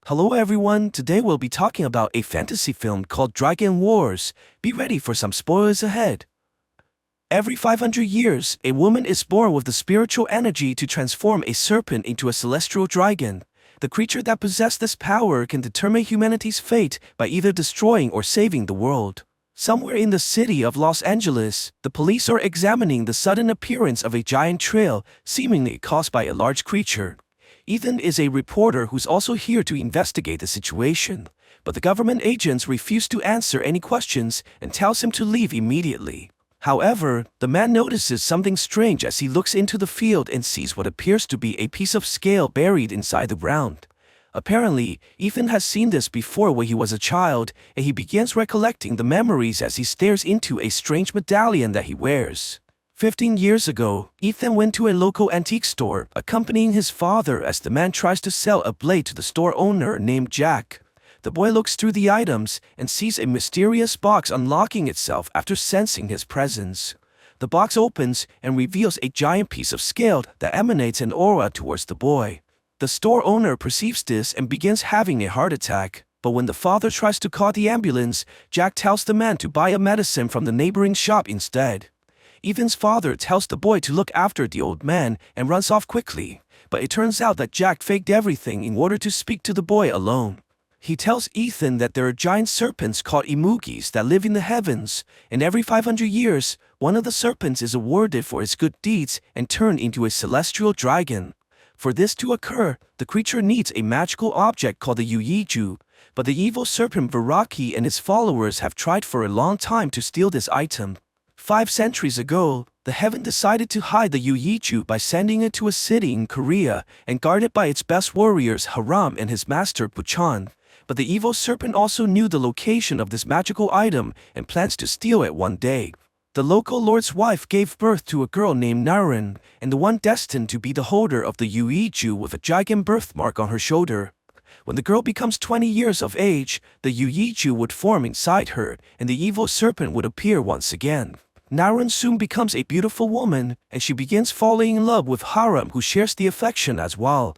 Hello everyone, today we'll be talking about a fantasy film called Dragon Wars. Be ready for some spoilers ahead. Every 500 years, a woman is born with the spiritual energy to transform a serpent into a celestial dragon. The creature that possesses this power can determine humanity's fate by either destroying or saving the world. Somewhere in the city of Los Angeles, the police are examining the sudden appearance of a giant trail, seemingly caused by a large creature. Ethan is a reporter who's also here to investigate the situation, but the government agents refuse to answer any questions and tells him to leave immediately. However, the man notices something strange as he looks into the field and sees what appears to be a piece of scale buried inside the ground. Apparently, Ethan has seen this before when he was a child, and he begins recollecting the memories as he stares into a strange medallion that he wears. 15 years ago, Ethan went to a local antique store, accompanying his father as the man tries to sell a blade to the store owner named Jack. The boy looks through the items and sees a mysterious box unlocking itself after sensing his presence. The box opens and reveals a giant piece of scale that emanates an aura towards the boy. The store owner perceives this and begins having a heart attack, but when the father tries to call the ambulance, Jack tells the man to buy a medicine from the neighboring shop instead. Ethan's father tells the boy to look after the old man and runs off quickly, but it turns out that Jack faked everything in order to speak to the boy alone. He tells Ethan that there are giant serpents called imugis that live in the heavens, and every 500 years, one of the serpents is awarded for its good deeds and turned into a celestial dragon. For this to occur, the creature needs a magical object called the Yuiju, but the evil serpent Viraki and his followers have tried for a long time to steal this item. 5 centuries ago, the heaven decided to hide the Yuiju by sending it to a city in Korea and guarded by its best warriors Haram and his master Buchan. But the evil serpent also knew the location of this magical item and plans to steal it one day. The local lord's wife gave birth to a girl named Naren, and the one destined to be the holder of the Yuiju with a giant birthmark on her shoulder. When the girl becomes 20 years of age, the Yuiju would form inside her, and the evil serpent would appear once again. Naren soon becomes a beautiful woman, and she begins falling in love with Haram, who shares the affection as well.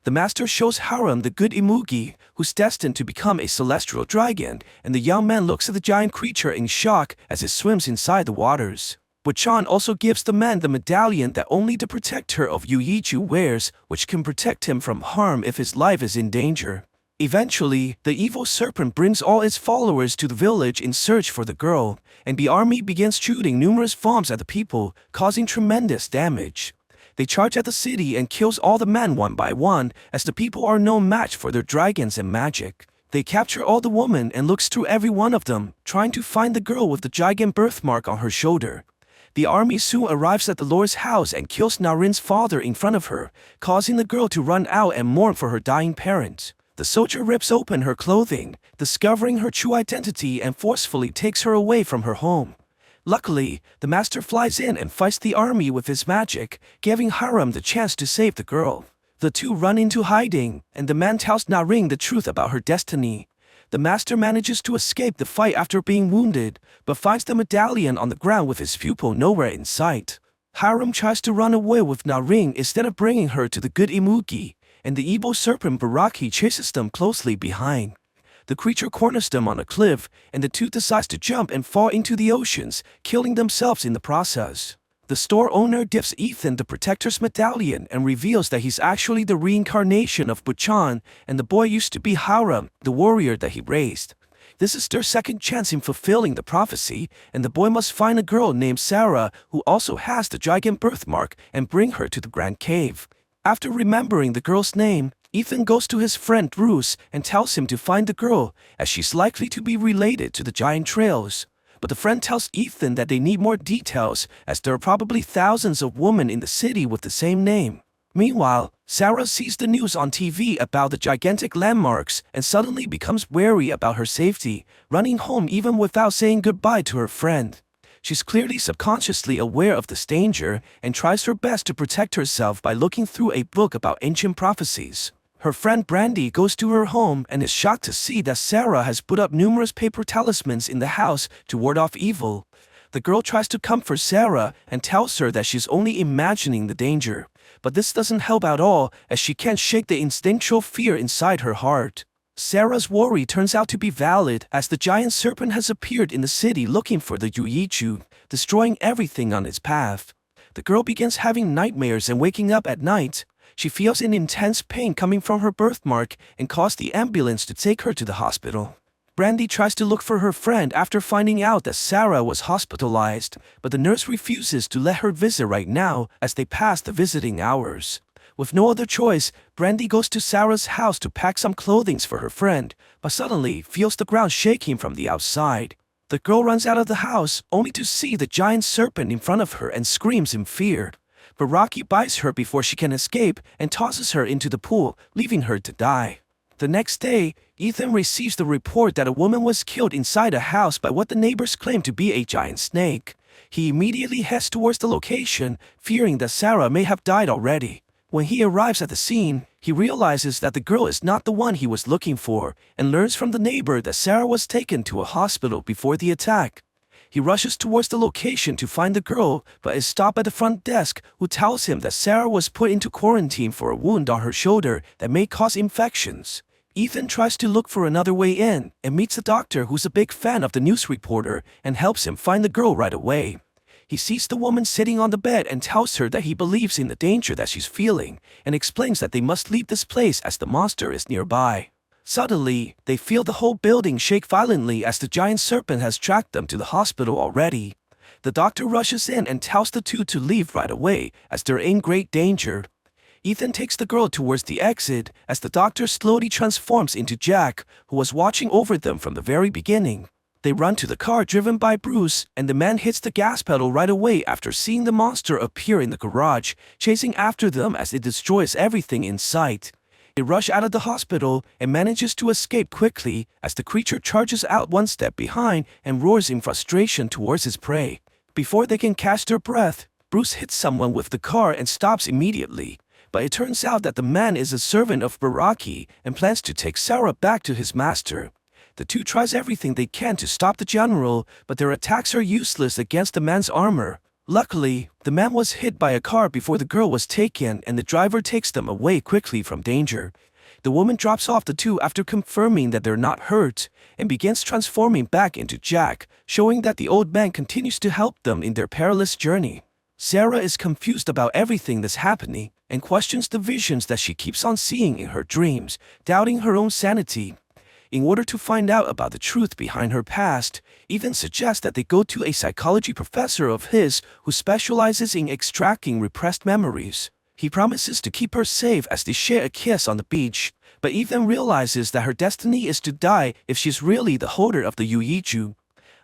The master shows Haram the good imugi, who's destined to become a celestial dragon, and the young man looks at the giant creature in shock as it swims inside the waters. Buchan also gives the man the medallion that only the protector of Yuiju wears, which can protect him from harm if his life is in danger. Eventually, the evil serpent brings all its followers to the village in search for the girl, and the army begins shooting numerous bombs at the people, causing tremendous damage. They charge at the city and kills all the men one by one, as the people are no match for their dragons and magic. They capture all the women and looks through every one of them, trying to find the girl with the giant birthmark on her shoulder. The army soon arrives at the lord's house and kills Naren's father in front of her, causing the girl to run out and mourn for her dying parents. The soldier rips open her clothing, discovering her true identity, and forcefully takes her away from her home. Luckily, the master flies in and fights the army with his magic, giving Haram the chance to save the girl. The two run into hiding, and the man tells Naren the truth about her destiny. The master manages to escape the fight after being wounded, but finds the medallion on the ground with his pupil nowhere in sight. Haram tries to run away with Naren instead of bringing her to the good imugi, and the evil serpent Viraki chases them closely behind. The creature corners them on a cliff, and the two decide to jump and fall into the oceans, killing themselves in the process. The store owner gives Ethan the protector's medallion and reveals that he's actually the reincarnation of Buchan, and the boy used to be Haram, the warrior that he raised. This is their second chance in fulfilling the prophecy, and the boy must find a girl named Sarah who also has the giant birthmark and bring her to the Grand Cave. After remembering the girl's name, Ethan goes to his friend Bruce and tells him to find the girl, as she's likely to be related to the giant trails. But the friend tells Ethan that they need more details, as there are probably thousands of women in the city with the same name. Meanwhile, Sarah sees the news on TV about the gigantic landmarks and suddenly becomes wary about her safety, running home even without saying goodbye to her friend. She's clearly subconsciously aware of this danger and tries her best to protect herself by looking through a book about ancient prophecies. Her friend Brandy goes to her home and is shocked to see that Sarah has put up numerous paper talismans in the house to ward off evil. The girl tries to comfort Sarah and tells her that she's only imagining the danger. But this doesn't help at all, as she can't shake the instinctual fear inside her heart. Sarah's worry turns out to be valid as the giant serpent has appeared in the city looking for the Yuichu, destroying everything on its path. The girl begins having nightmares and waking up at night. She feels an intense pain coming from her birthmark and calls the ambulance to take her to the hospital. Brandy tries to look for her friend after finding out that Sarah was hospitalized, but the nurse refuses to let her visit right now as they pass the visiting hours. With no other choice, Brandy goes to Sarah's house to pack some clothing for her friend, but suddenly feels the ground shaking from the outside. The girl runs out of the house only to see the giant serpent in front of her and screams in fear. But Rocky bites her before she can escape and tosses her into the pool, leaving her to die. The next day, Ethan receives the report that a woman was killed inside a house by what the neighbors claim to be a giant snake. He immediately heads towards the location, fearing that Sarah may have died already. When he arrives at the scene, he realizes that the girl is not the one he was looking for, and learns from the neighbor that Sarah was taken to a hospital before the attack. He rushes towards the location to find the girl, but is stopped at the front desk, who tells him that Sarah was put into quarantine for a wound on her shoulder that may cause infections. Ethan tries to look for another way in, and meets a doctor who's a big fan of the news reporter and helps him find the girl right away. He sees the woman sitting on the bed and tells her that he believes in the danger that she's feeling, and explains that they must leave this place as the monster is nearby. Suddenly, they feel the whole building shake violently as the giant serpent has tracked them to the hospital already. The doctor rushes in and tells the two to leave right away as they're in great danger. Ethan takes the girl towards the exit as the doctor slowly transforms into Jack, who was watching over them from the very beginning. They run to the car driven by Bruce, and the man hits the gas pedal right away after seeing the monster appear in the garage, chasing after them as it destroys everything in sight. They rush out of the hospital and manages to escape quickly as the creature charges out one step behind and roars in frustration towards his prey. Before they can catch their breath, Bruce hits someone with the car and stops immediately. But it turns out that the man is a servant of Baraki and plans to take Sarah back to his master. The two tries everything they can to stop the general, but their attacks are useless against the man's armor. Luckily, the man was hit by a car before the girl was taken, and the driver takes them away quickly from danger. The woman drops off the two after confirming that they're not hurt, and begins transforming back into Jack, showing that the old man continues to help them in their perilous journey. Sarah is confused about everything that's happening, and questions the visions that she keeps on seeing in her dreams, doubting her own sanity. In order to find out about the truth behind her past, Ethan suggests that they go to a psychology professor of his who specializes in extracting repressed memories. He promises to keep her safe as they share a kiss on the beach, but Ethan realizes that her destiny is to die if she's really the holder of the Yuichu.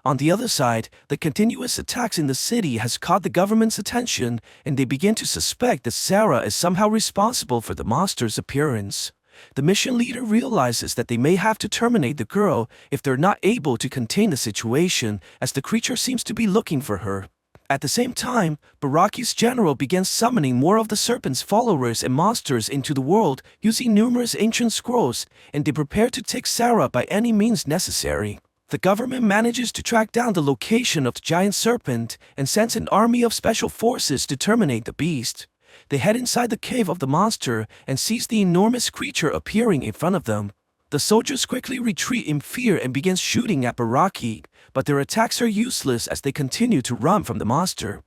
On the other side, the continuous attacks in the city has caught the government's attention, and they begin to suspect that Sarah is somehow responsible for the monster's appearance. The mission leader realizes that they may have to terminate the girl if they're not able to contain the situation, as the creature seems to be looking for her. At the same time, Baraki's general begins summoning more of the serpent's followers and monsters into the world using numerous ancient scrolls, and they prepare to take Sarah by any means necessary. The government manages to track down the location of the giant serpent and sends an army of special forces to terminate the beast. They head inside the cave of the monster and sees the enormous creature appearing in front of them. The soldiers quickly retreat in fear and begin shooting at Baraki, but their attacks are useless as they continue to run from the monster.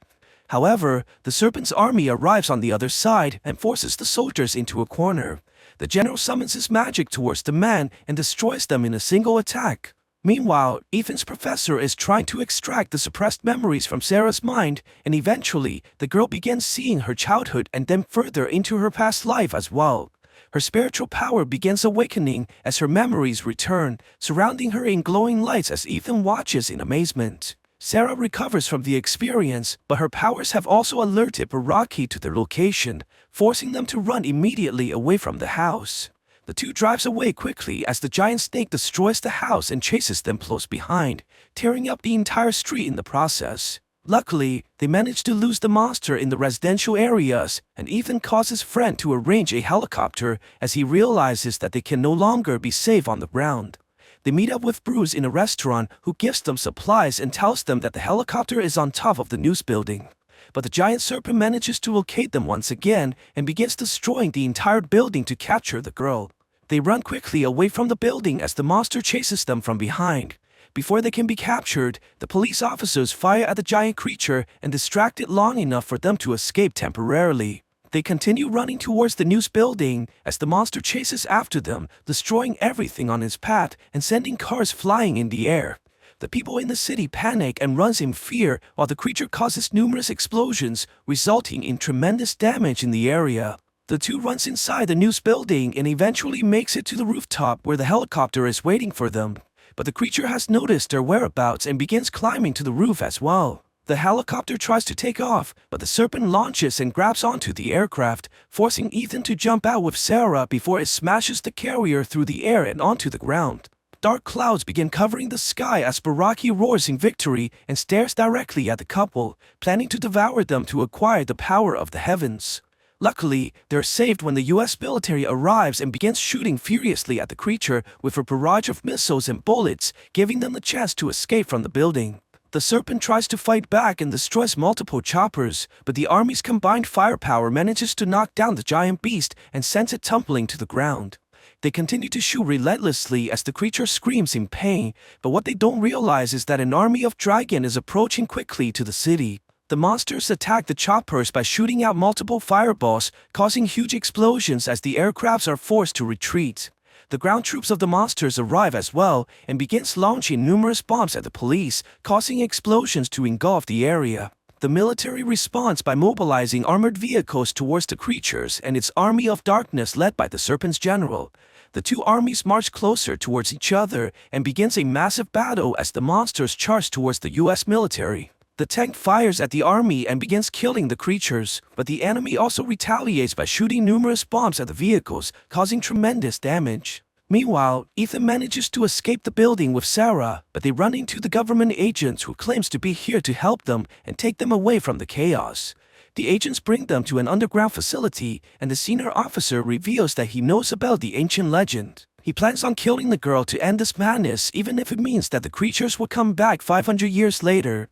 However, the serpent's army arrives on the other side and forces the soldiers into a corner. The general summons his magic towards the man and destroys them in a single attack. Meanwhile, Ethan's professor is trying to extract the suppressed memories from Sarah's mind, and eventually, the girl begins seeing her childhood and then further into her past life as well. Her spiritual power begins awakening as her memories return, surrounding her in glowing lights as Ethan watches in amazement. Sarah recovers from the experience, but her powers have also alerted Baraki to their location, forcing them to run immediately away from the house. The two drives away quickly as the giant snake destroys the house and chases them close behind, tearing up the entire street in the process. Luckily, they manage to lose the monster in the residential areas, and Ethan calls his friend to arrange a helicopter as he realizes that they can no longer be safe on the ground. They meet up with Bruce in a restaurant, who gives them supplies and tells them that the helicopter is on top of the news building. But the giant serpent manages to locate them once again and begins destroying the entire building to capture the girl. They run quickly away from the building as the monster chases them from behind. Before they can be captured, the police officers fire at the giant creature and distract it long enough for them to escape temporarily. They continue running towards the news building as the monster chases after them, destroying everything on its path and sending cars flying in the air. The people in the city panic and runs in fear while the creature causes numerous explosions, resulting in tremendous damage in the area. The two runs inside the news building and eventually makes it to the rooftop where the helicopter is waiting for them. But the creature has noticed their whereabouts and begins climbing to the roof as well. The helicopter tries to take off, but the serpent launches and grabs onto the aircraft, forcing Ethan to jump out with Sarah before it smashes the carrier through the air and onto the ground. Dark clouds begin covering the sky as Baraki roars in victory and stares directly at the couple, planning to devour them to acquire the power of the heavens. Luckily, they're saved when the US military arrives and begins shooting furiously at the creature with a barrage of missiles and bullets, giving them the chance to escape from the building. The serpent tries to fight back and destroys multiple choppers, but the army's combined firepower manages to knock down the giant beast and sends it tumbling to the ground. They continue to shoot relentlessly as the creature screams in pain, but what they don't realize is that an army of dragon is approaching quickly to the city. The monsters attack the choppers by shooting out multiple fireballs, causing huge explosions as the aircrafts are forced to retreat. The ground troops of the monsters arrive as well and begins launching numerous bombs at the police, causing explosions to engulf the area. The military responds by mobilizing armored vehicles towards the creatures and its army of darkness led by the serpent's general. The two armies march closer towards each other and begins a massive battle as the monsters charge towards the US military. The tank fires at the army and begins killing the creatures, but the enemy also retaliates by shooting numerous bombs at the vehicles, causing tremendous damage. Meanwhile, Ethan manages to escape the building with Sarah, but they run into the government agents who claims to be here to help them and take them away from the chaos. The agents bring them to an underground facility, and the senior officer reveals that he knows about the ancient legend. He plans on killing the girl to end this madness, even if it means that the creatures will come back 500 years later.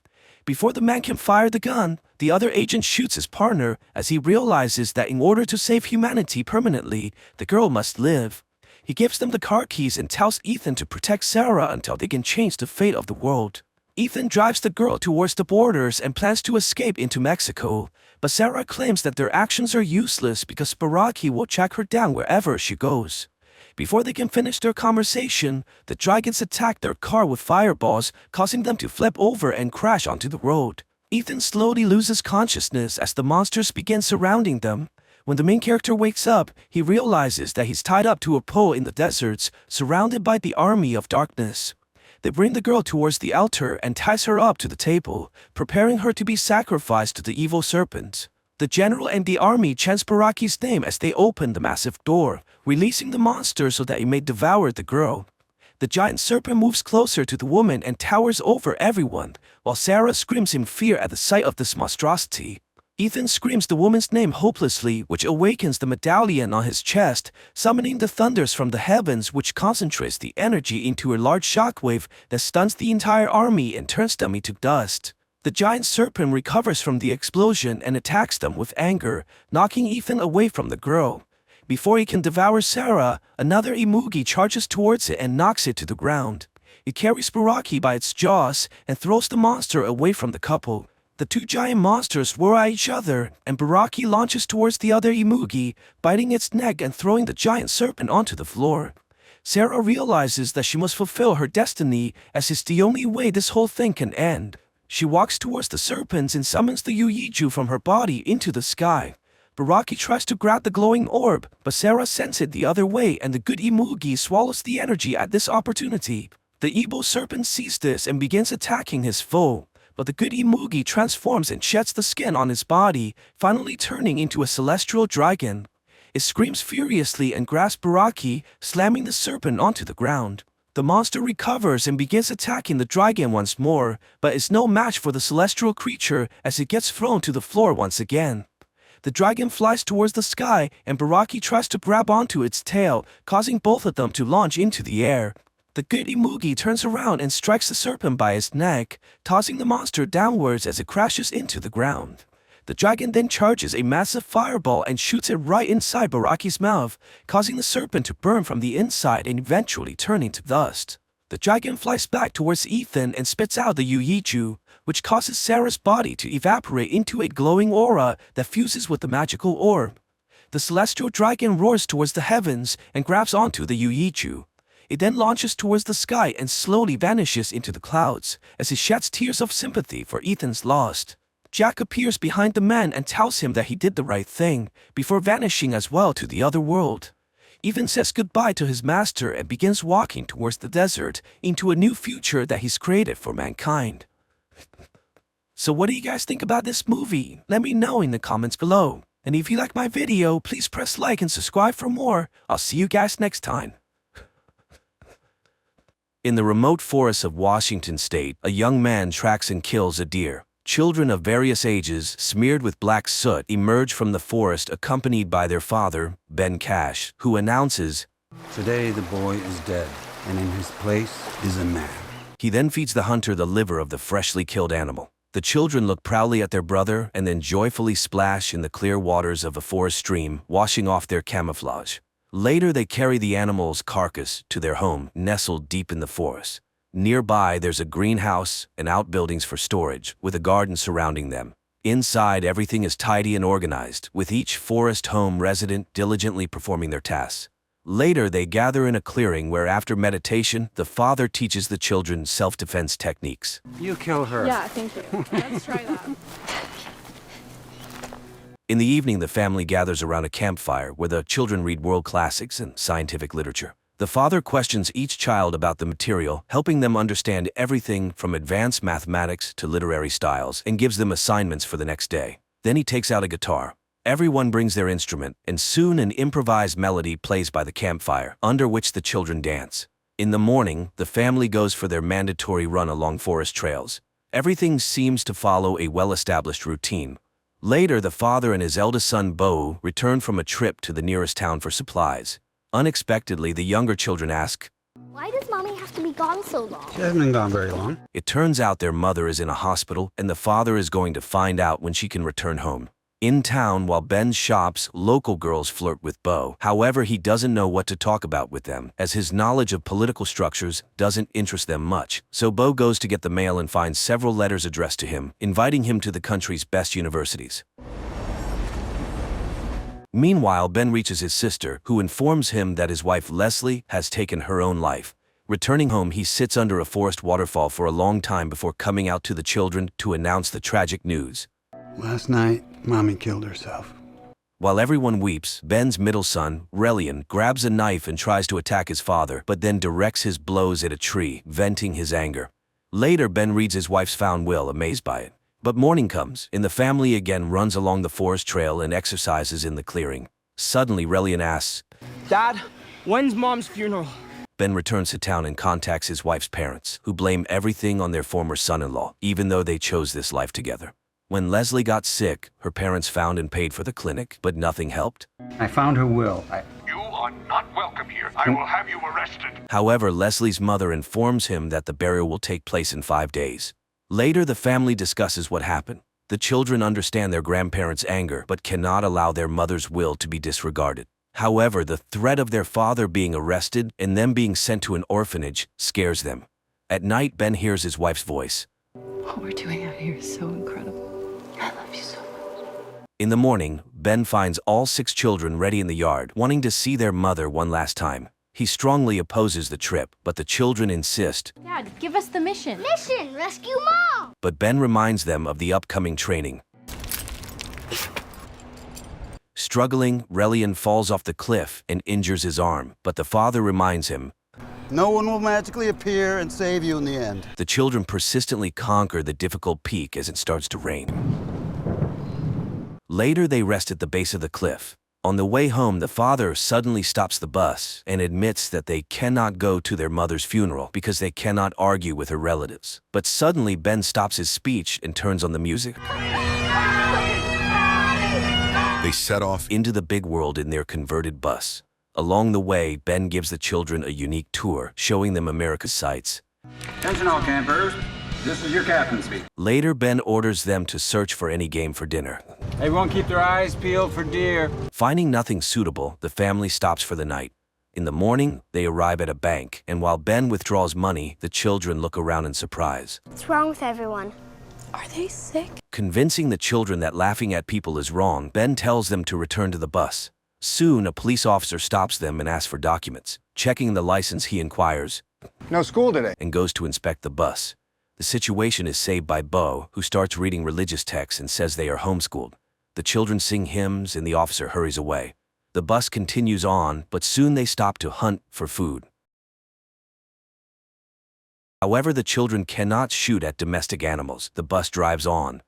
Before the man can fire the gun, the other agent shoots his partner as he realizes that in order to save humanity permanently, the girl must live. He gives them the car keys and tells Ethan to protect Sarah until they can change the fate of the world. Ethan drives the girl towards the borders and plans to escape into Mexico, but Sarah claims that their actions are useless because Baraki will track her down wherever she goes. Before they can finish their conversation, the dragons attack their car with fireballs, causing them to flip over and crash onto the road. Ethan slowly loses consciousness as the monsters begin surrounding them. When the main character wakes up, he realizes that he's tied up to a pole in the deserts, surrounded by the army of darkness. They bring the girl towards the altar and ties her up to the table, preparing her to be sacrificed to the evil serpent. The general and the army chant Baraki's name as they open the massive door, releasing the monster so that it may devour the girl. The giant serpent moves closer to the woman and towers over everyone, while Sarah screams in fear at the sight of this monstrosity. Ethan screams the woman's name hopelessly, which awakens the medallion on his chest, summoning the thunders from the heavens, which concentrates the energy into a large shockwave that stuns the entire army and turns them into dust. The giant serpent recovers from the explosion and attacks them with anger, knocking Ethan away from the girl. Before he can devour Sarah, another imugi charges towards it and knocks it to the ground. It carries Baraki by its jaws and throws the monster away from the couple. The two giant monsters roar at each other, and Baraki launches towards the other imugi, biting its neck and throwing the giant serpent onto the floor. Sarah realizes that she must fulfill her destiny, as it's the only way this whole thing can end. She walks towards the serpents and summons the Yuiju from her body into the sky. Baraki tries to grab the glowing orb, but Sarah sends it the other way and the good imugi swallows the energy at this opportunity. The evil serpent sees this and begins attacking his foe, but the good imugi transforms and sheds the skin on his body, finally turning into a celestial dragon. It screams furiously and grabs Baraki, slamming the serpent onto the ground. The monster recovers and begins attacking the dragon once more, but is no match for the celestial creature as it gets thrown to the floor once again. The dragon flies towards the sky and Baraki tries to grab onto its tail, causing both of them to launch into the air. The good imugi turns around and strikes the serpent by its neck, tossing the monster downwards as it crashes into the ground. The dragon then charges a massive fireball and shoots it right inside Baraki's mouth, causing the serpent to burn from the inside and eventually turning to dust. The dragon flies back towards Ethan and spits out the Yuichu, which causes Sarah's body to evaporate into a glowing aura that fuses with the magical orb. The celestial dragon roars towards the heavens and grabs onto the Yuichu. It then launches towards the sky and slowly vanishes into the clouds as it sheds tears of sympathy for Ethan's loss. Jack appears behind the man and tells him that he did the right thing, before vanishing as well to the other world. Ethan says goodbye to his master and begins walking towards the desert into a new future that he's created for mankind. So what do you guys think about this movie? Let me know in the comments below. And if you like my video, please press like and subscribe for more. I'll see you guys next time. In the remote forests of Washington state, a young man tracks and kills a deer. Children of various ages, smeared with black soot, emerge from the forest accompanied by their father, Ben Cash, who announces, "Today the boy is dead, and in his place is a man." He then feeds the hunter the liver of the freshly killed animal. The children look proudly at their brother and then joyfully splash in the clear waters of a forest stream, washing off their camouflage. Later, they carry the animal's carcass to their home, nestled deep in the forest. Nearby, there's a greenhouse and outbuildings for storage, with a garden surrounding them. Inside, everything is tidy and organized, with each forest home resident diligently performing their tasks. Later, they gather in a clearing where, after meditation, the father teaches the children self-defense techniques. You kill her. Yeah, thank you. Let's try that. In the evening, the family gathers around a campfire where the children read world classics and scientific literature. The father questions each child about the material, helping them understand everything from advanced mathematics to literary styles, and gives them assignments for the next day. Then he takes out a guitar. Everyone brings their instrument, and soon an improvised melody plays by the campfire, under which the children dance. In the morning, the family goes for their mandatory run along forest trails. Everything seems to follow a well-established routine. Later, the father and his eldest son, Bo, return from a trip to the nearest town for supplies. Unexpectedly, the younger children ask, "Why does Mommy have to be gone so long?" She hasn't been gone very long. It turns out their mother is in a hospital, and the father is going to find out when she can return home. In town, while Ben shops, local girls flirt with Bo. However, he doesn't know what to talk about with them, as his knowledge of political structures doesn't interest them much. So Bo goes to get the mail and finds several letters addressed to him, inviting him to the country's best universities. Meanwhile, Ben reaches his sister, who informs him that his wife Leslie has taken her own life. Returning home, he sits under a forest waterfall for a long time before coming out to the children to announce the tragic news. Last night, Mommy killed herself. While everyone weeps, Ben's middle son, Relian, grabs a knife and tries to attack his father, but then directs his blows at a tree, venting his anger. Later, Ben reads his wife's found will, amazed by it. But morning comes, and the family again runs along the forest trail and exercises in the clearing. Suddenly, Relian asks, "Dad, when's Mom's funeral?" Ben returns to town and contacts his wife's parents, who blame everything on their former son-in-law, even though they chose this life together. When Leslie got sick, her parents found and paid for the clinic, but nothing helped. I found her will. You are not welcome here. I will have you arrested. However, Leslie's mother informs him that the burial will take place in 5 days. Later, the family discusses what happened. The children understand their grandparents' anger, but cannot allow their mother's will to be disregarded. However, the threat of their father being arrested and them being sent to an orphanage scares them. At night, Ben hears his wife's voice. What we're doing out here is so incredible. I love you so much. In the morning, Ben finds all 6 children ready in the yard, wanting to see their mother one last time. He strongly opposes the trip, but the children insist. Dad, give us the mission. Mission, rescue Mom! But Ben reminds them of the upcoming training. Struggling, Relian falls off the cliff and injures his arm, but the father reminds him, "No one will magically appear and save you in the end." The children persistently conquer the difficult peak as it starts to rain. Later, they rest at the base of the cliff. On the way home, the father suddenly stops the bus and admits that they cannot go to their mother's funeral because they cannot argue with her relatives. But suddenly, Ben stops his speech and turns on the music. They set off into the big world in their converted bus. Along the way, Ben gives the children a unique tour, showing them America's sights. Attention all campers. This is your captain speaking. Later, Ben orders them to search for any game for dinner. Everyone keep their eyes peeled for deer. Finding nothing suitable, the family stops for the night. In the morning, they arrive at a bank, and while Ben withdraws money, the children look around in surprise. What's wrong with everyone? Are they sick? Convincing the children that laughing at people is wrong, Ben tells them to return to the bus. Soon, a police officer stops them and asks for documents. Checking the license, he inquires, No school today. and goes to inspect the bus. The situation is saved by Bo, who starts reading religious texts and says they are homeschooled. The children sing hymns and the officer hurries away. The bus continues on, but soon they stop to hunt for food. However, the children cannot shoot at domestic animals. The bus drives on.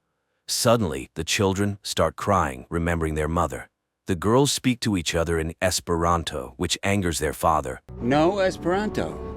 Suddenly, the children start crying, remembering their mother. The girls speak to each other in Esperanto, which angers their father. No Esperanto.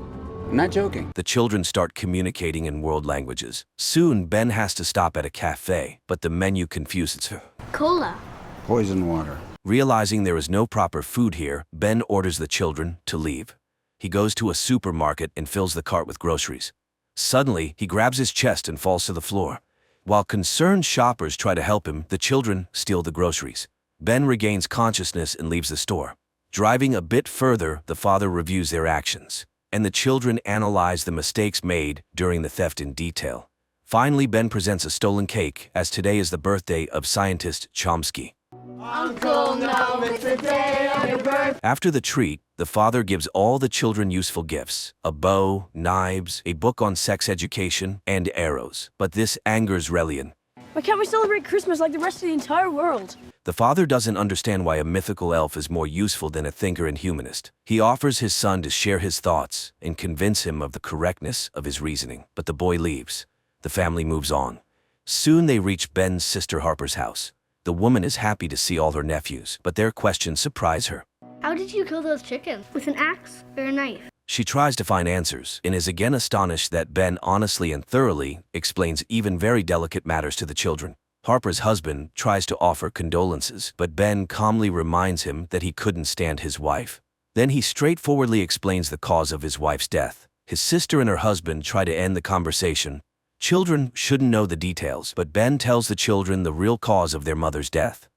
I'm not joking. The children start communicating in world languages. Soon, Ben has to stop at a cafe, but the menu confuses her. Cola. Poison water. Realizing there is no proper food here, Ben orders the children to leave. He goes to a supermarket and fills the cart with groceries. Suddenly, he grabs his chest and falls to the floor. While concerned shoppers try to help him, the children steal the groceries. Ben regains consciousness and leaves the store. Driving a bit further, the father reviews their actions, and the children analyze the mistakes made during the theft in detail. Finally, Ben presents a stolen cake, as today is the birthday of scientist Chomsky. Uncle, no, it's the day of your birthday. After the treat, the father gives all the children useful gifts: a bow, knives, a book on sex education, and arrows. But this angers Relian. Why can't we celebrate Christmas like the rest of the entire world? The father doesn't understand why a mythical elf is more useful than a thinker and humanist. He offers his son to share his thoughts and convince him of the correctness of his reasoning, but the boy leaves. The family moves on. Soon they reach Ben's sister Harper's house. The woman is happy to see all her nephews, but their questions surprise her. How did you kill those chickens? With an axe or a knife? She tries to find answers and is again astonished that Ben honestly and thoroughly explains even very delicate matters to the children. Harper's husband tries to offer condolences, but Ben calmly reminds him that he couldn't stand his wife. Then he straightforwardly explains the cause of his wife's death. His sister and her husband try to end the conversation. Children shouldn't know the details, but Ben tells the children the real cause of their mother's death.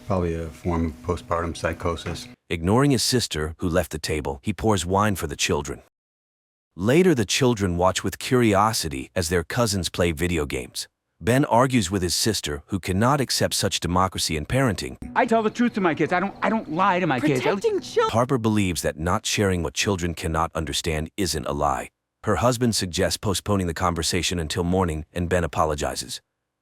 Probably a form of postpartum psychosis. Ignoring his sister, who left the table, he pours wine for the children. Later, the children watch with curiosity as their cousins play video games. Ben argues with his sister, who cannot accept such democracy in parenting. I tell the truth to my kids. I don't lie to my kids. Protecting children. Harper believes that not sharing what children cannot understand isn't a lie. Her husband suggests postponing the conversation until morning, and Ben apologizes.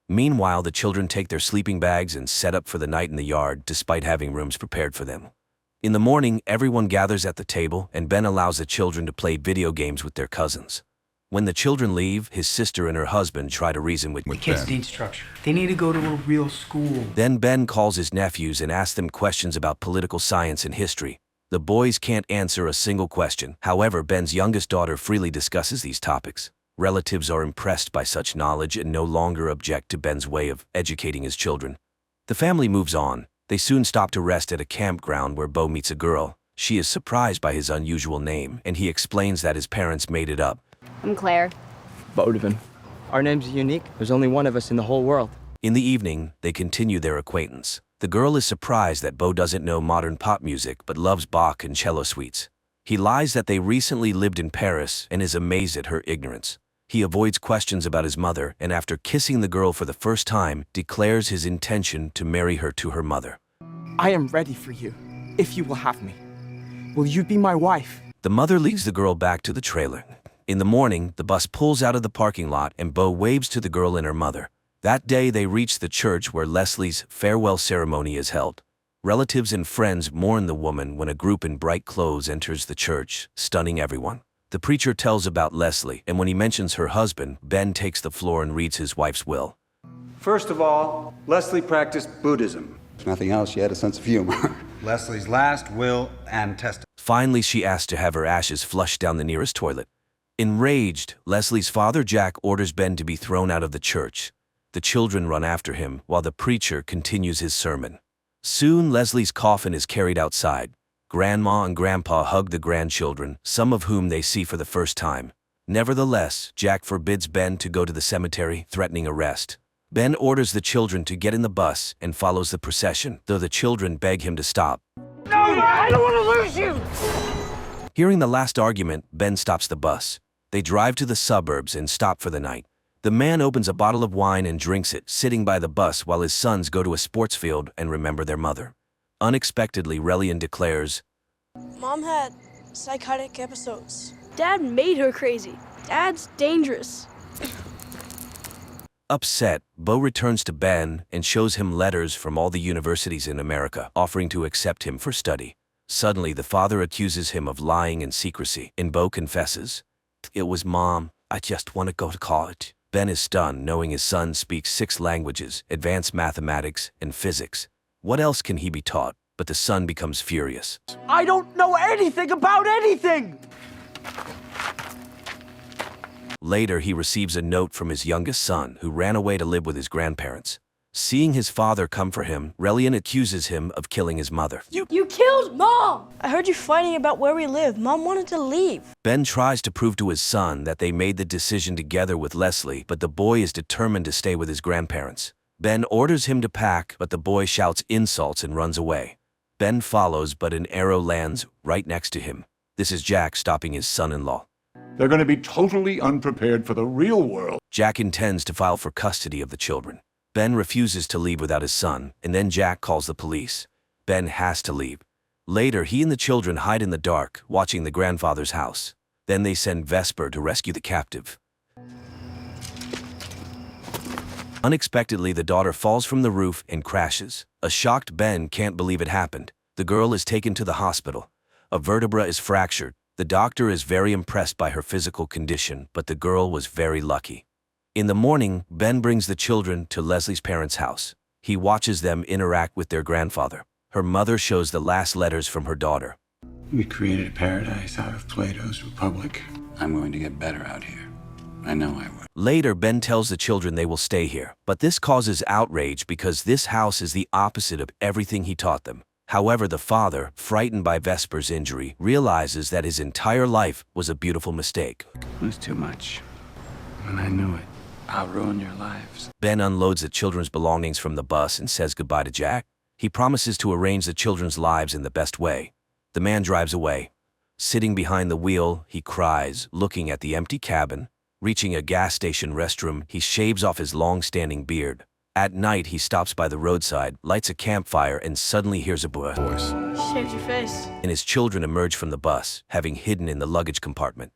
Meanwhile, the children take their sleeping bags and set up for the night in the yard, despite having rooms prepared for them. In the morning, everyone gathers at the table, and Ben allows the children to play video games with their cousins. When the children leave, his sister and her husband try to reason with Kids need structure. They need to go to a real school. Then Ben calls his nephews and asks them questions about political science and history. The boys can't answer a single question. However, Ben's youngest daughter freely discusses these topics. Relatives are impressed by such knowledge and no longer object to Ben's way of educating his children. The family moves on. They soon stop to rest at a campground where Bo meets a girl. She is surprised by his unusual name, and he explains that his parents made it up. I'm Claire. Bodevin. Our name's unique. There's only one of us in the whole world. In the evening, they continue their acquaintance. The girl is surprised that Bo doesn't know modern pop music but loves Bach and cello suites. He lies that they recently lived in Paris and is amazed at her ignorance. He avoids questions about his mother and after kissing the girl for the first time, declares his intention to marry her to her mother. I am ready for you, if you will have me. Will you be my wife? The mother leads the girl back to the trailer. In the morning, the bus pulls out of the parking lot and Bo waves to the girl and her mother. That day, they reach the church where Leslie's farewell ceremony is held. Relatives and friends mourn the woman when a group in bright clothes enters the church, stunning everyone. The preacher tells about Leslie, and when he mentions her husband, Ben takes the floor and reads his wife's will. First of all, Leslie practiced Buddhism. If nothing else, she had a sense of humor. Leslie's last will and testament. Finally, she asks to have her ashes flushed down the nearest toilet. Enraged, Leslie's father Jack orders Ben to be thrown out of the church. The children run after him while the preacher continues his sermon. Soon, Leslie's coffin is carried outside. Grandma and Grandpa hug the grandchildren, some of whom they see for the first time. Nevertheless, Jack forbids Ben to go to the cemetery, threatening arrest. Ben orders the children to get in the bus and follows the procession, though the children beg him to stop. No, I don't want to lose you! Hearing the last argument, Ben stops the bus. They drive to the suburbs and stop for the night. The man opens a bottle of wine and drinks it, sitting by the bus while his sons go to a sports field and remember their mother. Unexpectedly, Relian declares, Mom had psychotic episodes. Dad made her crazy. Dad's dangerous. Upset, Bo returns to Ben and shows him letters from all the universities in America, offering to accept him for study. Suddenly, the father accuses him of lying and secrecy, and Bo confesses, "It was Mom. I just want to go to college." Ben is stunned, knowing his son speaks 6 languages, advanced mathematics, and physics. What else can he be taught? But the son becomes furious. I don't know anything about anything! Later, he receives a note from his youngest son, who ran away to live with his grandparents. Seeing his father come for him, Relian accuses him of killing his mother. You killed Mom! I heard you fighting about where we live. Mom wanted to leave. Ben tries to prove to his son that they made the decision together with Leslie, but the boy is determined to stay with his grandparents. Ben orders him to pack, but the boy shouts insults and runs away. Ben follows, but an arrow lands right next to him. This is Jack stopping his son-in-law. They're going to be totally unprepared for the real world. Jack intends to file for custody of the children. Ben refuses to leave without his son, and then Jack calls the police. Ben has to leave. Later, he and the children hide in the dark, watching the grandfather's house. Then they send Vesper to rescue the captive. Unexpectedly, the daughter falls from the roof and crashes. A shocked Ben can't believe it happened. The girl is taken to the hospital. A vertebra is fractured. The doctor is very impressed by her physical condition, but the girl was very lucky. In the morning, Ben brings the children to Leslie's parents' house. He watches them interact with their grandfather. Her mother shows the last letters from her daughter. We created a paradise out of Plato's Republic. I'm going to get better out here. I know I will. Later, Ben tells the children they will stay here, but this causes outrage because this house is the opposite of everything he taught them. However, the father, frightened by Vesper's injury, realizes that his entire life was a beautiful mistake. It was too much, and I knew it. I'll ruin your lives. Ben unloads the children's belongings from the bus and says goodbye to Jack. He promises to arrange the children's lives in the best way. The man drives away. Sitting behind the wheel, he cries, looking at the empty cabin. Reaching a gas station restroom, he shaves off his long-standing beard. At night, he stops by the roadside, lights a campfire, and suddenly hears a voice. Shaved your face. And his children emerge from the bus, having hidden in the luggage compartment.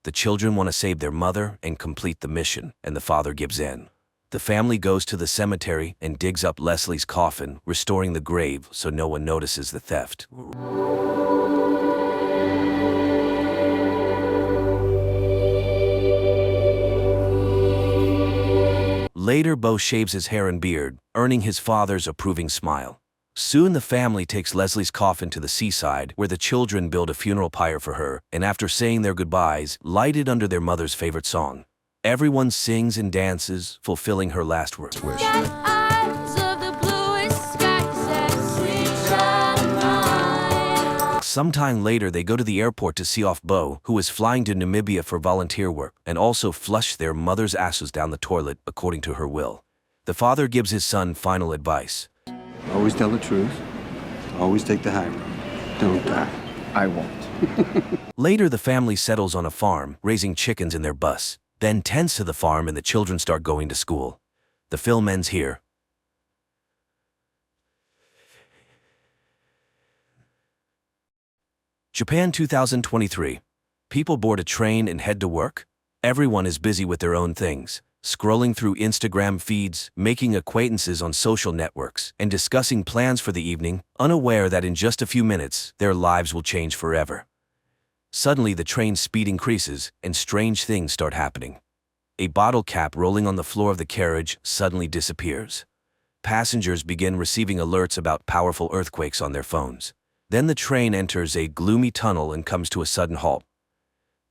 The children want to save their mother and complete the mission, and the father gives in. The family goes to the cemetery and digs up Leslie's coffin, restoring the grave so no one notices the theft. Later, Bo shaves his hair and beard, earning his father's approving smile. Soon the family takes Leslie's coffin to the seaside, where the children build a funeral pyre for her, and after saying their goodbyes, light it under their mother's favorite song. Everyone sings and dances, fulfilling her last wish. Sometime later, they go to the airport to see off Bo, who is flying to Namibia for volunteer work, and also flush their mother's ashes down the toilet according to her will. The father gives his son final advice. Always tell the truth. Always take the high road. Don't die. I won't. Later, the family settles on a farm, raising chickens in their bus. Ben tends to the farm and the children start going to school. The film ends here. Japan 2023. People board a train and head to work. Everyone is busy with their own things, scrolling through Instagram feeds, making acquaintances on social networks, and discussing plans for the evening, unaware that in just a few minutes, their lives will change forever. Suddenly, the train's speed increases, and strange things start happening. A bottle cap rolling on the floor of the carriage suddenly disappears. Passengers begin receiving alerts about powerful earthquakes on their phones. Then the train enters a gloomy tunnel and comes to a sudden halt.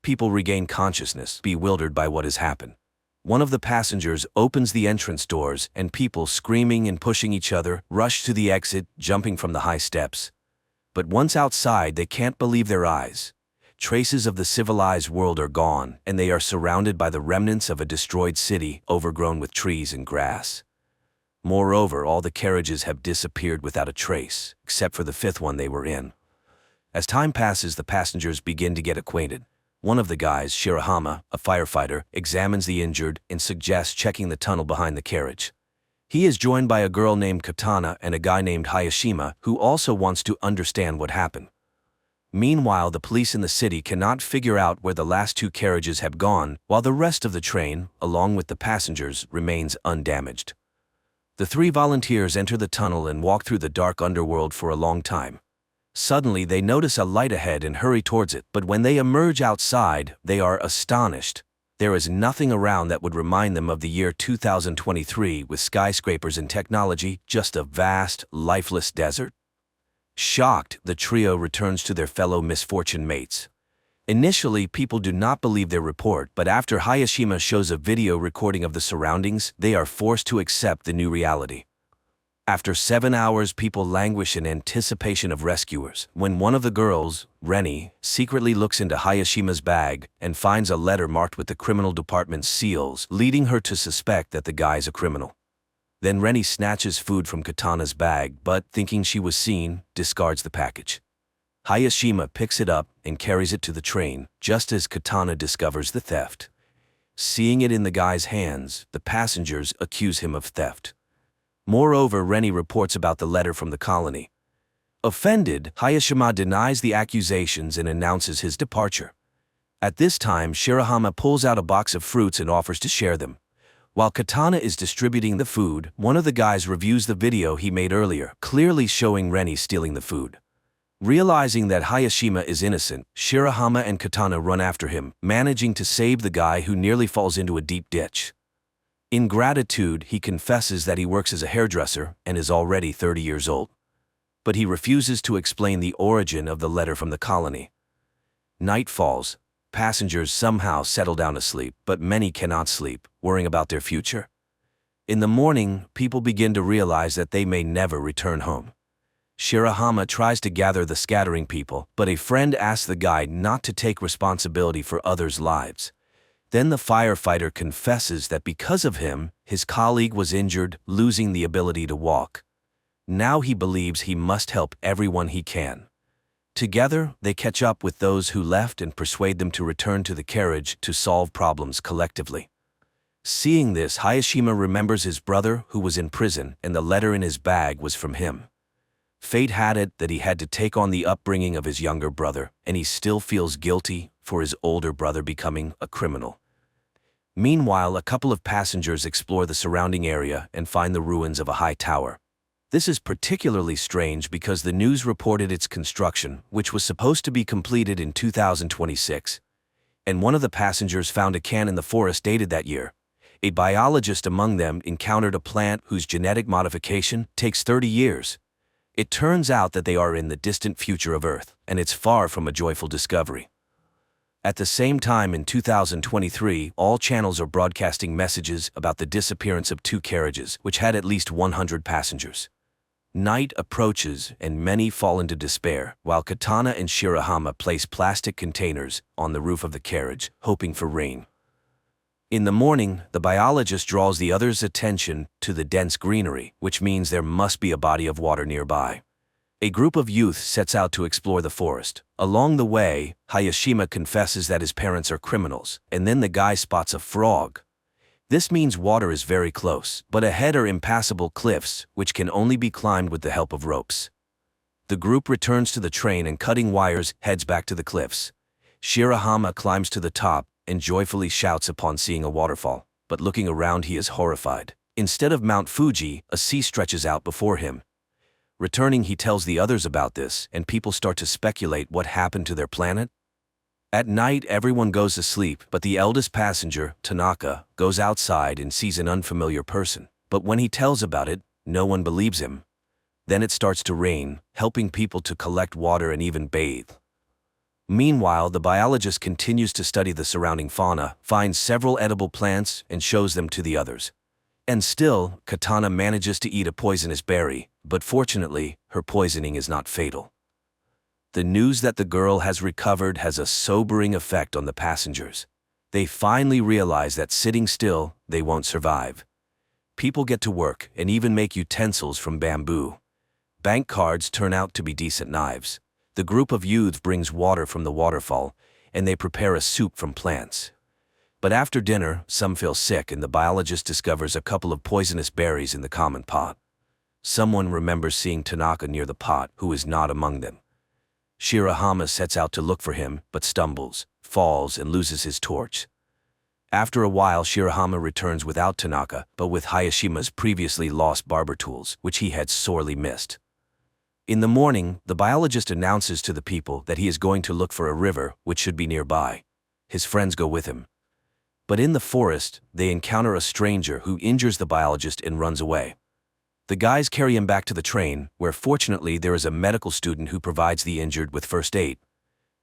People regain consciousness, bewildered by what has happened. One of the passengers opens the entrance doors, and people, screaming and pushing each other, rush to the exit, jumping from the high steps. But once outside, they can't believe their eyes. traces of the civilized world are gone, and they are surrounded by the remnants of a destroyed city overgrown with trees and grass. Moreover, all the carriages have disappeared without a trace, except for the fifth one they were in. As time passes, the passengers begin to get acquainted. One of the guys, Shirahama, a firefighter, examines the injured and suggests checking the tunnel behind the carriage. He is joined by a girl named Katana and a guy named Hayashima, who also wants to understand what happened. Meanwhile, the police in the city cannot figure out where the last two carriages have gone, while the rest of the train, along with the passengers, remains undamaged. The three volunteers enter the tunnel and walk through the dark underworld for a long time. Suddenly, they notice a light ahead and hurry towards it, but when they emerge outside, they are astonished. There is nothing around that would remind them of the year 2023 with skyscrapers and technology, just a vast, lifeless desert. Shocked, the trio returns to their fellow misfortune mates. Initially, people do not believe their report, but after Hayashima shows a video recording of the surroundings, they are forced to accept the new reality. After 7 hours, people languish in anticipation of rescuers, when one of the girls, Reni, secretly looks into Hayashima's bag and finds a letter marked with the criminal department's seals, leading her to suspect that the guy's a criminal. Then Reni snatches food from Katana's bag, but, thinking she was seen, discards the package. Hayashima picks it up and carries it to the train, just as Katana discovers the theft. Seeing it in the guy's hands, the passengers accuse him of theft. Moreover, Reni reports about the letter from the colony. Offended, Hayashima denies the accusations and announces his departure. At this time, Shirahama pulls out a box of fruits and offers to share them. While Katana is distributing the food, one of the guys reviews the video he made earlier, clearly showing Reni stealing the food. Realizing that Hayashima is innocent, Shirahama and Katana run after him, managing to save the guy who nearly falls into a deep ditch. In gratitude, he confesses that he works as a hairdresser and is already 30 years old. But he refuses to explain the origin of the letter from the colony. Night falls. Passengers somehow settle down to sleep, but many cannot sleep, worrying about their future. In the morning, people begin to realize that they may never return home. Shirahama tries to gather the scattering people, but a friend asks the guide not to take responsibility for others' lives. Then the firefighter confesses that because of him, his colleague was injured, losing the ability to walk. Now he believes he must help everyone he can. Together, they catch up with those who left and persuade them to return to the carriage to solve problems collectively. Seeing this, Hayashima remembers his brother who was in prison, and the letter in his bag was from him. Fate had it that he had to take on the upbringing of his younger brother, and he still feels guilty for his older brother becoming a criminal. Meanwhile, a couple of passengers explore the surrounding area and find the ruins of a high tower. This is particularly strange because the news reported its construction, which was supposed to be completed in 2026. And one of the passengers found a can in the forest dated that year. A biologist among them encountered a plant whose genetic modification takes 30 years. It turns out that they are in the distant future of Earth, and it's far from a joyful discovery. At the same time in 2023, all channels are broadcasting messages about the disappearance of two carriages, which had at least 100 passengers. Night approaches and many fall into despair, while Katana and Shirahama place plastic containers on the roof of the carriage, hoping for rain. In the morning, the biologist draws the others' attention to the dense greenery, which means there must be a body of water nearby. A group of youth sets out to explore the forest. Along the way, Hayashima confesses that his parents are criminals, and then the guy spots a frog. This means water is very close, but ahead are impassable cliffs, which can only be climbed with the help of ropes. The group returns to the train and cutting wires heads back to the cliffs. Shirahama climbs to the top and joyfully shouts upon seeing a waterfall, but looking around he is horrified. Instead of Mount Fuji, a sea stretches out before him. Returning, he tells the others about this, and people start to speculate what happened to their planet. At night, everyone goes to sleep, but the eldest passenger, Tanaka, goes outside and sees an unfamiliar person. But when he tells about it, no one believes him. Then it starts to rain, helping people to collect water and even bathe. Meanwhile, the biologist continues to study the surrounding fauna, finds several edible plants, and shows them to the others. And still, Katana manages to eat a poisonous berry, but fortunately, her poisoning is not fatal. The news that the girl has recovered has a sobering effect on the passengers. They finally realize that sitting still, they won't survive. People get to work and even make utensils from bamboo. Bank cards turn out to be decent knives. The group of youths brings water from the waterfall, and they prepare a soup from plants. But after dinner, some feel sick and the biologist discovers a couple of poisonous berries in the common pot. Someone remembers seeing Tanaka near the pot, who is not among them. Shirahama sets out to look for him, but stumbles, falls, and loses his torch. After a while, Shirahama returns without Tanaka, but with Hayashima's previously lost barber tools, which he had sorely missed. In the morning, the biologist announces to the people that he is going to look for a river, which should be nearby. His friends go with him. But in the forest, they encounter a stranger who injures the biologist and runs away. The guys carry him back to the train, where fortunately there is a medical student who provides the injured with first aid.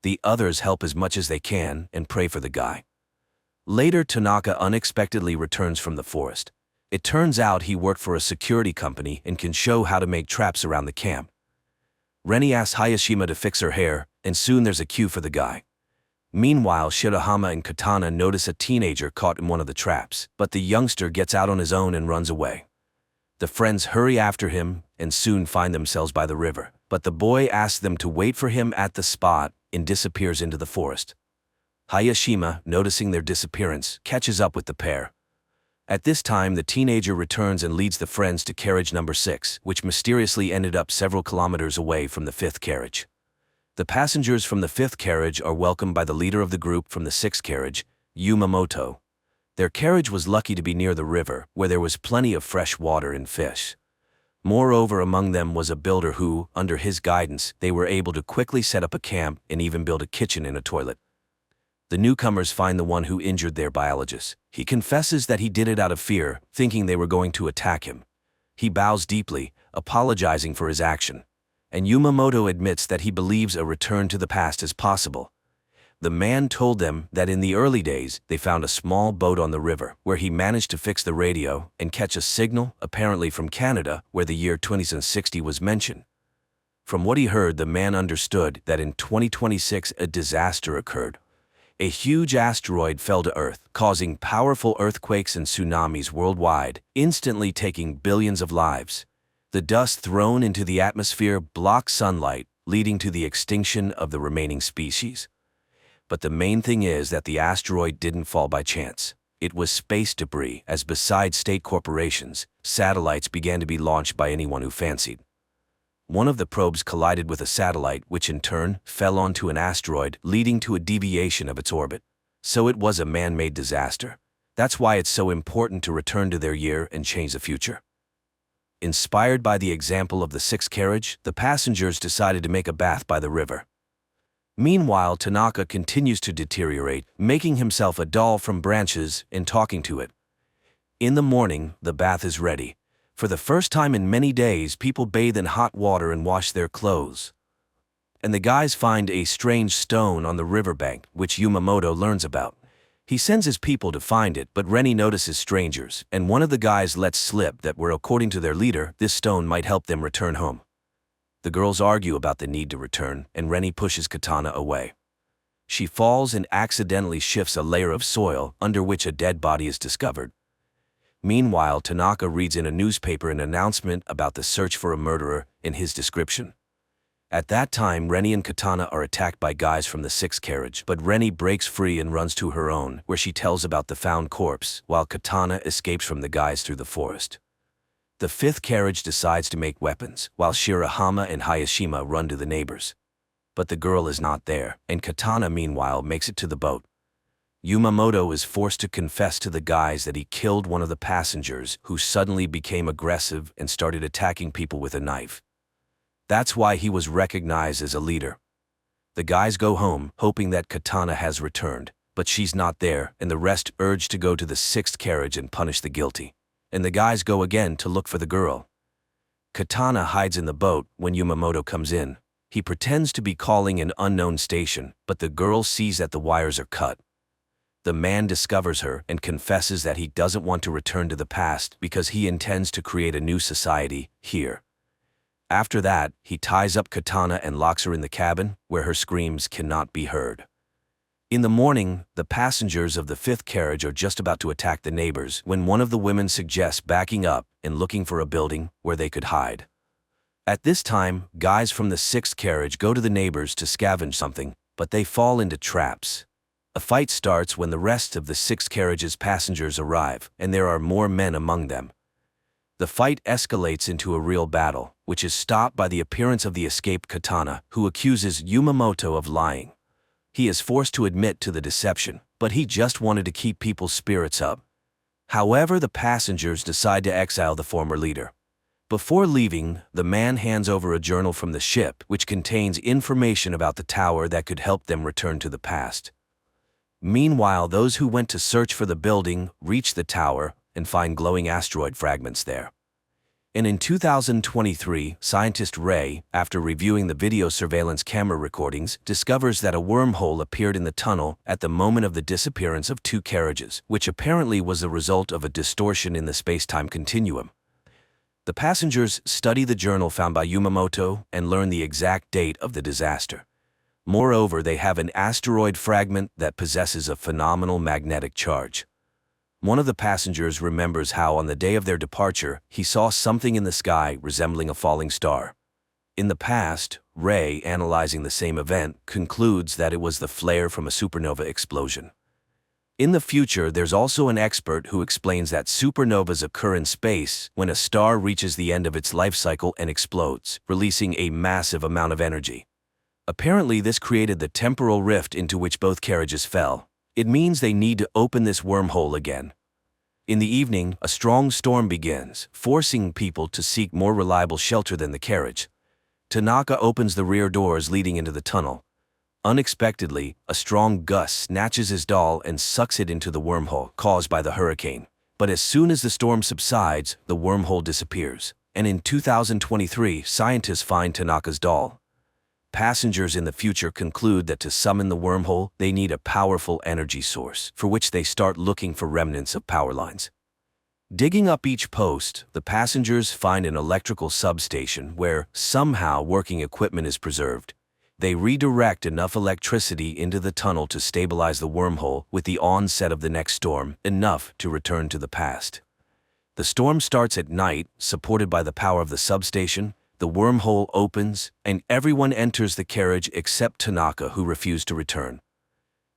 The others help as much as they can and pray for the guy. Later, Tanaka unexpectedly returns from the forest. It turns out he worked for a security company and can show how to make traps around the camp. Reni asks Hayashima to fix her hair, and soon there's a cue for the guy. Meanwhile, Shirahama and Katana notice a teenager caught in one of the traps, but the youngster gets out on his own and runs away. The friends hurry after him and soon find themselves by the river, but the boy asks them to wait for him at the spot and disappears into the forest. Hayashima, noticing their disappearance, catches up with the pair. At this time, the teenager returns and leads the friends to carriage number 6, which mysteriously ended up several kilometers away from the 5th carriage. The passengers from the 5th carriage are welcomed by the leader of the group from the 6th carriage, Yumamoto. Their carriage was lucky to be near the river, where there was plenty of fresh water and fish. Moreover, among them was a builder who, under his guidance, they were able to quickly set up a camp and even build a kitchen and a toilet. The newcomers find the one who injured their biologist. He confesses that he did it out of fear, thinking they were going to attack him. He bows deeply, apologizing for his action. And Yumamoto admits that he believes a return to the past is possible. The man told them that in the early days, they found a small boat on the river, where he managed to fix the radio and catch a signal, apparently from Canada, where the year 2060 was mentioned. From what he heard, the man understood that in 2026 a disaster occurred. A huge asteroid fell to Earth, causing powerful earthquakes and tsunamis worldwide, instantly taking billions of lives. The dust thrown into the atmosphere blocked sunlight, leading to the extinction of the remaining species. But the main thing is that the asteroid didn't fall by chance. It was space debris, as besides state corporations, satellites began to be launched by anyone who fancied. One of the probes collided with a satellite, which in turn fell onto an asteroid, leading to a deviation of its orbit. So it was a man-made disaster. That's why it's so important to return to their year and change the future. Inspired by the example of the 6th carriage, the passengers decided to make a bath by the river. Meanwhile, Tanaka continues to deteriorate, making himself a doll from branches and talking to it. In the morning, the bath is ready. For the first time in many days, people bathe in hot water and wash their clothes. And the guys find a strange stone on the riverbank, which Yumamoto learns about. He sends his people to find it, but Reni notices strangers, and one of the guys lets slip that according to their leader, this stone might help them return home. The girls argue about the need to return, and Reni pushes Katana away. She falls and accidentally shifts a layer of soil under which a dead body is discovered. Meanwhile, Tanaka reads in a newspaper an announcement about the search for a murderer in his description. At that time, Reni and Katana are attacked by guys from the 6th carriage, but Reni breaks free and runs to her own, where she tells about the found corpse, while Katana escapes from the guys through the forest. The 5th carriage decides to make weapons, while Shirahama and Hayashima run to the neighbors. But the girl is not there, and Katana meanwhile makes it to the boat. Yumamoto is forced to confess to the guys that he killed one of the passengers, who suddenly became aggressive and started attacking people with a knife. That's why he was recognized as a leader. The guys go home, hoping that Katana has returned, but she's not there, and the rest urge to go to the 6th carriage and punish the guilty. And the guys go again to look for the girl. Katana hides in the boat when Yumamoto comes in. He pretends to be calling an unknown station, but the girl sees that the wires are cut. The man discovers her and confesses that he doesn't want to return to the past because he intends to create a new society here. After that, he ties up Katana and locks her in the cabin, where her screams cannot be heard. In the morning, the passengers of the fifth carriage are just about to attack the neighbors when one of the women suggests backing up and looking for a building where they could hide. At this time, guys from the sixth carriage go to the neighbors to scavenge something, but they fall into traps. A fight starts when the rest of the sixth carriage's passengers arrive, and there are more men among them. The fight escalates into a real battle, which is stopped by the appearance of the escaped Katana, who accuses Yumamoto of lying. He is forced to admit to the deception, but he just wanted to keep people's spirits up. However, the passengers decide to exile the former leader. Before leaving, the man hands over a journal from the ship, which contains information about the tower that could help them return to the past. Meanwhile, those who went to search for the building reach the tower and find glowing asteroid fragments there. And in 2023, scientist Ray, after reviewing the video surveillance camera recordings, discovers that a wormhole appeared in the tunnel at the moment of the disappearance of two carriages, which apparently was the result of a distortion in the space-time continuum. The passengers study the journal found by Yumamoto and learn the exact date of the disaster. Moreover, they have an asteroid fragment that possesses a phenomenal magnetic charge. One of the passengers remembers how on the day of their departure, he saw something in the sky resembling a falling star. In the past, Ray, analyzing the same event, concludes that it was the flare from a supernova explosion. In the future, there's also an expert who explains that supernovas occur in space when a star reaches the end of its life cycle and explodes, releasing a massive amount of energy. Apparently, this created the temporal rift into which both carriages fell. It means they need to open this wormhole again. In the evening, a strong storm begins, forcing people to seek more reliable shelter than the carriage. Tanaka opens the rear doors leading into the tunnel. Unexpectedly, a strong gust snatches his doll and sucks it into the wormhole caused by the hurricane. But as soon as the storm subsides, the wormhole disappears. And in 2023, scientists find Tanaka's doll. Passengers in the future conclude that to summon the wormhole, they need a powerful energy source, for which they start looking for remnants of power lines. Digging up each post, the passengers find an electrical substation where somehow working equipment is preserved. They redirect enough electricity into the tunnel to stabilize the wormhole with the onset of the next storm, enough to return to the past. The storm starts at night, supported by the power of the substation. The wormhole opens, and everyone enters the carriage except Tanaka, who refused to return.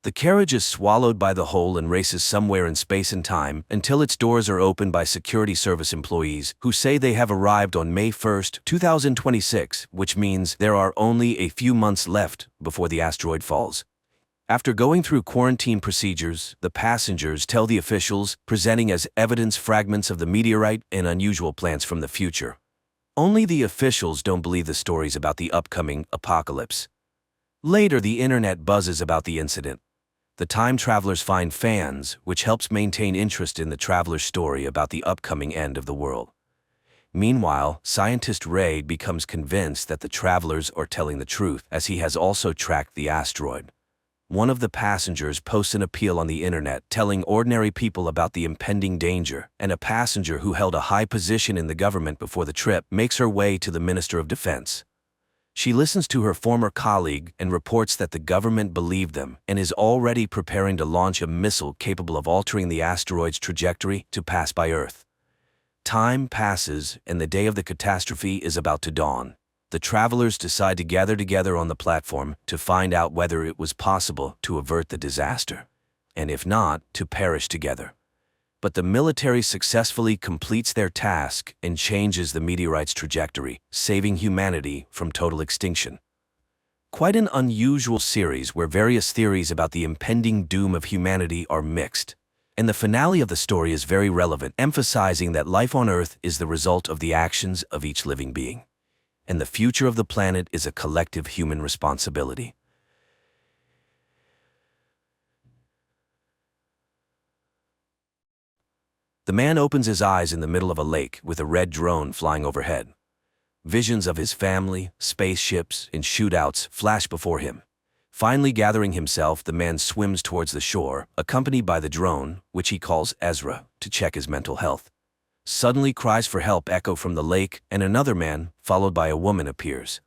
The carriage is swallowed by the hole and races somewhere in space and time until its doors are opened by security service employees who say they have arrived on May 1, 2026, which means there are only a few months left before the asteroid falls. After going through quarantine procedures, the passengers tell the officials, presenting as evidence fragments of the meteorite and unusual plants from the future. Only the officials don't believe the stories about the upcoming apocalypse. Later, the internet buzzes about the incident. The time travelers find fans, which helps maintain interest in the traveler's story about the upcoming end of the world. Meanwhile, scientist Ray becomes convinced that the travelers are telling the truth, as he has also tracked the asteroid. One of the passengers posts an appeal on the internet telling ordinary people about the impending danger, and a passenger who held a high position in the government before the trip makes her way to the Minister of Defense. She listens to her former colleague and reports that the government believed them and is already preparing to launch a missile capable of altering the asteroid's trajectory to pass by Earth. Time passes, and the day of the catastrophe is about to dawn. The travelers decide to gather together on the platform to find out whether it was possible to avert the disaster, and if not, to perish together. But the military successfully completes their task and changes the meteorite's trajectory, saving humanity from total extinction. Quite an unusual series where various theories about the impending doom of humanity are mixed. And the finale of the story is very relevant, emphasizing that life on Earth is the result of the actions of each living being. And the future of the planet is a collective human responsibility. The man opens his eyes in the middle of a lake with a red drone flying overhead. Visions of his family, spaceships, and shootouts flash before him. Finally gathering himself, the man swims towards the shore, accompanied by the drone, which he calls Ezra, to check his mental health. Suddenly cries for help echo from the lake, and another man, followed by a woman, appears.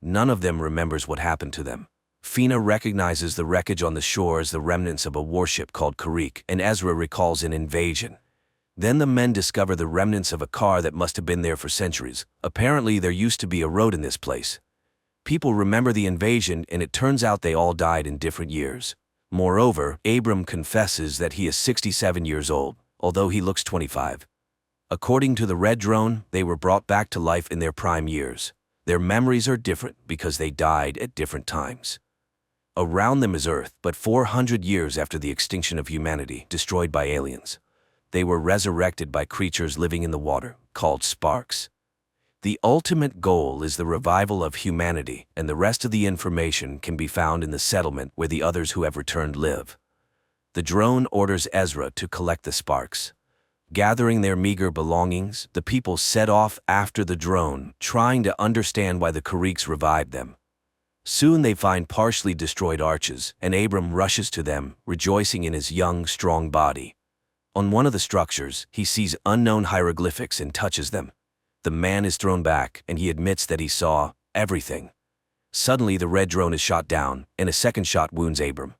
None of them remembers what happened to them. Fina recognizes the wreckage on the shore as the remnants of a warship called Karik, and Ezra recalls an invasion. Then the men discover the remnants of a car that must have been there for centuries. Apparently there used to be a road in this place. People remember the invasion, and it turns out they all died in different years. Moreover, Abram confesses that he is 67 years old, although he looks 25. According to the red drone, they were brought back to life in their prime years. Their memories are different because they died at different times. Around them is Earth, but 400 years after the extinction of humanity, destroyed by aliens. They were resurrected by creatures living in the water, called sparks. The ultimate goal is the revival of humanity, and the rest of the information can be found in the settlement where the others who have returned live. The drone orders Ezra to collect the sparks. Gathering their meager belongings, the people set off after the drone, trying to understand why the Kariks revived them. Soon they find partially destroyed arches, and Abram rushes to them, rejoicing in his young, strong body. On one of the structures, he sees unknown hieroglyphics and touches them. The man is thrown back, and he admits that he saw everything. Suddenly the red drone is shot down, and a second shot wounds Abram.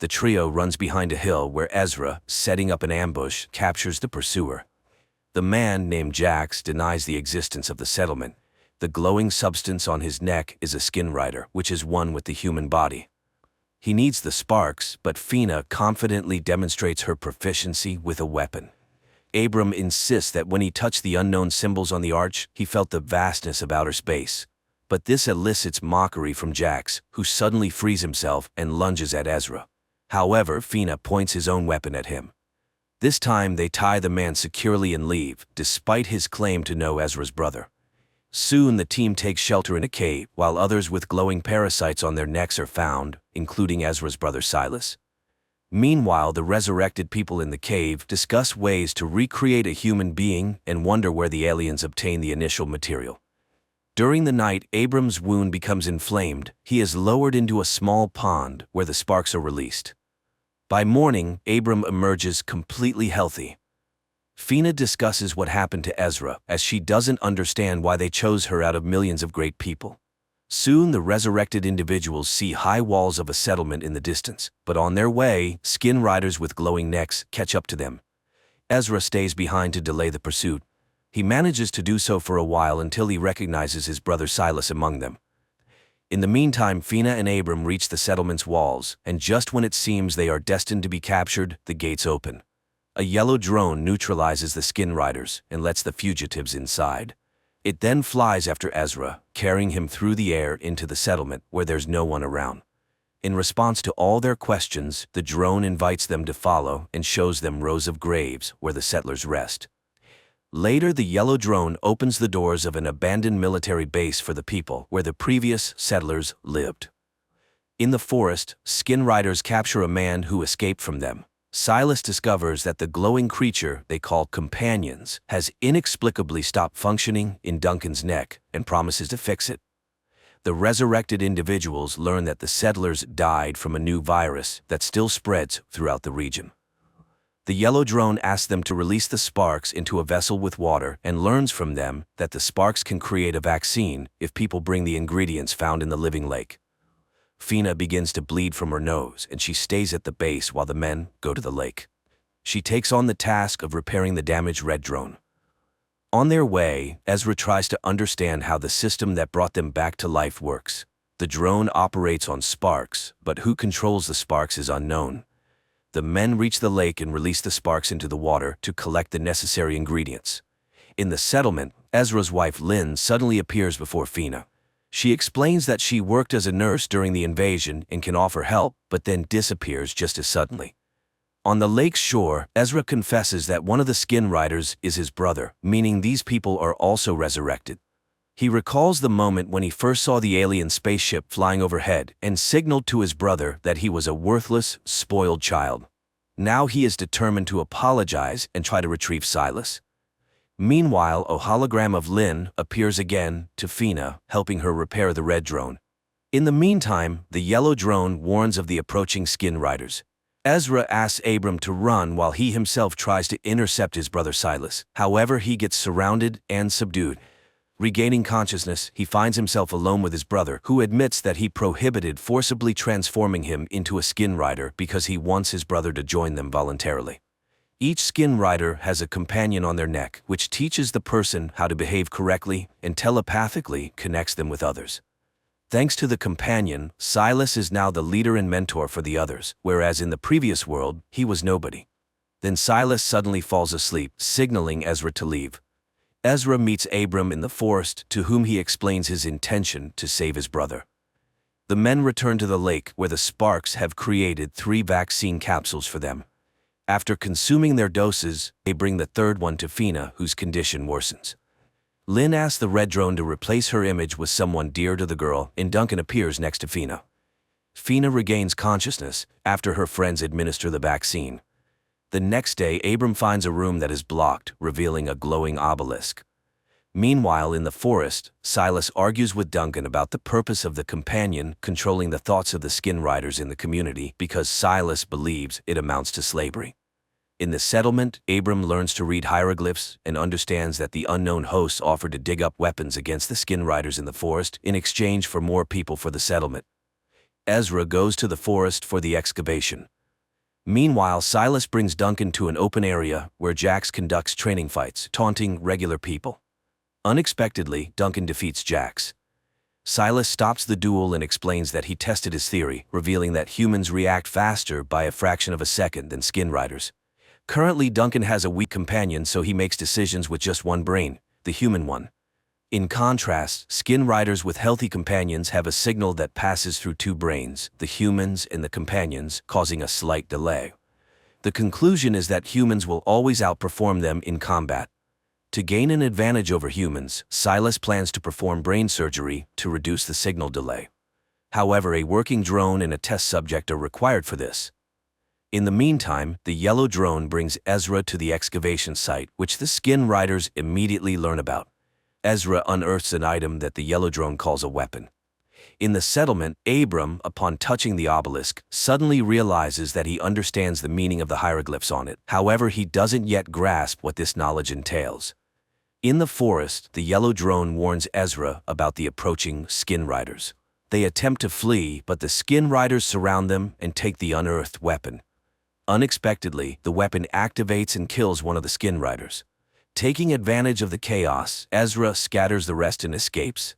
The trio runs behind a hill where Ezra, setting up an ambush, captures the pursuer. The man, named Jax, denies the existence of the settlement. The glowing substance on his neck is a skin rider, which is one with the human body. He needs the sparks, but Fina confidently demonstrates her proficiency with a weapon. Abram insists that when he touched the unknown symbols on the arch, he felt the vastness of outer space. But this elicits mockery from Jax, who suddenly frees himself and lunges at Ezra. However, Fina points his own weapon at him. This time they tie the man securely and leave, despite his claim to know Ezra's brother. Soon the team takes shelter in a cave, while others with glowing parasites on their necks are found, including Ezra's brother Silas. Meanwhile, the resurrected people in the cave discuss ways to recreate a human being and wonder where the aliens obtained the initial material. During the night, Abram's wound becomes inflamed. He is lowered into a small pond where the sparks are released. By morning, Abram emerges completely healthy. Fina discusses what happened to Ezra, as she doesn't understand why they chose her out of millions of great people. Soon the resurrected individuals see high walls of a settlement in the distance, but on their way, skin riders with glowing necks catch up to them. Ezra stays behind to delay the pursuit. He manages to do so for a while until he recognizes his brother Silas among them. In the meantime, Fina and Abram reach the settlement's walls, and just when it seems they are destined to be captured, the gates open. A yellow drone neutralizes the skin riders and lets the fugitives inside. It then flies after Ezra, carrying him through the air into the settlement where there's no one around. In response to all their questions, the drone invites them to follow and shows them rows of graves where the settlers rest. Later, the yellow drone opens the doors of an abandoned military base for the people where the previous settlers lived. In the forest, skin riders capture a man who escaped from them. Silas discovers that the glowing creature they call companions has inexplicably stopped functioning in Duncan's neck and promises to fix it. The resurrected individuals learn that the settlers died from a new virus that still spreads throughout the region. The yellow drone asks them to release the sparks into a vessel with water and learns from them that the sparks can create a vaccine if people bring the ingredients found in the living lake. Fina begins to bleed from her nose, and she stays at the base while the men go to the lake. She takes on the task of repairing the damaged red drone. On their way, Ezra tries to understand how the system that brought them back to life works. The drone operates on sparks, but who controls the sparks is unknown. The men reach the lake and release the sparks into the water to collect the necessary ingredients. In the settlement, Ezra's wife Lynn suddenly appears before Fina. She explains that she worked as a nurse during the invasion and can offer help, but then disappears just as suddenly. On the lake's shore, Ezra confesses that one of the skin riders is his brother, meaning these people are also resurrected. He recalls the moment when he first saw the alien spaceship flying overhead and signaled to his brother that he was a worthless, spoiled child. Now he is determined to apologize and try to retrieve Silas. Meanwhile, a hologram of Lynn appears again to Fina, helping her repair the red drone. In the meantime, the yellow drone warns of the approaching skin riders. Ezra asks Abram to run while he himself tries to intercept his brother Silas. However, he gets surrounded and subdued. Regaining consciousness, he finds himself alone with his brother, who admits that he prohibited forcibly transforming him into a skin rider because he wants his brother to join them voluntarily. Each skin rider has a companion on their neck, which teaches the person how to behave correctly and telepathically connects them with others. Thanks to the companion, Silas is now the leader and mentor for the others, whereas in the previous world, he was nobody. Then Silas suddenly falls asleep, signaling Ezra to leave. Ezra meets Abram in the forest, to whom he explains his intention to save his brother. The men return to the lake, where the Sparks have created 3 vaccine capsules for them. After consuming their doses, they bring the third one to Fina, whose condition worsens. Lynn asks the red drone to replace her image with someone dear to the girl, and Duncan appears next to Fina. Fina regains consciousness after her friends administer the vaccine. The next day, Abram finds a room that is blocked, revealing a glowing obelisk. Meanwhile, in the forest, Silas argues with Duncan about the purpose of the companion controlling the thoughts of the skin riders in the community because Silas believes it amounts to slavery. In the settlement, Abram learns to read hieroglyphs and understands that the unknown hosts offered to dig up weapons against the skin riders in the forest in exchange for more people for the settlement. Ezra goes to the forest for the excavation. Meanwhile, Silas brings Duncan to an open area where Jax conducts training fights, taunting regular people. Unexpectedly, Duncan defeats Jax. Silas stops the duel and explains that he tested his theory, revealing that humans react faster by a fraction of a second than skin riders. Currently, Duncan has a weak companion, so he makes decisions with just one brain, the human one. In contrast, skin riders with healthy companions have a signal that passes through 2 brains, the humans and the companions, causing a slight delay. The conclusion is that humans will always outperform them in combat. To gain an advantage over humans, Silas plans to perform brain surgery to reduce the signal delay. However, a working drone and a test subject are required for this. In the meantime, the yellow drone brings Ezra to the excavation site, which the skin riders immediately learn about. Ezra unearths an item that the yellow drone calls a weapon. In the settlement, Abram, upon touching the obelisk, suddenly realizes that he understands the meaning of the hieroglyphs on it. However, he doesn't yet grasp what this knowledge entails. In the forest, the yellow drone warns Ezra about the approaching skin riders. They attempt to flee, but the skin riders surround them and take the unearthed weapon. Unexpectedly, the weapon activates and kills one of the skin riders. Taking advantage of the chaos, Ezra scatters the rest and escapes.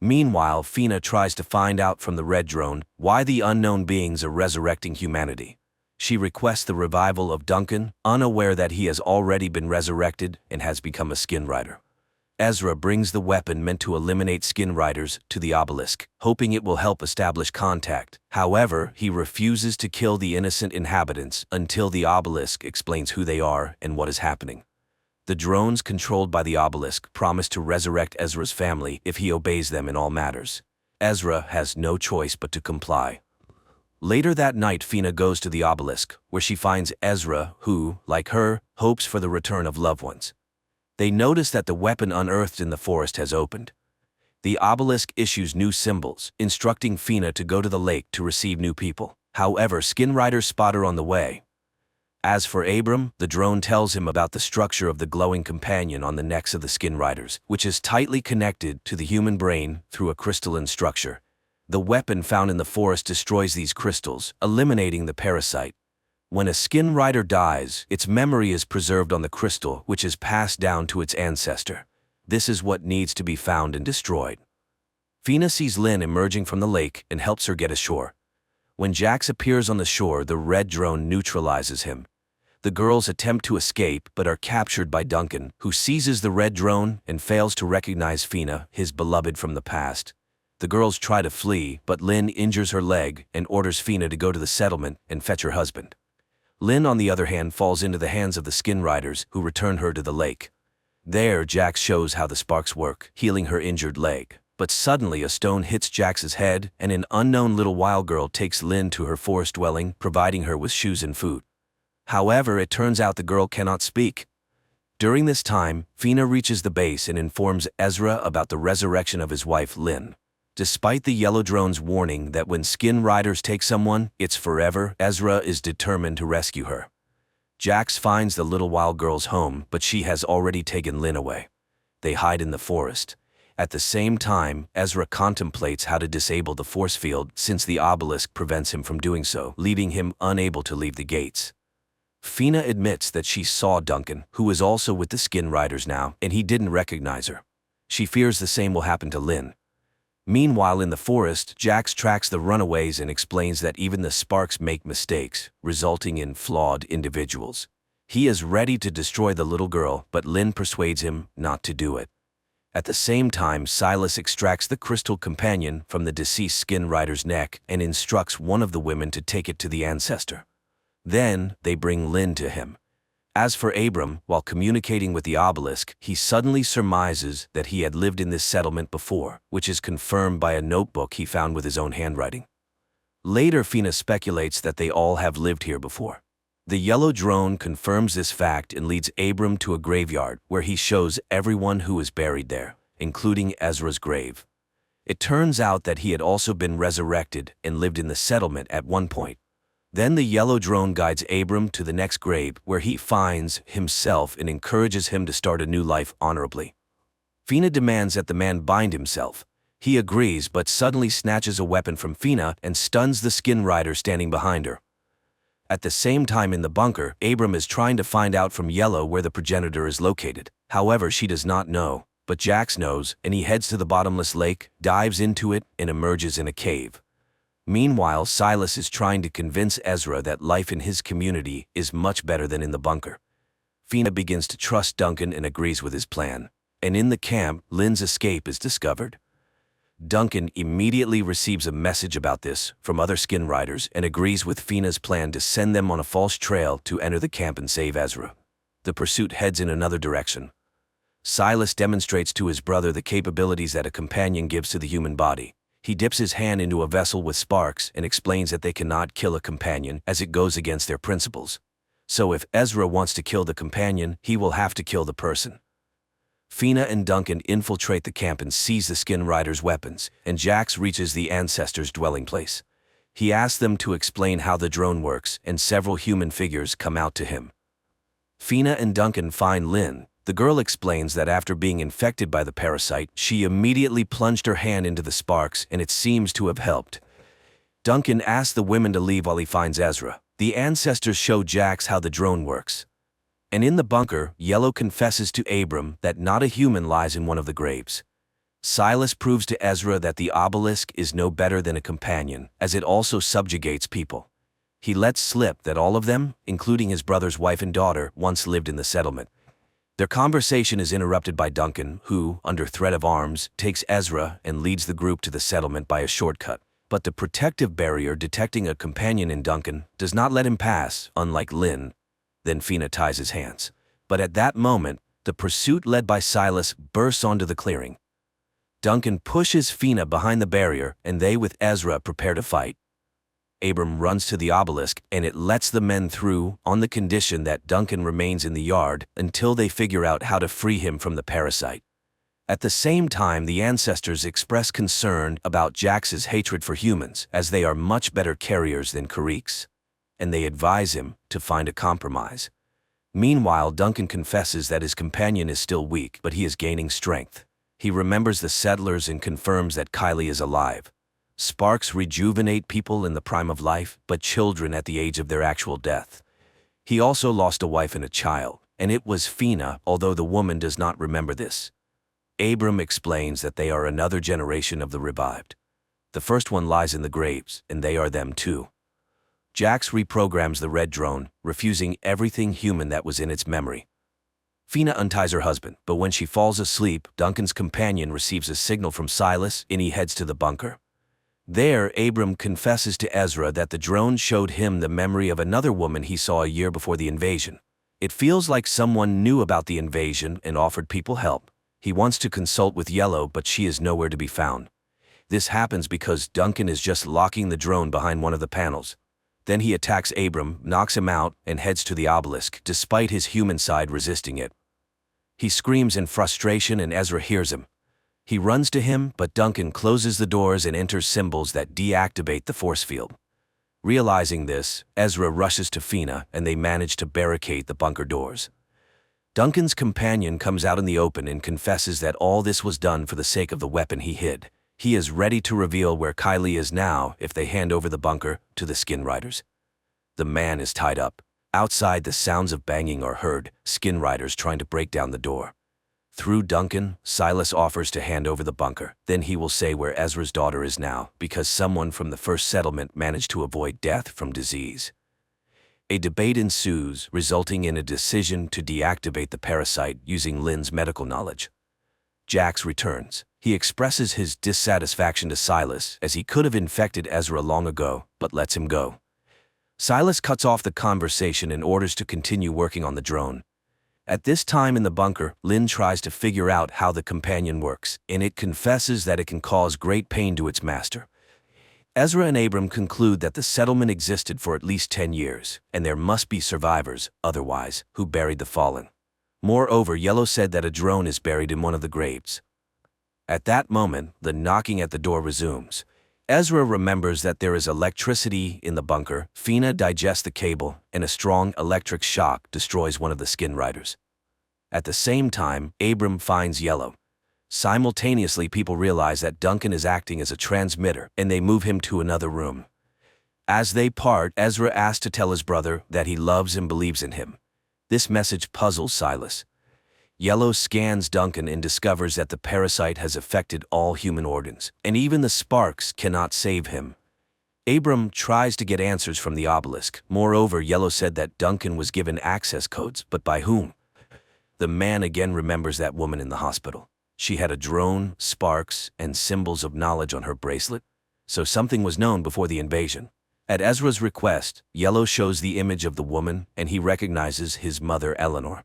Meanwhile, Fina tries to find out from the red drone why the unknown beings are resurrecting humanity. She requests the revival of Duncan, unaware that he has already been resurrected and has become a skin rider. Ezra brings the weapon meant to eliminate skin riders to the obelisk, hoping it will help establish contact. However, he refuses to kill the innocent inhabitants until the obelisk explains who they are and what is happening. The drones controlled by the obelisk promise to resurrect Ezra's family if he obeys them in all matters. Ezra has no choice but to comply. Later that night, Fina goes to the obelisk, where she finds Ezra, who, like her, hopes for the return of loved ones. They notice that the weapon unearthed in the forest has opened. The obelisk issues new symbols, instructing Fina to go to the lake to receive new people. However, skin riders spot her on the way. As for Abram, the drone tells him about the structure of the glowing companion on the necks of the skin riders, which is tightly connected to the human brain through a crystalline structure. The weapon found in the forest destroys these crystals, eliminating the parasite. When a skin rider dies, its memory is preserved on the crystal, which is passed down to its ancestor. This is what needs to be found and destroyed. Fina sees Lynn emerging from the lake and helps her get ashore. When Jax appears on the shore, the red drone neutralizes him. The girls attempt to escape but are captured by Duncan, who seizes the red drone and fails to recognize Fina, his beloved from the past. The girls try to flee, but Lynn injures her leg and orders Fina to go to the settlement and fetch her husband. Lynn, on the other hand, falls into the hands of the skin riders, who return her to the lake. There, Jax shows how the sparks work, healing her injured leg. But suddenly a stone hits Jax's head, and an unknown little wild girl takes Lynn to her forest dwelling, providing her with shoes and food. However, it turns out the girl cannot speak. During this time, Fina reaches the base and informs Ezra about the resurrection of his wife, Lynn. Despite the yellow drone's warning that when skin riders take someone, it's forever, Ezra is determined to rescue her. Jax finds the little wild girl's home, but she has already taken Lynn away. They hide in the forest. At the same time, Ezra contemplates how to disable the force field since the obelisk prevents him from doing so, leaving him unable to leave the gates. Fina admits that she saw Duncan, who is also with the skin riders now, and he didn't recognize her. She fears the same will happen to Lynn. Meanwhile, in the forest, Jax tracks the runaways and explains that even the Sparks make mistakes, resulting in flawed individuals. He is ready to destroy the little girl, but Lynn persuades him not to do it. At the same time, Silas extracts the crystal companion from the deceased skin rider's neck and instructs one of the women to take it to the ancestor. Then, they bring Lynn to him. As for Abram, while communicating with the obelisk, he suddenly surmises that he had lived in this settlement before, which is confirmed by a notebook he found with his own handwriting. Later, Fina speculates that they all have lived here before. The yellow drone confirms this fact and leads Abram to a graveyard where he shows everyone who is buried there, including Ezra's grave. It turns out that he had also been resurrected and lived in the settlement at one point. Then the yellow drone guides Abram to the next grave where he finds himself and encourages him to start a new life honorably. Fina demands that the man bind himself. He agrees but suddenly snatches a weapon from Fina and stuns the skin rider standing behind her. At the same time in the bunker, Abram is trying to find out from Yellow where the progenitor is located. However, she does not know, but Jax knows, and he heads to the bottomless lake, dives into it, and emerges in a cave. Meanwhile, Silas is trying to convince Ezra that life in his community is much better than in the bunker. Fina begins to trust Duncan and agrees with his plan. And in the camp, Lynn's escape is discovered. Duncan immediately receives a message about this from other skin riders and agrees with Fina's plan to send them on a false trail to enter the camp and save Ezra. The pursuit heads in another direction. Silas demonstrates to his brother the capabilities that a companion gives to the human body. He dips his hand into a vessel with sparks and explains that they cannot kill a companion as it goes against their principles. So if Ezra wants to kill the companion, he will have to kill the person. Fina and Duncan infiltrate the camp and seize the skin rider's weapons, and Jax reaches the ancestors' dwelling place. He asks them to explain how the drone works, and several human figures come out to him. Fina and Duncan find Lynn. The girl explains that after being infected by the parasite, she immediately plunged her hand into the sparks and it seems to have helped. Duncan asks the women to leave while he finds Ezra. The ancestors show Jax how the drone works. And in the bunker, Yellow confesses to Abram that not a human lies in one of the graves. Silas proves to Ezra that the obelisk is no better than a companion, as it also subjugates people. He lets slip that all of them, including his brother's wife and daughter, once lived in the settlement. Their conversation is interrupted by Duncan, who, under threat of arms, takes Ezra and leads the group to the settlement by a shortcut. But the protective barrier detecting a companion in Duncan does not let him pass, unlike Lynn. Then Fina ties his hands. But at that moment, the pursuit led by Silas bursts onto the clearing. Duncan pushes Fina behind the barrier, and they with Ezra prepare to fight. Abram runs to the obelisk, and it lets the men through on the condition that Duncan remains in the yard until they figure out how to free him from the parasite. At the same time, the ancestors express concern about Jax's hatred for humans, as they are much better carriers than Kariks, and they advise him to find a compromise. Meanwhile, Duncan confesses that his companion is still weak, but he is gaining strength. He remembers the settlers and confirms that Kylie is alive. Sparks rejuvenate people in the prime of life, but children at the age of their actual death. He also lost a wife and a child, and it was Fina, although the woman does not remember this. Abram explains that they are another generation of the revived. The first one lies in the graves, and they are them too. Jax reprograms the red drone, refusing everything human that was in its memory. Fina unties her husband, but when she falls asleep, Duncan's companion receives a signal from Silas, and he heads to the bunker. There, Abram confesses to Ezra that the drone showed him the memory of another woman he saw a year before the invasion. It feels like someone knew about the invasion and offered people help. He wants to consult with Yellow, but she is nowhere to be found. This happens because Duncan is just locking the drone behind one of the panels. Then he attacks Abram, knocks him out, and heads to the obelisk, despite his human side resisting it. He screams in frustration and Ezra hears him. He runs to him, but Duncan closes the doors and enters symbols that deactivate the force field. Realizing this, Ezra rushes to Fina and they manage to barricade the bunker doors. Duncan's companion comes out in the open and confesses that all this was done for the sake of the weapon he hid. He is ready to reveal where Kylie is now if they hand over the bunker to the Skin Riders. The man is tied up. Outside, the sounds of banging are heard, Skin Riders trying to break down the door. Through Duncan, Silas offers to hand over the bunker. Then he will say where Ezra's daughter is now, because someone from the first settlement managed to avoid death from disease. A debate ensues, resulting in a decision to deactivate the parasite using Lynn's medical knowledge. Jax returns. He expresses his dissatisfaction to Silas as he could have infected Ezra long ago, but lets him go. Silas cuts off the conversation and orders to continue working on the drone. At this time in the bunker, Lynn tries to figure out how the companion works, and it confesses that it can cause great pain to its master. Ezra and Abram conclude that the settlement existed for at least 10 years, and there must be survivors, otherwise, who buried the fallen. Moreover, Yellow said that a drone is buried in one of the graves. At that moment, the knocking at the door resumes. Ezra remembers that there is electricity in the bunker. Fina digests the cable, and a strong electric shock destroys one of the Skin Riders. At the same time, Abram finds Yellow. Simultaneously, people realize that Duncan is acting as a transmitter, and they move him to another room. As they part, Ezra asks to tell his brother that he loves and believes in him. This message puzzles Silas. Yellow scans Duncan and discovers that the parasite has affected all human organs, and even the sparks cannot save him. Abram tries to get answers from the obelisk. Moreover, Yellow said that Duncan was given access codes, but by whom? The man again remembers that woman in the hospital. She had a drone, sparks, and symbols of knowledge on her bracelet, so something was known before the invasion. At Ezra's request, Yellow shows the image of the woman, and he recognizes his mother Eleanor.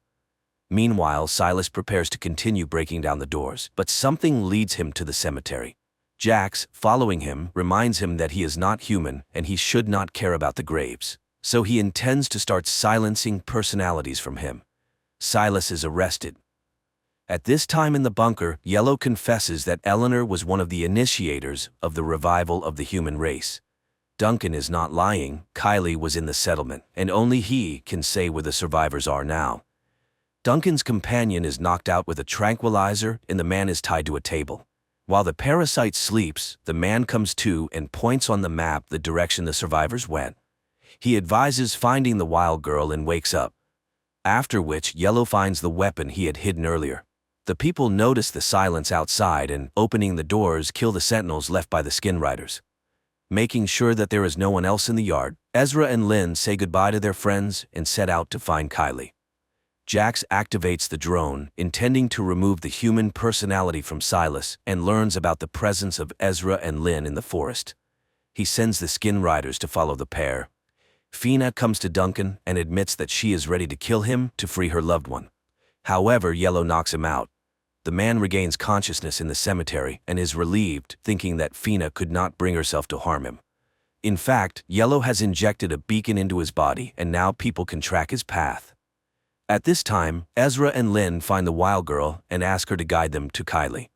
Meanwhile, Silas prepares to continue breaking down the doors, but something leads him to the cemetery. Jax, following him, reminds him that he is not human and he should not care about the graves, so he intends to start silencing personalities from him. Silas is arrested. At this time in the bunker, Yellow confesses that Eleanor was one of the initiators of the revival of the human race. Duncan is not lying. Kylie was in the settlement, and only he can say where the survivors are now. Duncan's companion is knocked out with a tranquilizer and the man is tied to a table. While the parasite sleeps, the man comes to and points on the map the direction the survivors went. He advises finding the wild girl and wakes up. After which, Yellow finds the weapon he had hidden earlier. The people notice the silence outside and, opening the doors, kill the sentinels left by the Skin Riders. Making sure that there is no one else in the yard, Ezra and Lynn say goodbye to their friends and set out to find Kylie. Jax activates the drone, intending to remove the human personality from Silas, and learns about the presence of Ezra and Lynn in the forest. He sends the Skin Riders to follow the pair. Fina comes to Duncan and admits that she is ready to kill him to free her loved one. However, Yellow knocks him out. The man regains consciousness in the cemetery and is relieved, thinking that Fina could not bring herself to harm him. In fact, Yellow has injected a beacon into his body and now people can track his path. At this time, Ezra and Lynn find the wild girl and ask her to guide them to Kylie.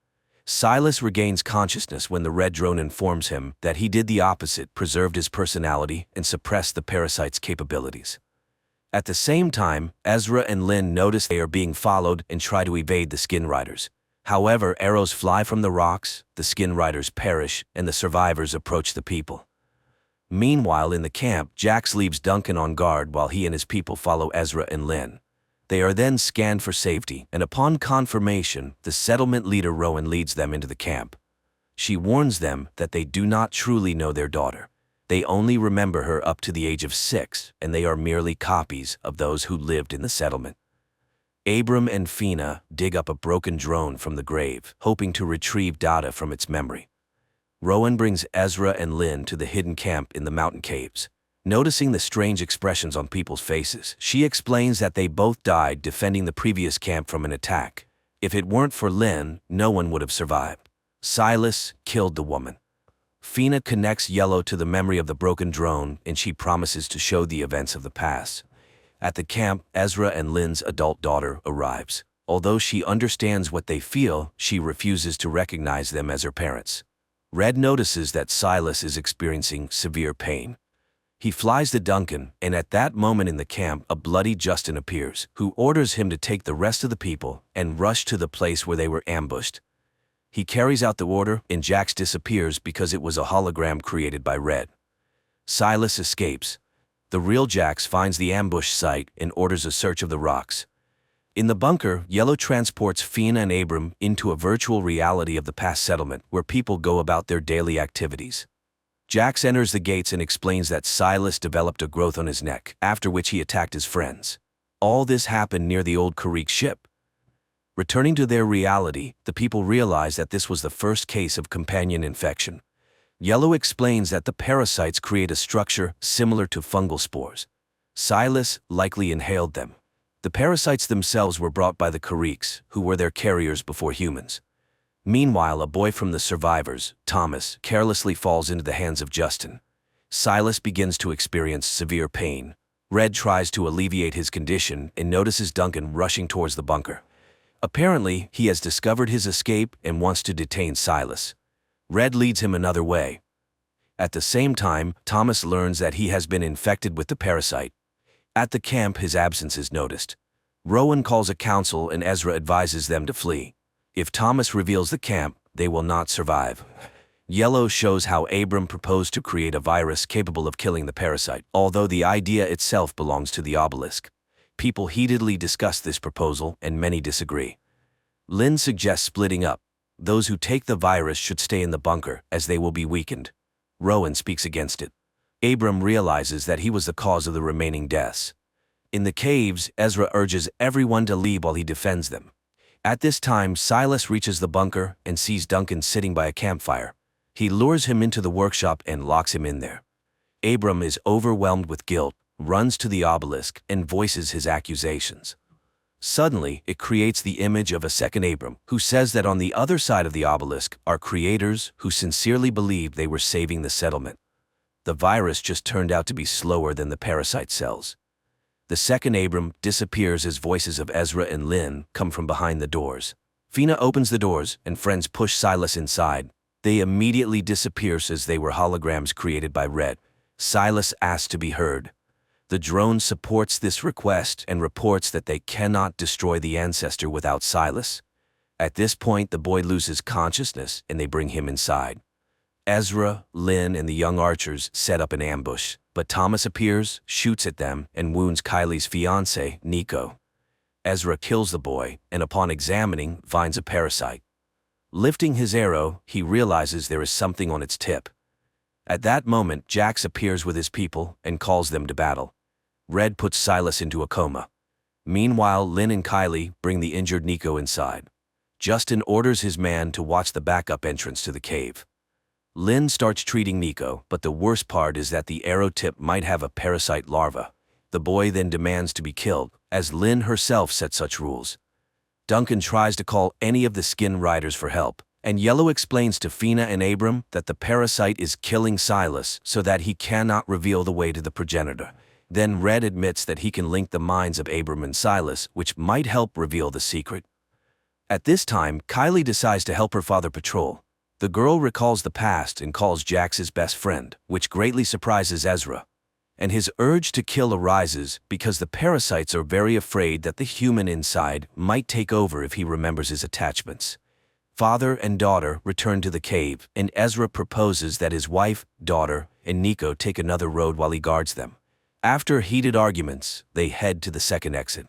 Silas regains consciousness when the red drone informs him that he did the opposite, preserved his personality, and suppressed the parasite's capabilities. At the same time, Ezra and Lynn notice they are being followed and try to evade the Skin Riders. However, arrows fly from the rocks, the Skin Riders perish, and the survivors approach the people. Meanwhile, in the camp, Jax leaves Duncan on guard while he and his people follow Ezra and Lynn. They are then scanned for safety, and upon confirmation, the settlement leader Rowan leads them into the camp. She warns them that they do not truly know their daughter. They only remember her up to the age of 6, and they are merely copies of those who lived in the settlement. Abram and Fina dig up a broken drone from the grave, hoping to retrieve data from its memory. Rowan brings Ezra and Lynn to the hidden camp in the mountain caves. Noticing the strange expressions on people's faces, she explains that they both died defending the previous camp from an attack. If it weren't for Lynn, no one would have survived. Silas killed the woman. Fina connects Yellow to the memory of the broken drone, and she promises to show the events of the past. At the camp, Ezra and Lynn's adult daughter arrives. Although she understands what they feel, she refuses to recognize them as her parents. Red notices that Silas is experiencing severe pain. He flies to Duncan, and at that moment in the camp, a bloody Justin appears, who orders him to take the rest of the people and rush to the place where they were ambushed. He carries out the order, and Jax disappears because it was a hologram created by Red. Silas escapes. The real Jax finds the ambush site and orders a search of the rocks. In the bunker, Yellow transports Fina and Abram into a virtual reality of the past settlement where people go about their daily activities. Jax enters the gates and explains that Silas developed a growth on his neck, after which he attacked his friends. All this happened near the old Karrick ship. Returning to their reality, the people realize that this was the first case of companion infection. Yellow explains that the parasites create a structure similar to fungal spores. Silas likely inhaled them. The parasites themselves were brought by the Karricks, who were their carriers before humans. Meanwhile, a boy from the survivors, Thomas, carelessly falls into the hands of Justin. Silas begins to experience severe pain. Red tries to alleviate his condition and notices Duncan rushing towards the bunker. Apparently, he has discovered his escape and wants to detain Silas. Red leads him another way. At the same time, Thomas learns that he has been infected with the parasite. At the camp, his absence is noticed. Rowan calls a council and Ezra advises them to flee. If Thomas reveals the camp, they will not survive. Yellow shows how Abram proposed to create a virus capable of killing the parasite, although the idea itself belongs to the obelisk. People heatedly discuss this proposal, and many disagree. Lynn suggests splitting up. Those who take the virus should stay in the bunker, as they will be weakened. Rowan speaks against it. Abram realizes that he was the cause of the remaining deaths. In the caves, Ezra urges everyone to leave while he defends them. At this time, Silas reaches the bunker and sees Duncan sitting by a campfire. He lures him into the workshop and locks him in there. Abram is overwhelmed with guilt, runs to the obelisk, and voices his accusations. Suddenly, it creates the image of a second Abram, who says that on the other side of the obelisk are creators who sincerely believed they were saving the settlement. The virus just turned out to be slower than the parasite cells. The second Abram disappears as voices of Ezra and Lynn come from behind the doors. Fina opens the doors, and friends push Silas inside. They immediately disappear as they were holograms created by Red. Silas asks to be heard. The drone supports this request and reports that they cannot destroy the ancestor without Silas. At this point, the boy loses consciousness, and they bring him inside. Ezra, Lynn, and the young archers set up an ambush, but Thomas appears, shoots at them, and wounds Kylie's fiancé, Nico. Ezra kills the boy, and upon examining, finds a parasite. Lifting his arrow, he realizes there is something on its tip. At that moment, Jax appears with his people and calls them to battle. Red puts Silas into a coma. Meanwhile, Lynn and Kylie bring the injured Nico inside. Justin orders his man to watch the backup entrance to the cave. Lynn starts treating Nico, but the worst part is that the arrow tip might have a parasite larva. The boy then demands to be killed, as Lynn herself set such rules. Duncan tries to call any of the skin riders for help, and Yellow explains to Fina and Abram that the parasite is killing Silas so that he cannot reveal the way to the progenitor. Then Red admits that he can link the minds of Abram and Silas, which might help reveal the secret. At this time, Kylie decides to help her father patrol. The girl recalls the past and calls Jax his best friend, which greatly surprises Ezra. And his urge to kill arises because the parasites are very afraid that the human inside might take over if he remembers his attachments. Father and daughter return to the cave, and Ezra proposes that his wife, daughter, and Nico take another road while he guards them. After heated arguments, they head to the second exit.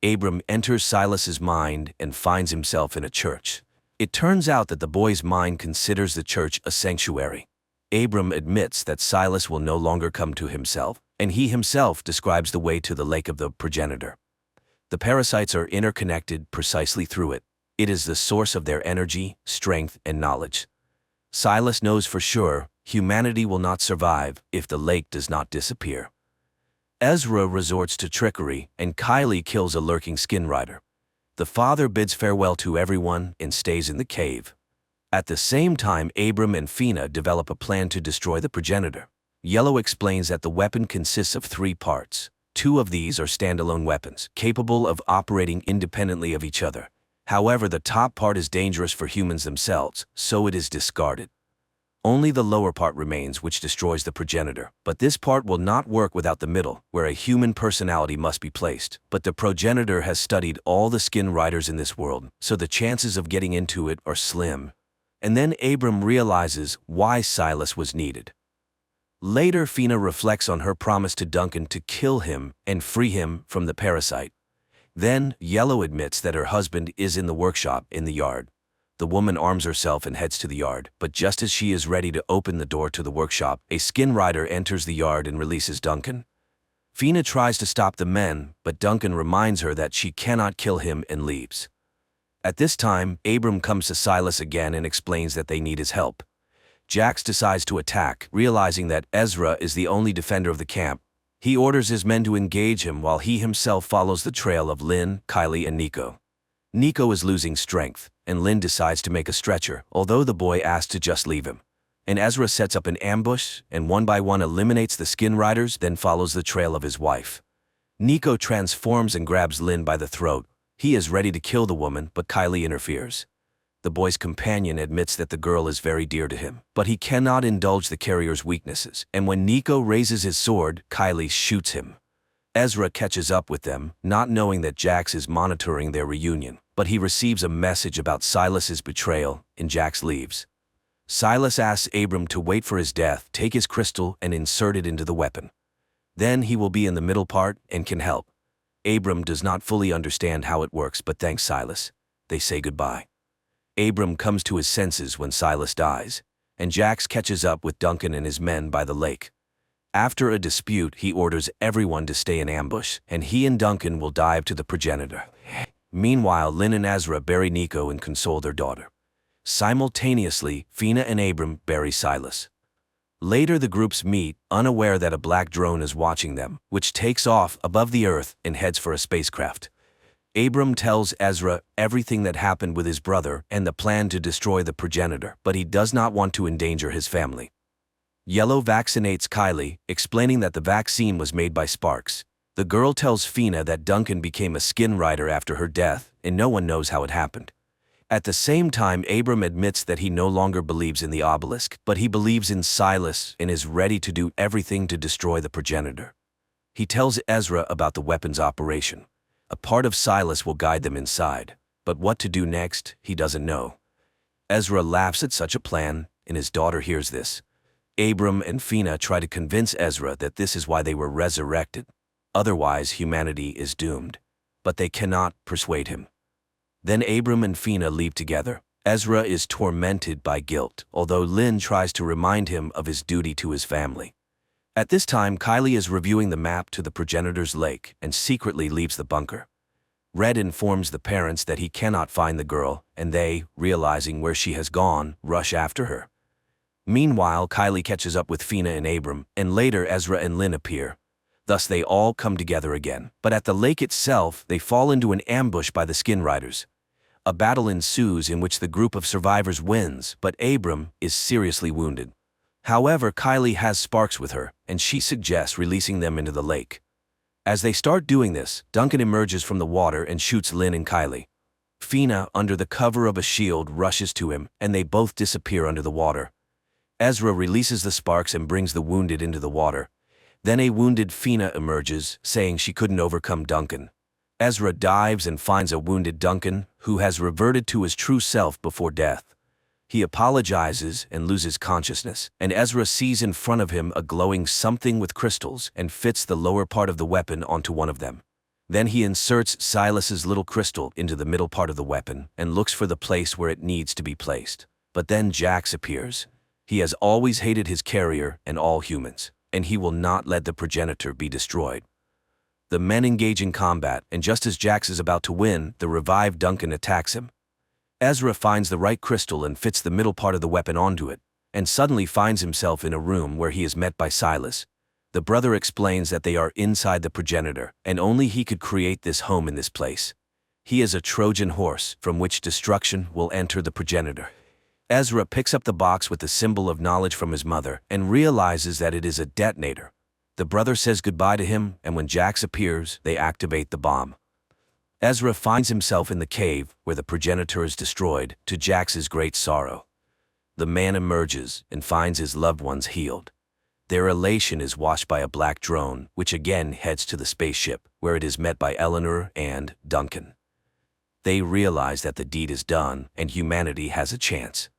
Abram enters Silas's mind and finds himself in a church. It turns out that the boy's mind considers the church a sanctuary. Abram admits that Silas will no longer come to himself, and he himself describes the way to the lake of the progenitor. The parasites are interconnected precisely through it. It is the source of their energy, strength, and knowledge. Silas knows for sure humanity will not survive if the lake does not disappear. Ezra resorts to trickery, and Kylie kills a lurking skin rider. The father bids farewell to everyone and stays in the cave. At the same time, Abram and Fina develop a plan to destroy the progenitor. Yellow explains that the weapon consists of 3 parts: Two of these are standalone weapons, capable of operating independently of each other. However, the top part is dangerous for humans themselves, so it is discarded. Only the lower part remains, which destroys the progenitor. But this part will not work without the middle, where a human personality must be placed. But the progenitor has studied all the skin riders in this world, so the chances of getting into it are slim. And then Abram realizes why Silas was needed. Later, Fina reflects on her promise to Duncan to kill him and free him from the parasite. Then, Yellow admits that her husband is in the workshop in the yard. The woman arms herself and heads to the yard, but just as she is ready to open the door to the workshop, a skin rider enters the yard and releases Duncan. Fina tries to stop the men, but Duncan reminds her that she cannot kill him and leaves. At this time, Abram comes to Silas again and explains that they need his help. Jax decides to attack, realizing that Ezra is the only defender of the camp. He orders his men to engage him while he himself follows the trail of Lynn, Kylie, and Nico. Nico is losing strength, and Lynn decides to make a stretcher, although the boy asks to just leave him. And Ezra sets up an ambush, and one by one eliminates the skin riders, then follows the trail of his wife. Nico transforms and grabs Lynn by the throat. He is ready to kill the woman, but Kylie interferes. The boy's companion admits that the girl is very dear to him, but he cannot indulge the carrier's weaknesses, and when Nico raises his sword, Kylie shoots him. Ezra catches up with them, not knowing that Jax is monitoring their reunion, but he receives a message about Silas's betrayal, and Jax leaves. Silas asks Abram to wait for his death, take his crystal, and insert it into the weapon. Then he will be in the middle part and can help. Abram does not fully understand how it works, but thanks Silas. They say goodbye. Abram comes to his senses when Silas dies, and Jax catches up with Duncan and his men by the lake. After a dispute, he orders everyone to stay in ambush, and he and Duncan will dive to the progenitor. Meanwhile, Lynn and Ezra bury Nico and console their daughter. Simultaneously, Fina and Abram bury Silas. Later, the groups meet, unaware that a black drone is watching them, which takes off above the earth and heads for a spacecraft. Abram tells Ezra everything that happened with his brother and the plan to destroy the progenitor, but he does not want to endanger his family. Yellow vaccinates Kylie, explaining that the vaccine was made by Sparks. The girl tells Fina that Duncan became a skin rider after her death, and no one knows how it happened. At the same time, Abram admits that he no longer believes in the obelisk, but he believes in Silas and is ready to do everything to destroy the progenitor. He tells Ezra about the weapons operation. A part of Silas will guide them inside, but what to do next, he doesn't know. Ezra laughs at such a plan, and his daughter hears this. Abram and Fina try to convince Ezra that this is why they were resurrected. Otherwise, humanity is doomed. But they cannot persuade him. Then Abram and Fina leave together. Ezra is tormented by guilt, although Lynn tries to remind him of his duty to his family. At this time, Kylie is reviewing the map to the progenitor's lake and secretly leaves the bunker. Red informs the parents that he cannot find the girl, and they, realizing where she has gone, rush after her. Meanwhile, Kylie catches up with Fina and Abram, and later Ezra and Lynn appear. Thus they all come together again. But at the lake itself, they fall into an ambush by the skin riders. A battle ensues in which the group of survivors wins, but Abram is seriously wounded. However, Kylie has Sparks with her, and she suggests releasing them into the lake. As they start doing this, Duncan emerges from the water and shoots Lynn and Kylie. Fina, under the cover of a shield, rushes to him, and they both disappear under the water. Ezra releases the Sparks and brings the wounded into the water. Then a wounded Fina emerges, saying she couldn't overcome Duncan. Ezra dives and finds a wounded Duncan, who has reverted to his true self before death. He apologizes and loses consciousness, and Ezra sees in front of him a glowing something with crystals and fits the lower part of the weapon onto one of them. Then he inserts Silas's little crystal into the middle part of the weapon and looks for the place where it needs to be placed. But then Jax appears. He has always hated his carrier and all humans, and he will not let the progenitor be destroyed. The men engage in combat, and just as Jax is about to win, the revived Duncan attacks him. Ezra finds the right crystal and fits the middle part of the weapon onto it, and suddenly finds himself in a room where he is met by Silas. The brother explains that they are inside the progenitor, and only he could create this home in this place. He is a Trojan horse from which destruction will enter the progenitor. Ezra picks up the box with the symbol of knowledge from his mother and realizes that it is a detonator. The brother says goodbye to him, and when Jax appears, they activate the bomb. Ezra finds himself in the cave, where the progenitor is destroyed, to Jax's great sorrow. The man emerges and finds his loved ones healed. Their elation is washed by a black drone, which again heads to the spaceship, where it is met by Eleanor and Duncan. They realize that the deed is done, and humanity has a chance.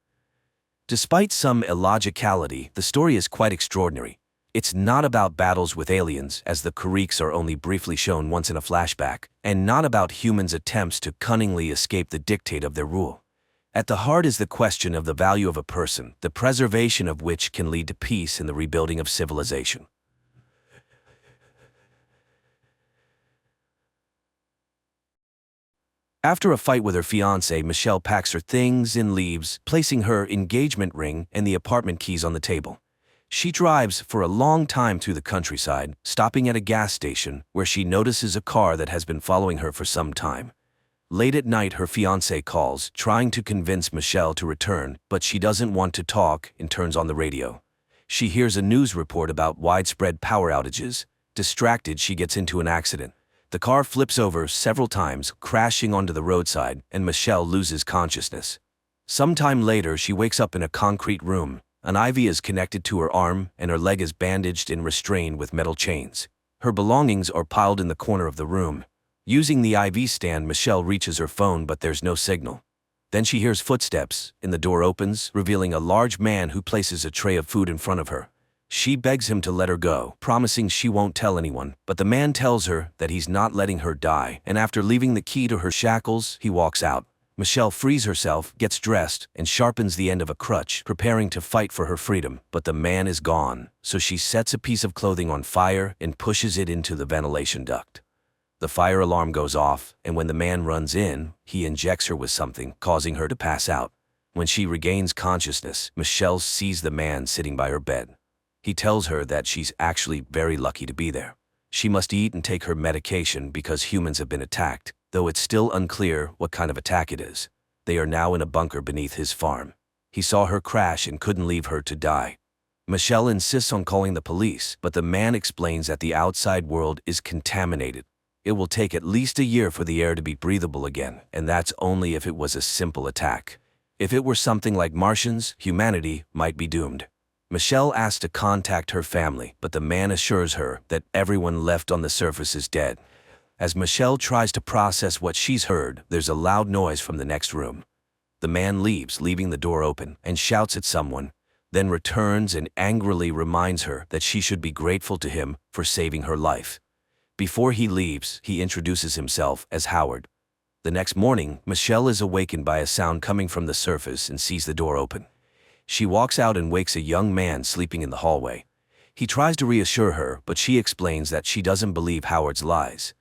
Despite some illogicality, the story is quite extraordinary. It's not about battles with aliens, as the Karriks are only briefly shown once in a flashback, and not about humans' attempts to cunningly escape the dictate of their rule. At the heart is the question of the value of a person, the preservation of which can lead to peace and the rebuilding of civilization. After a fight with her fiancé, Michelle packs her things and leaves, placing her engagement ring and the apartment keys on the table. She drives for a long time through the countryside, stopping at a gas station where she notices a car that has been following her for some time. Late at night, her fiancé calls, trying to convince Michelle to return, but she doesn't want to talk and turns on the radio. She hears a news report about widespread power outages. Distracted, she gets into an accident. The car flips over several times, crashing onto the roadside, and Michelle loses consciousness. Sometime later, she wakes up in a concrete room. An IV is connected to her arm, and her leg is bandaged and restrained with metal chains. Her belongings are piled in the corner of the room. Using the IV stand, Michelle reaches her phone, but there's no signal. Then she hears footsteps, and the door opens, revealing a large man who places a tray of food in front of her. She begs him to let her go, promising she won't tell anyone, but the man tells her that he's not letting her die, and after leaving the key to her shackles, he walks out. Michelle frees herself, gets dressed, and sharpens the end of a crutch, preparing to fight for her freedom, but the man is gone, so she sets a piece of clothing on fire and pushes it into the ventilation duct. The fire alarm goes off, and when the man runs in, he injects her with something, causing her to pass out. When she regains consciousness, Michelle sees the man sitting by her bed. He tells her that she's actually very lucky to be there. She must eat and take her medication because humans have been attacked, though it's still unclear what kind of attack it is. They are now in a bunker beneath his farm. He saw her crash and couldn't leave her to die. Michelle insists on calling the police, but the man explains that the outside world is contaminated. It will take at least a year for the air to be breathable again, and that's only if it was a simple attack. If it were something like Martians, humanity might be doomed. Michelle asks to contact her family, but the man assures her that everyone left on the surface is dead. As Michelle tries to process what she's heard, there's a loud noise from the next room. The man leaves, leaving the door open, and shouts at someone, then returns and angrily reminds her that she should be grateful to him for saving her life. Before he leaves, he introduces himself as Howard. The next morning, Michelle is awakened by a sound coming from the surface and sees the door open. She walks out and wakes a young man sleeping in the hallway. He tries to reassure her, but she explains that she doesn't believe Howard's lies.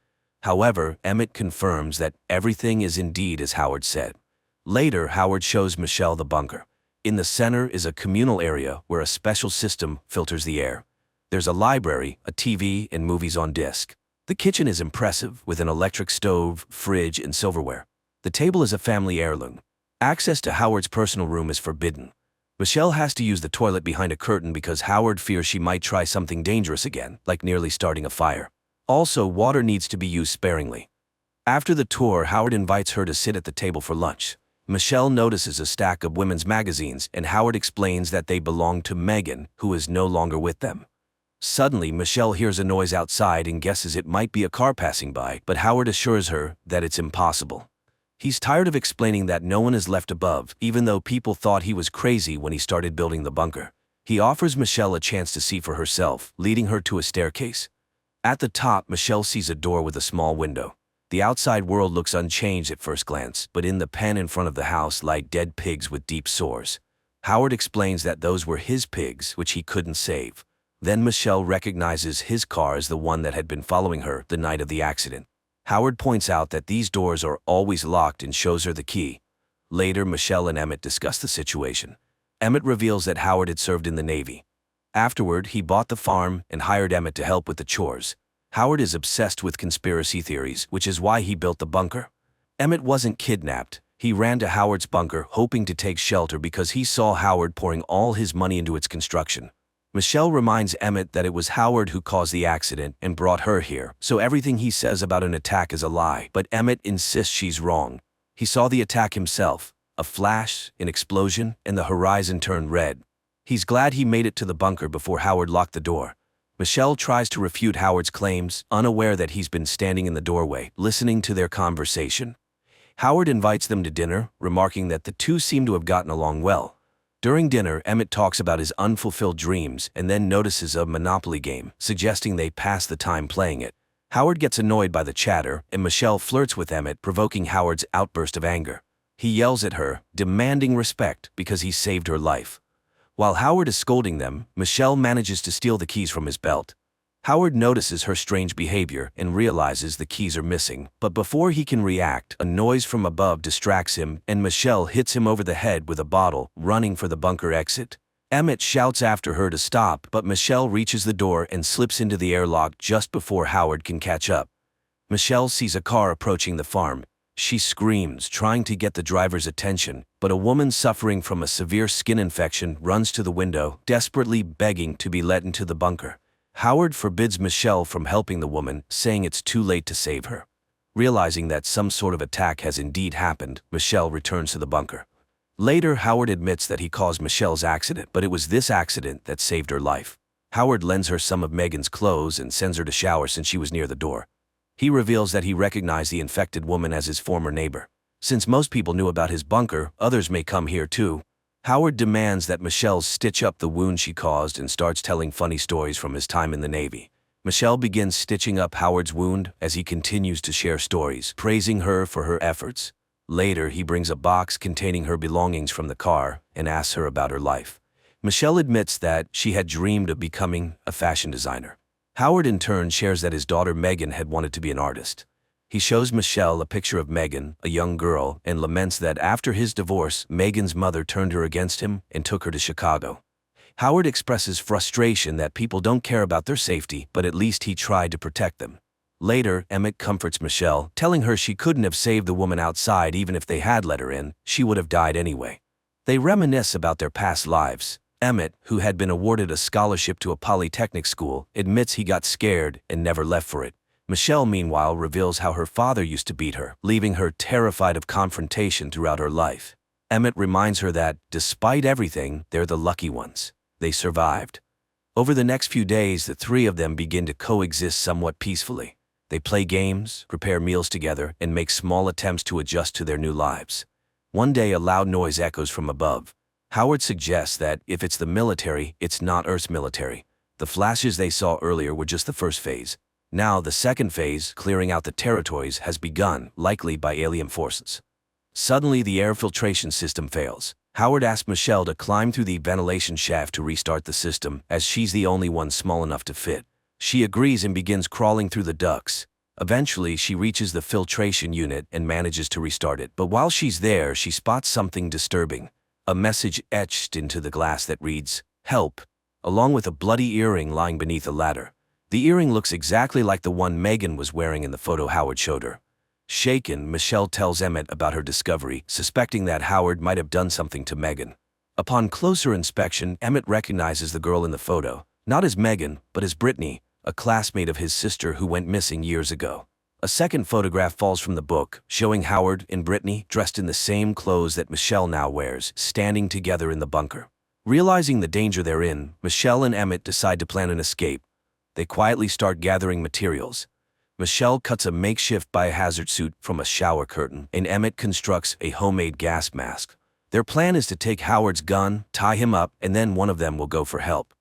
However, Emmett confirms that everything is indeed as Howard said. Later, Howard shows Michelle the bunker. In the center is a communal area where a special system filters the air. There's a library, a TV, and movies on disc. The kitchen is impressive, with an electric stove, fridge, and silverware. The table is a family heirloom. Access to Howard's personal room is forbidden. Michelle has to use the toilet behind a curtain because Howard fears she might try something dangerous again, like nearly starting a fire. Also, water needs to be used sparingly. After the tour, Howard invites her to sit at the table for lunch. Michelle notices a stack of women's magazines, and Howard explains that they belong to Megan, who is no longer with them. Suddenly, Michelle hears a noise outside and guesses it might be a car passing by, but Howard assures her that it's impossible. He's tired of explaining that no one is left above, even though people thought he was crazy when he started building the bunker. He offers Michelle a chance to see for herself, leading her to a staircase. At the top, Michelle sees a door with a small window. The outside world looks unchanged at first glance, but in the pen in front of the house lie dead pigs with deep sores. Howard explains that those were his pigs, which he couldn't save. Then Michelle recognizes his car as the one that had been following her the night of the accident. Howard points out that these doors are always locked and shows her the key. Later, Michelle and Emmett discuss the situation. Emmett reveals that Howard had served in the Navy. Afterward, he bought the farm and hired Emmett to help with the chores. Howard is obsessed with conspiracy theories, which is why he built the bunker. Emmett wasn't kidnapped. He ran to Howard's bunker hoping to take shelter because he saw Howard pouring all his money into its construction. Michelle reminds Emmett that it was Howard who caused the accident and brought her here, so everything he says about an attack is a lie, but Emmett insists she's wrong. He saw the attack himself, a flash, an explosion, and the horizon turned red. He's glad he made it to the bunker before Howard locked the door. Michelle tries to refute Howard's claims, unaware that he's been standing in the doorway, listening to their conversation. Howard invites them to dinner, remarking that the two seem to have gotten along well. During dinner, Emmett talks about his unfulfilled dreams and then notices a Monopoly game, suggesting they pass the time playing it. Howard gets annoyed by the chatter, and Michelle flirts with Emmett, provoking Howard's outburst of anger. He yells at her, demanding respect because he saved her life. While Howard is scolding them, Michelle manages to steal the keys from his belt. Howard notices her strange behavior and realizes the keys are missing, but before he can react, a noise from above distracts him and Michelle hits him over the head with a bottle, running for the bunker exit. Emmett shouts after her to stop, but Michelle reaches the door and slips into the airlock just before Howard can catch up. Michelle sees a car approaching the farm. She screams, trying to get the driver's attention, but a woman suffering from a severe skin infection runs to the window, desperately begging to be let into the bunker. Howard forbids Michelle from helping the woman, saying it's too late to save her. Realizing that some sort of attack has indeed happened, Michelle returns to the bunker. Later, Howard admits that he caused Michelle's accident, but it was this accident that saved her life. Howard lends her some of Megan's clothes and sends her to shower since she was near the door. He reveals that he recognized the infected woman as his former neighbor. Since most people knew about his bunker, others may come here too. Howard demands that Michelle stitch up the wound she caused and starts telling funny stories from his time in the Navy. Michelle begins stitching up Howard's wound as he continues to share stories, praising her for her efforts. Later, he brings a box containing her belongings from the car and asks her about her life. Michelle admits that she had dreamed of becoming a fashion designer. Howard in turn shares that his daughter Megan had wanted to be an artist. He shows Michelle a picture of Megan, a young girl, and laments that after his divorce, Megan's mother turned her against him and took her to Chicago. Howard expresses frustration that people don't care about their safety, but at least he tried to protect them. Later, Emmett comforts Michelle, telling her she couldn't have saved the woman outside even if they had let her in, she would have died anyway. They reminisce about their past lives. Emmett, who had been awarded a scholarship to a polytechnic school, admits he got scared and never left for it. Michelle, meanwhile, reveals how her father used to beat her, leaving her terrified of confrontation throughout her life. Emmett reminds her that, despite everything, they're the lucky ones. They survived. Over the next few days, the three of them begin to coexist somewhat peacefully. They play games, prepare meals together, and make small attempts to adjust to their new lives. One day, a loud noise echoes from above. Howard suggests that, if it's the military, it's not Earth's military. The flashes they saw earlier were just the first phase. Now, the second phase, clearing out the territories, has begun, likely by alien forces. Suddenly, the air filtration system fails. Howard asks Michelle to climb through the ventilation shaft to restart the system, as she's the only one small enough to fit. She agrees and begins crawling through the ducts. Eventually, she reaches the filtration unit and manages to restart it. But while she's there, she spots something disturbing. A message etched into the glass that reads, "Help," along with a bloody earring lying beneath a ladder. The earring looks exactly like the one Megan was wearing in the photo Howard showed her. Shaken, Michelle tells Emmett about her discovery, suspecting that Howard might have done something to Megan. Upon closer inspection, Emmett recognizes the girl in the photo, not as Megan, but as Brittany, a classmate of his sister who went missing years ago. A second photograph falls from the book, showing Howard and Brittany dressed in the same clothes that Michelle now wears, standing together in the bunker. Realizing the danger they're in, Michelle and Emmett decide to plan an escape. They quietly start gathering materials. Michelle cuts a makeshift biohazard suit from a shower curtain, and Emmett constructs a homemade gas mask. Their plan is to take Howard's gun, tie him up, and then one of them will go for help.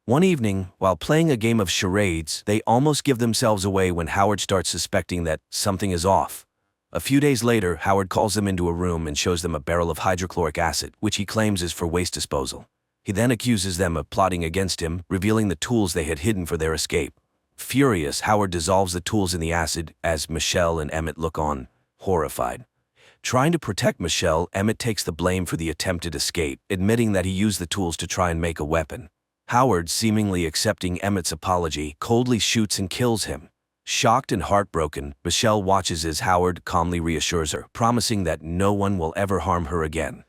One evening, while playing a game of charades, they almost give themselves away when Howard starts suspecting that something is off. A few days later, Howard calls them into a room and shows them a barrel of hydrochloric acid, which he claims is for waste disposal. He then accuses them of plotting against him, revealing the tools they had hidden for their escape. Furious, Howard dissolves the tools in the acid as Michelle and Emmett look on, horrified. Trying to protect Michelle, Emmett takes the blame for the attempted escape, admitting that he used the tools to try and make a weapon. Howard, seemingly accepting Emmett's apology, coldly shoots and kills him. Shocked and heartbroken, Michelle watches as Howard calmly reassures her, promising that no one will ever harm her again.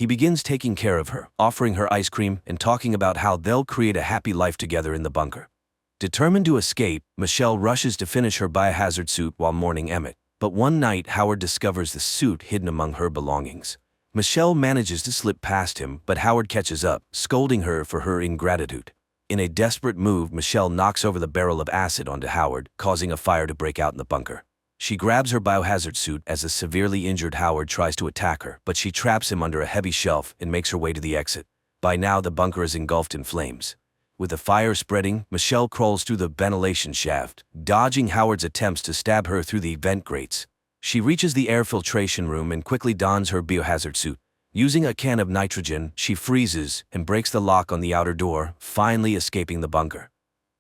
He begins taking care of her, offering her ice cream and talking about how they'll create a happy life together in the bunker. Determined to escape, Michelle rushes to finish her biohazard suit while mourning Emmett. But one night, Howard discovers the suit hidden among her belongings. Michelle manages to slip past him, but Howard catches up, scolding her for her ingratitude. In a desperate move, Michelle knocks over the barrel of acid onto Howard, causing a fire to break out in the bunker. She grabs her biohazard suit as the severely injured Howard tries to attack her, but she traps him under a heavy shelf and makes her way to the exit. By now, the bunker is engulfed in flames. With the fire spreading, Michelle crawls through the ventilation shaft, dodging Howard's attempts to stab her through the vent grates. She reaches the air filtration room and quickly dons her biohazard suit. Using a can of nitrogen, she freezes and breaks the lock on the outer door, finally escaping the bunker.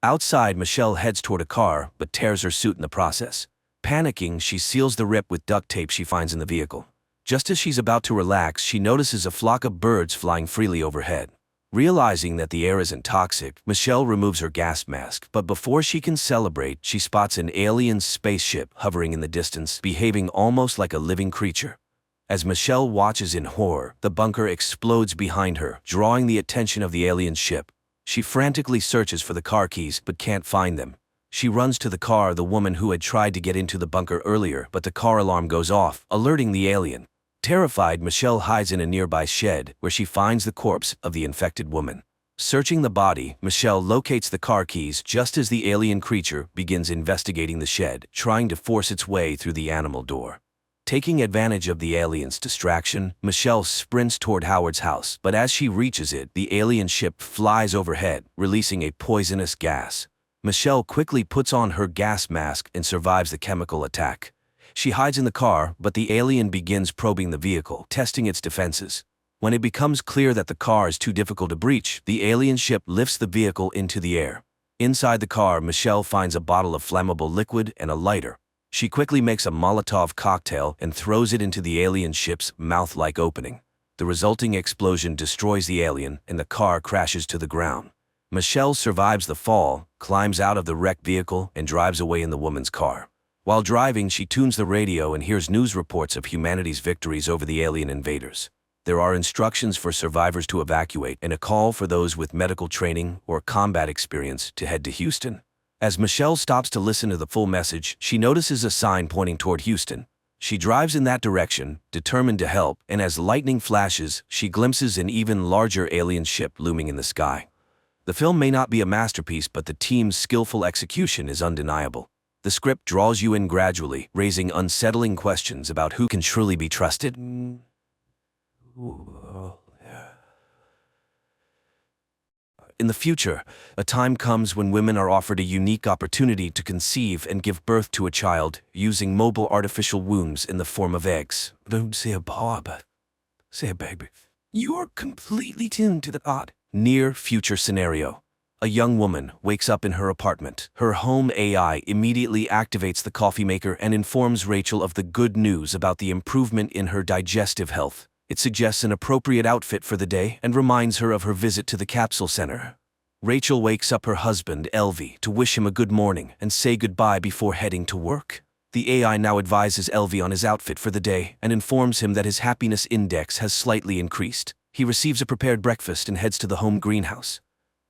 Outside, Michelle heads toward a car, but tears her suit in the process. Panicking, she seals the rip with duct tape she finds in the vehicle. Just as she's about to relax, she notices a flock of birds flying freely overhead. Realizing that the air isn't toxic, Michelle removes her gas mask, but before she can celebrate, she spots an alien spaceship hovering in the distance, behaving almost like a living creature. As Michelle watches in horror, the bunker explodes behind her, drawing the attention of the alien ship. She frantically searches for the car keys, but can't find them. She runs to the car of the woman who had tried to get into the bunker earlier, but the car alarm goes off, alerting the alien. Terrified, Michelle hides in a nearby shed, where she finds the corpse of the infected woman. Searching the body, Michelle locates the car keys just as the alien creature begins investigating the shed, trying to force its way through the animal door. Taking advantage of the alien's distraction, Michelle sprints toward Howard's house, but as she reaches it, the alien ship flies overhead, releasing a poisonous gas. Michelle quickly puts on her gas mask and survives the chemical attack. She hides in the car, but the alien begins probing the vehicle, testing its defenses. When it becomes clear that the car is too difficult to breach, the alien ship lifts the vehicle into the air. Inside the car, Michelle finds a bottle of flammable liquid and a lighter. She quickly makes a Molotov cocktail and throws it into the alien ship's mouth-like opening. The resulting explosion destroys the alien, and the car crashes to the ground. Michelle survives the fall, climbs out of the wrecked vehicle, and drives away in the woman's car. While driving, she tunes the radio and hears news reports of humanity's victories over the alien invaders. There are instructions for survivors to evacuate and a call for those with medical training or combat experience to head to Houston. As Michelle stops to listen to the full message, she notices a sign pointing toward Houston. She drives in that direction, determined to help, and as lightning flashes, she glimpses an even larger alien ship looming in the sky. The film may not be a masterpiece, but the team's skillful execution is undeniable. The script draws you in gradually, raising unsettling questions about who can truly be trusted. In the future, a time comes when women are offered a unique opportunity to conceive and give birth to a child using mobile artificial wombs in the form of eggs. Don't say a bob, say a baby. You're completely tuned to the odd, near-future scenario. A young woman wakes up in her apartment. Her home AI immediately activates the coffee maker and informs Rachel of the good news about the improvement in her digestive health. It suggests an appropriate outfit for the day and reminds her of her visit to the capsule center. Rachel wakes up her husband, Elvie, to wish him a good morning and say goodbye before heading to work. The AI now advises Elvie on his outfit for the day and informs him that his happiness index has slightly increased. He receives a prepared breakfast and heads to the home greenhouse.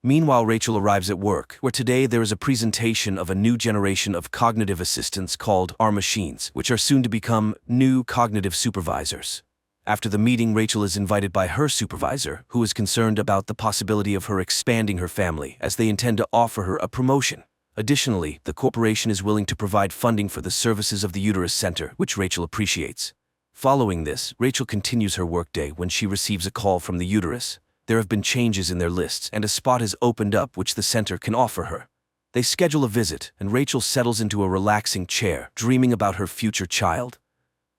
Meanwhile, Rachel arrives at work, where today there is a presentation of a new generation of cognitive assistants called our machines, which are soon to become new cognitive supervisors. After the meeting, Rachel is invited by her supervisor, who is concerned about the possibility of her expanding her family, as they intend to offer her a promotion. Additionally, the corporation is willing to provide funding for the services of the Uterus Center, which Rachel appreciates. Following this, Rachel continues her workday when she receives a call from the uterus. There have been changes in their lists, and a spot has opened up which the center can offer her. They schedule a visit, and Rachel settles into a relaxing chair, dreaming about her future child.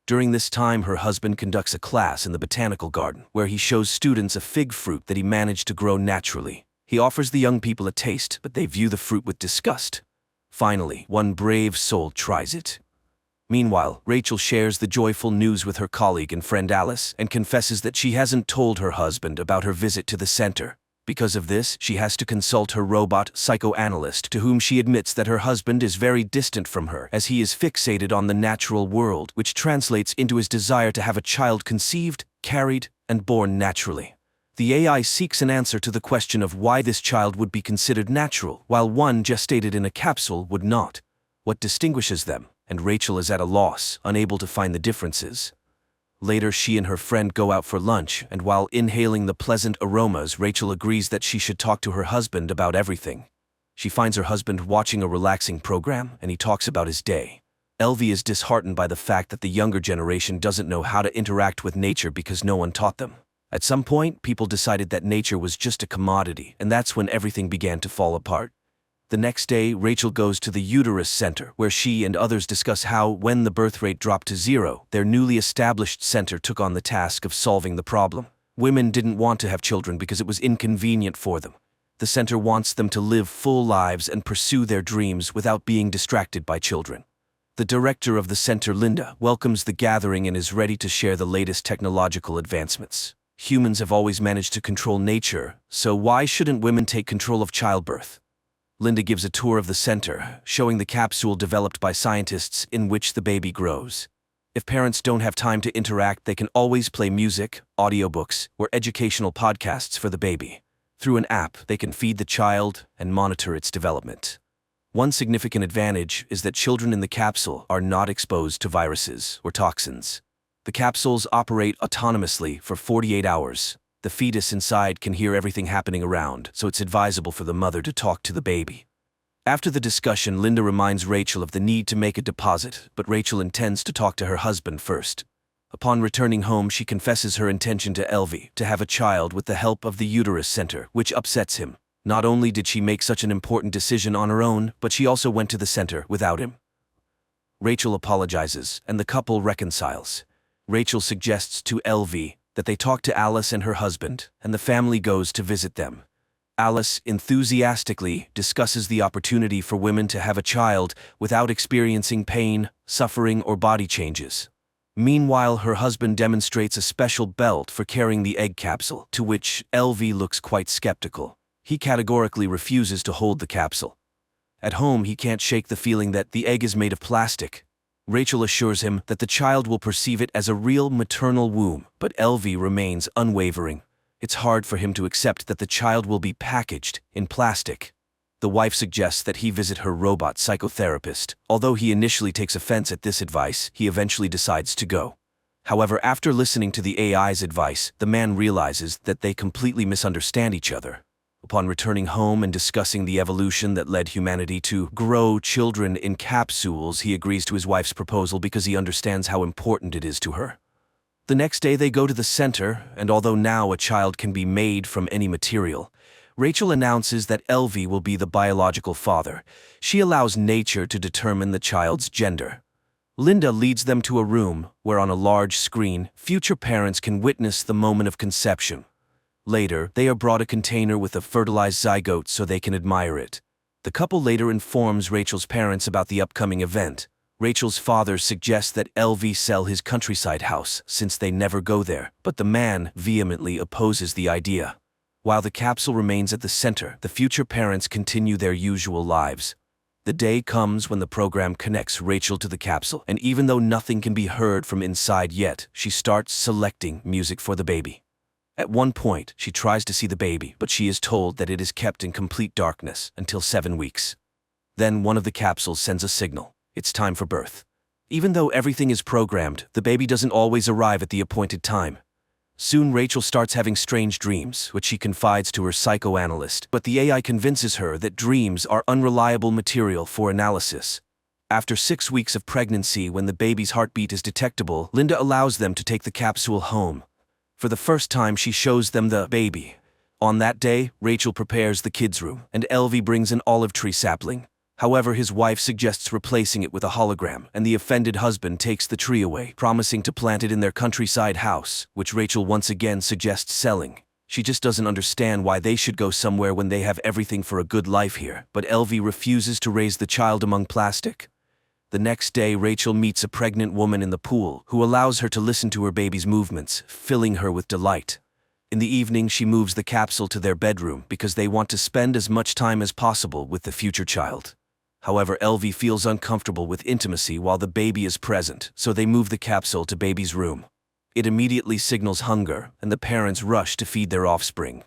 During this time, her husband conducts a class in the botanical garden, where he shows students a fig fruit that he managed to grow naturally. He offers the young people a taste, but they view the fruit with disgust. Finally, one brave soul tries it. Meanwhile, Rachel shares the joyful news with her colleague and friend Alice and confesses that she hasn't told her husband about her visit to the center. Because of this, she has to consult her robot psychoanalyst, to whom she admits that her husband is very distant from her, as he is fixated on the natural world, which translates into his desire to have a child conceived carried, and born naturally. The AI seeks an answer to the question of why this child would be considered natural, while one gestated in a capsule would not. What distinguishes them? And Rachel is at a loss, unable to find the differences. Later, she and her friend go out for lunch, and while inhaling the pleasant aromas, Rachel agrees that she should talk to her husband about everything. She finds her husband watching a relaxing program, and he talks about his day. Elvie is disheartened by the fact that the younger generation doesn't know how to interact with nature because no one taught them. At some point, people decided that nature was just a commodity, and that's when everything began to fall apart. The next day, Rachel goes to the uterus center, where she and others discuss how, when the birth rate dropped to 0, their newly established center took on the task of solving the problem. Women didn't want to have children because it was inconvenient for them. The center wants them to live full lives and pursue their dreams without being distracted by children. The director of the center, Linda, welcomes the gathering and is ready to share the latest technological advancements. Humans have always managed to control nature, so why shouldn't women take control of childbirth? Linda gives a tour of the center, showing the capsule developed by scientists in which the baby grows. If parents don't have time to interact, they can always play music, audiobooks, or educational podcasts for the baby. Through an app, they can feed the child and monitor its development. One significant advantage is that children in the capsule are not exposed to viruses or toxins. The capsules operate autonomously for 48 hours. The fetus inside can hear everything happening around, so it's advisable for the mother to talk to the baby. After the discussion, Linda reminds Rachel of the need to make a deposit, but Rachel intends to talk to her husband first. Upon returning home, she confesses her intention to Elvie to have a child with the help of the uterus center, which upsets him. Not only did she make such an important decision on her own, but she also went to the center without him. Rachel apologizes, and the couple reconciles. Rachel suggests to Elvie that they talk to Alice and her husband, and the family goes to visit them. Alice enthusiastically discusses the opportunity for women to have a child without experiencing pain, suffering, or body changes. Meanwhile, her husband demonstrates a special belt for carrying the egg capsule, to which Elvie looks quite skeptical. He categorically refuses to hold the capsule. At home, he can't shake the feeling that the egg is made of plastic. Rachel assures him that the child will perceive it as a real maternal womb, but Elvie remains unwavering. It's hard for him to accept that the child will be packaged in plastic. The wife suggests that he visit her robot psychotherapist. Although he initially takes offense at this advice, he eventually decides to go. However, after listening to the AI's advice, the man realizes that they completely misunderstand each other. Upon returning home and discussing the evolution that led humanity to grow children in capsules, he agrees to his wife's proposal because he understands how important it is to her. The next day they go to the center, and although now a child can be made from any material, Rachel announces that Elvie will be the biological father. She allows nature to determine the child's gender. Linda leads them to a room where on a large screen, future parents can witness the moment of conception. Later, they are brought a container with a fertilized zygote so they can admire it. The couple later informs Rachel's parents about the upcoming event. Rachel's father suggests that Elvie sell his countryside house since they never go there, but the man vehemently opposes the idea. While the capsule remains at the center, the future parents continue their usual lives. The day comes when the program connects Rachel to the capsule, and even though nothing can be heard from inside yet, she starts selecting music for the baby. At one point, she tries to see the baby, but she is told that it is kept in complete darkness until 7 weeks. Then one of the capsules sends a signal. It's time for birth. Even though everything is programmed, the baby doesn't always arrive at the appointed time. Soon Rachel starts having strange dreams, which she confides to her psychoanalyst, but the AI convinces her that dreams are unreliable material for analysis. After 6 weeks of pregnancy, when the baby's heartbeat is detectable, Linda allows them to take the capsule home. For the first time, she shows them the baby. On that day, Rachel prepares the kids' room, and Elvie brings an olive tree sapling. However, his wife suggests replacing it with a hologram, and the offended husband takes the tree away, promising to plant it in their countryside house, which Rachel once again suggests selling. She just doesn't understand why they should go somewhere when they have everything for a good life here, but Elvie refuses to raise the child among plastic. The next day, Rachel meets a pregnant woman in the pool who allows her to listen to her baby's movements, filling her with delight. In the evening, she moves the capsule to their bedroom because they want to spend as much time as possible with the future child. However, Elvie feels uncomfortable with intimacy while the baby is present, so they move the capsule to baby's room. It immediately signals hunger, and the parents rush to feed their offspring.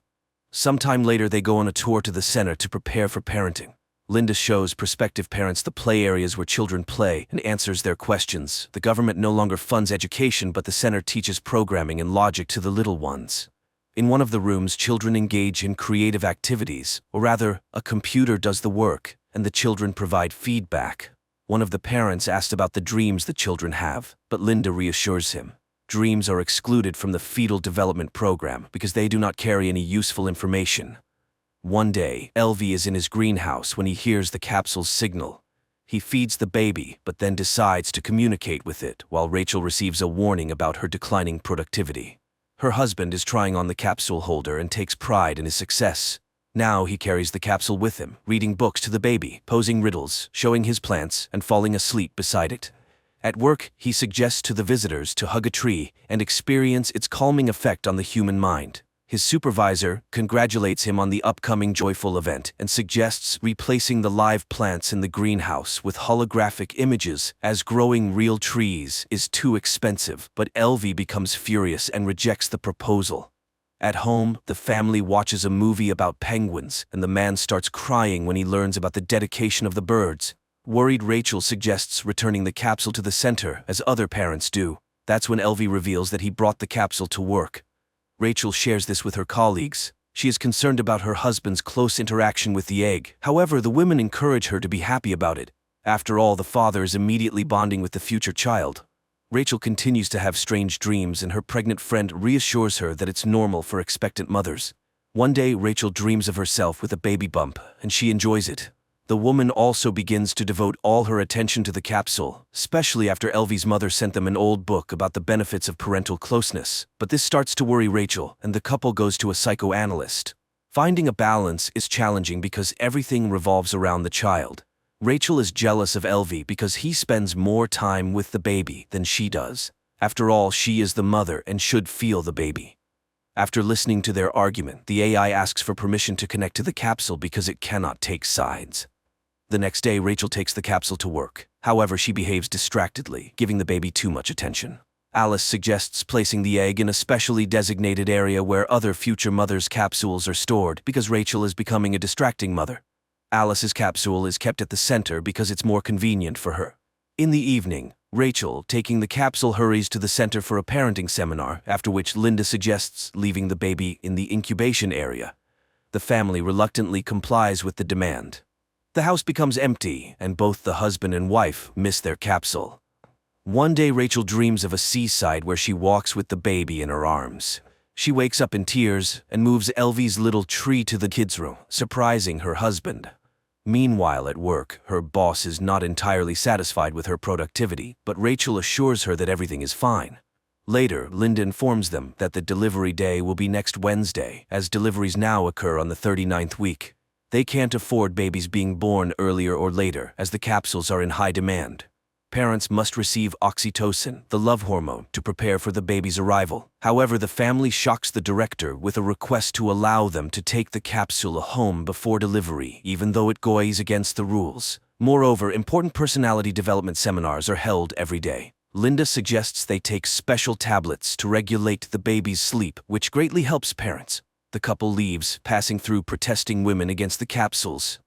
Sometime later, they go on a tour to the center to prepare for parenting. Linda shows prospective parents the play areas where children play and answers their questions. The government no longer funds education, but the center teaches programming and logic to the little ones. In one of the rooms, children engage in creative activities, or rather, a computer does the work, and the children provide feedback. One of the parents asked about the dreams the children have, but Linda reassures him. Dreams are excluded from the fetal development program because they do not carry any useful information. One day, LV is in his greenhouse when he hears the capsule's signal. He feeds the baby, but then decides to communicate with it, while Rachel receives a warning about her declining productivity. Her husband is trying on the capsule holder and takes pride in his success. Now he carries the capsule with him, reading books to the baby, posing riddles, showing his plants, and falling asleep beside it. At work, he suggests to the visitors to hug a tree and experience its calming effect on the human mind. His supervisor congratulates him on the upcoming joyful event and suggests replacing the live plants in the greenhouse with holographic images, as growing real trees is too expensive, but LV becomes furious and rejects the proposal. At home, the family watches a movie about penguins, and the man starts crying when he learns about the dedication of the birds. Worried Rachel suggests returning the capsule to the center, as other parents do. That's when LV reveals that he brought the capsule to work. Rachel shares this with her colleagues. She is concerned about her husband's close interaction with the egg. However, the women encourage her to be happy about it. After all, the father is immediately bonding with the future child. Rachel continues to have strange dreams, and her pregnant friend reassures her that it's normal for expectant mothers. One day, Rachel dreams of herself with a baby bump, and she enjoys it. The woman also begins to devote all her attention to the capsule, especially after LV's mother sent them an old book about the benefits of parental closeness. But this starts to worry Rachel, and the couple goes to a psychoanalyst. Finding a balance is challenging because everything revolves around the child. Rachel is jealous of LV because he spends more time with the baby than she does. After all, she is the mother and should feel the baby. After listening to their argument, the AI asks for permission to connect to the capsule because it cannot take sides. The next day, Rachel takes the capsule to work. However, she behaves distractedly, giving the baby too much attention. Alice suggests placing the egg in a specially designated area where other future mothers' capsules are stored because Rachel is becoming a distracting mother. Alice's capsule is kept at the center because it's more convenient for her. In the evening, Rachel, taking the capsule, hurries to the center for a parenting seminar, after which Linda suggests leaving the baby in the incubation area. The family reluctantly complies with the demand. The house becomes empty, and both the husband and wife miss their capsule. One day, Rachel dreams of a seaside where she walks with the baby in her arms. She wakes up in tears and moves LV's little tree to the kids' room, surprising her husband. Meanwhile, at work, her boss is not entirely satisfied with her productivity, but Rachel assures her that everything is fine. Later, Linda informs them that the delivery day will be next Wednesday, as deliveries now occur on the 39th week. They can't afford babies being born earlier or later, as the capsules are in high demand. Parents must receive oxytocin, the love hormone, to prepare for the baby's arrival. However, the family shocks the director with a request to allow them to take the capsule home before delivery, even though it goes against the rules. Moreover, important personality development seminars are held every day. Linda suggests they take special tablets to regulate the baby's sleep, which greatly helps parents. The couple leaves, passing through protesting women against the capsules.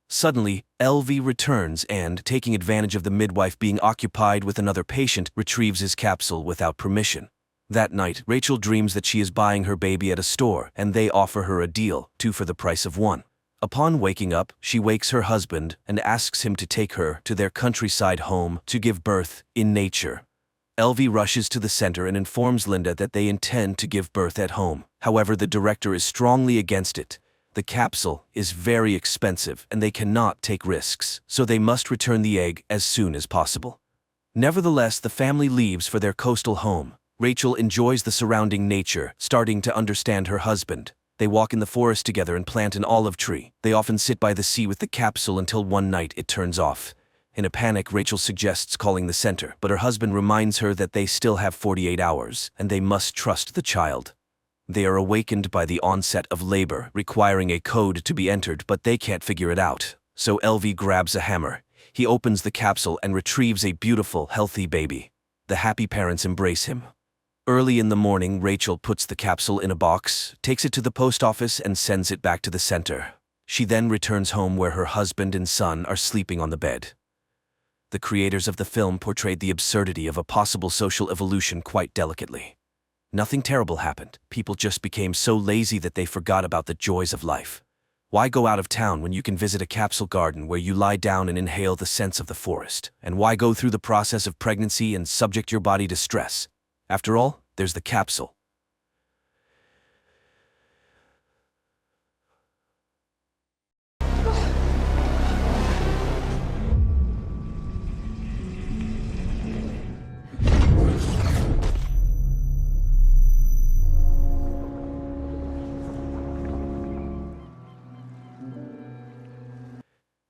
Suddenly, LV returns and, taking advantage of the midwife being occupied with another patient, retrieves his capsule without permission. That night, Rachel dreams that she is buying her baby at a store, and they offer her a deal, 2 for the price of 1. Upon waking up, she wakes her husband and asks him to take her to their countryside home to give birth in nature. LV rushes to the center and informs Linda that they intend to give birth at home. However, the director is strongly against it. The capsule is very expensive and they cannot take risks, so they must return the egg as soon as possible. Nevertheless, the family leaves for their coastal home. Rachel enjoys the surrounding nature, starting to understand her husband. They walk in the forest together and plant an olive tree. They often sit by the sea with the capsule until one night it turns off. In a panic, Rachel suggests calling the center, but her husband reminds her that they still have 48 hours, and they must trust the child. They are awakened by the onset of labor, requiring a code to be entered, but they can't figure it out. So LV grabs a hammer. He opens the capsule and retrieves a beautiful, healthy baby. The happy parents embrace him. Early in the morning, Rachel puts the capsule in a box, takes it to the post office, and sends it back to the center. She then returns home where her husband and son are sleeping on the bed. The creators of the film portrayed the absurdity of a possible social evolution quite delicately. Nothing terrible happened. People just became so lazy that they forgot about the joys of life. Why go out of town when you can visit a capsule garden where you lie down and inhale the scents of the forest? And why go through the process of pregnancy and subject your body to stress? After all, there's the capsule.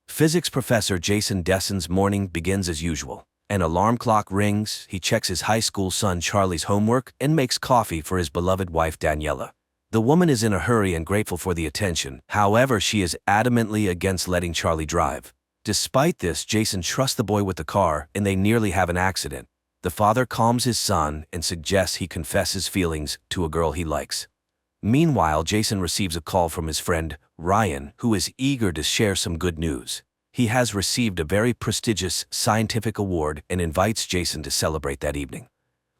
Physics professor Jason Desson's morning begins as usual. An alarm clock rings, he checks his high school son Charlie's homework, and makes coffee for his beloved wife Daniela. The woman is in a hurry and grateful for the attention. However, she is adamantly against letting Charlie drive. Despite this, Jason trusts the boy with the car, and they nearly have an accident. The father calms his son and suggests he confess his feelings to a girl he likes. Meanwhile, Jason receives a call from his friend, Ryan, who is eager to share some good news. He has received a very prestigious scientific award and invites Jason to celebrate that evening.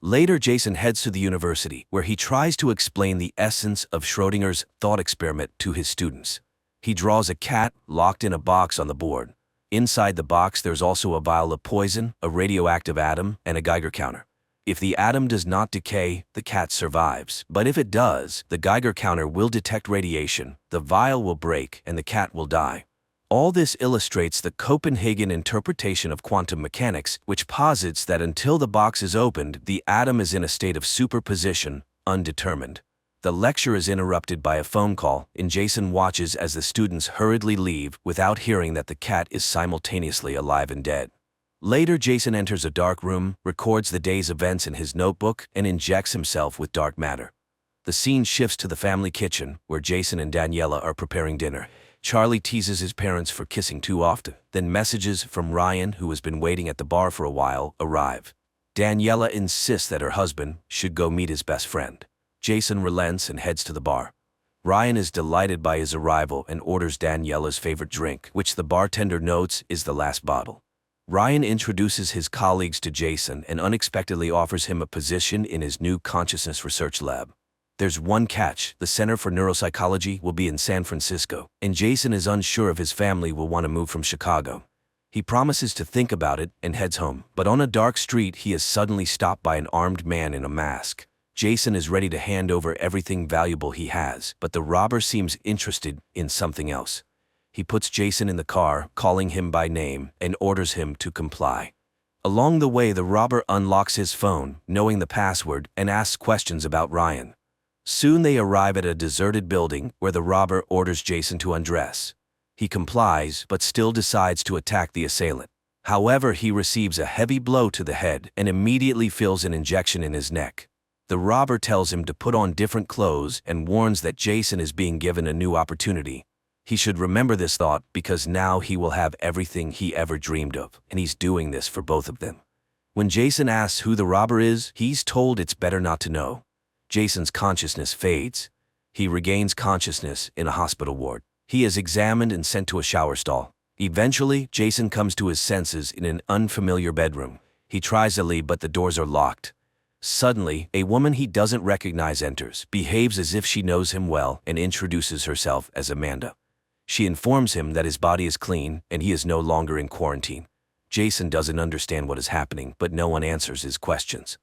Later, Jason heads to the university, where he tries to explain the essence of Schrödinger's thought experiment to his students. He draws a cat locked in a box on the board. Inside the box, there's also a vial of poison, a radioactive atom, and a Geiger counter. If the atom does not decay, the cat survives. But if it does, the Geiger counter will detect radiation, the vial will break, and the cat will die. All this illustrates the Copenhagen interpretation of quantum mechanics, which posits that until the box is opened, the atom is in a state of superposition, undetermined. The lecture is interrupted by a phone call, and Jason watches as the students hurriedly leave without hearing that the cat is simultaneously alive and dead. Later, Jason enters a dark room, records the day's events in his notebook, and injects himself with dark matter. The scene shifts to the family kitchen, where Jason and Daniela are preparing dinner. Charlie teases his parents for kissing too often. Then messages from Ryan, who has been waiting at the bar for a while, arrive. Daniela insists that her husband should go meet his best friend. Jason relents and heads to the bar. Ryan is delighted by his arrival and orders Daniela's favorite drink, which the bartender notes is the last bottle. Ryan introduces his colleagues to Jason and unexpectedly offers him a position in his new consciousness research lab. There's one catch: the Center for Neuropsychology will be in San Francisco, and Jason is unsure if his family will want to move from Chicago. He promises to think about it and heads home, but on a dark street he is suddenly stopped by an armed man in a mask. Jason is ready to hand over everything valuable he has, but the robber seems interested in something else. He puts Jason in the car, calling him by name, and orders him to comply. Along the way, the robber unlocks his phone, knowing the password, and asks questions about Ryan. Soon they arrive at a deserted building where the robber orders Jason to undress. He complies, but still decides to attack the assailant. However, he receives a heavy blow to the head and immediately feels an injection in his neck. The robber tells him to put on different clothes and warns that Jason is being given a new opportunity. He should remember this thought because now he will have everything he ever dreamed of, and he's doing this for both of them. When Jason asks who the robber is, he's told it's better not to know. Jason's consciousness fades. He regains consciousness in a hospital ward. He is examined and sent to a shower stall. Eventually, Jason comes to his senses in an unfamiliar bedroom. He tries to leave, but the doors are locked. Suddenly, a woman he doesn't recognize enters, behaves as if she knows him well, and introduces herself as Amanda. She informs him that his body is clean and he is no longer in quarantine. Jason doesn't understand what is happening, but no one answers his questions.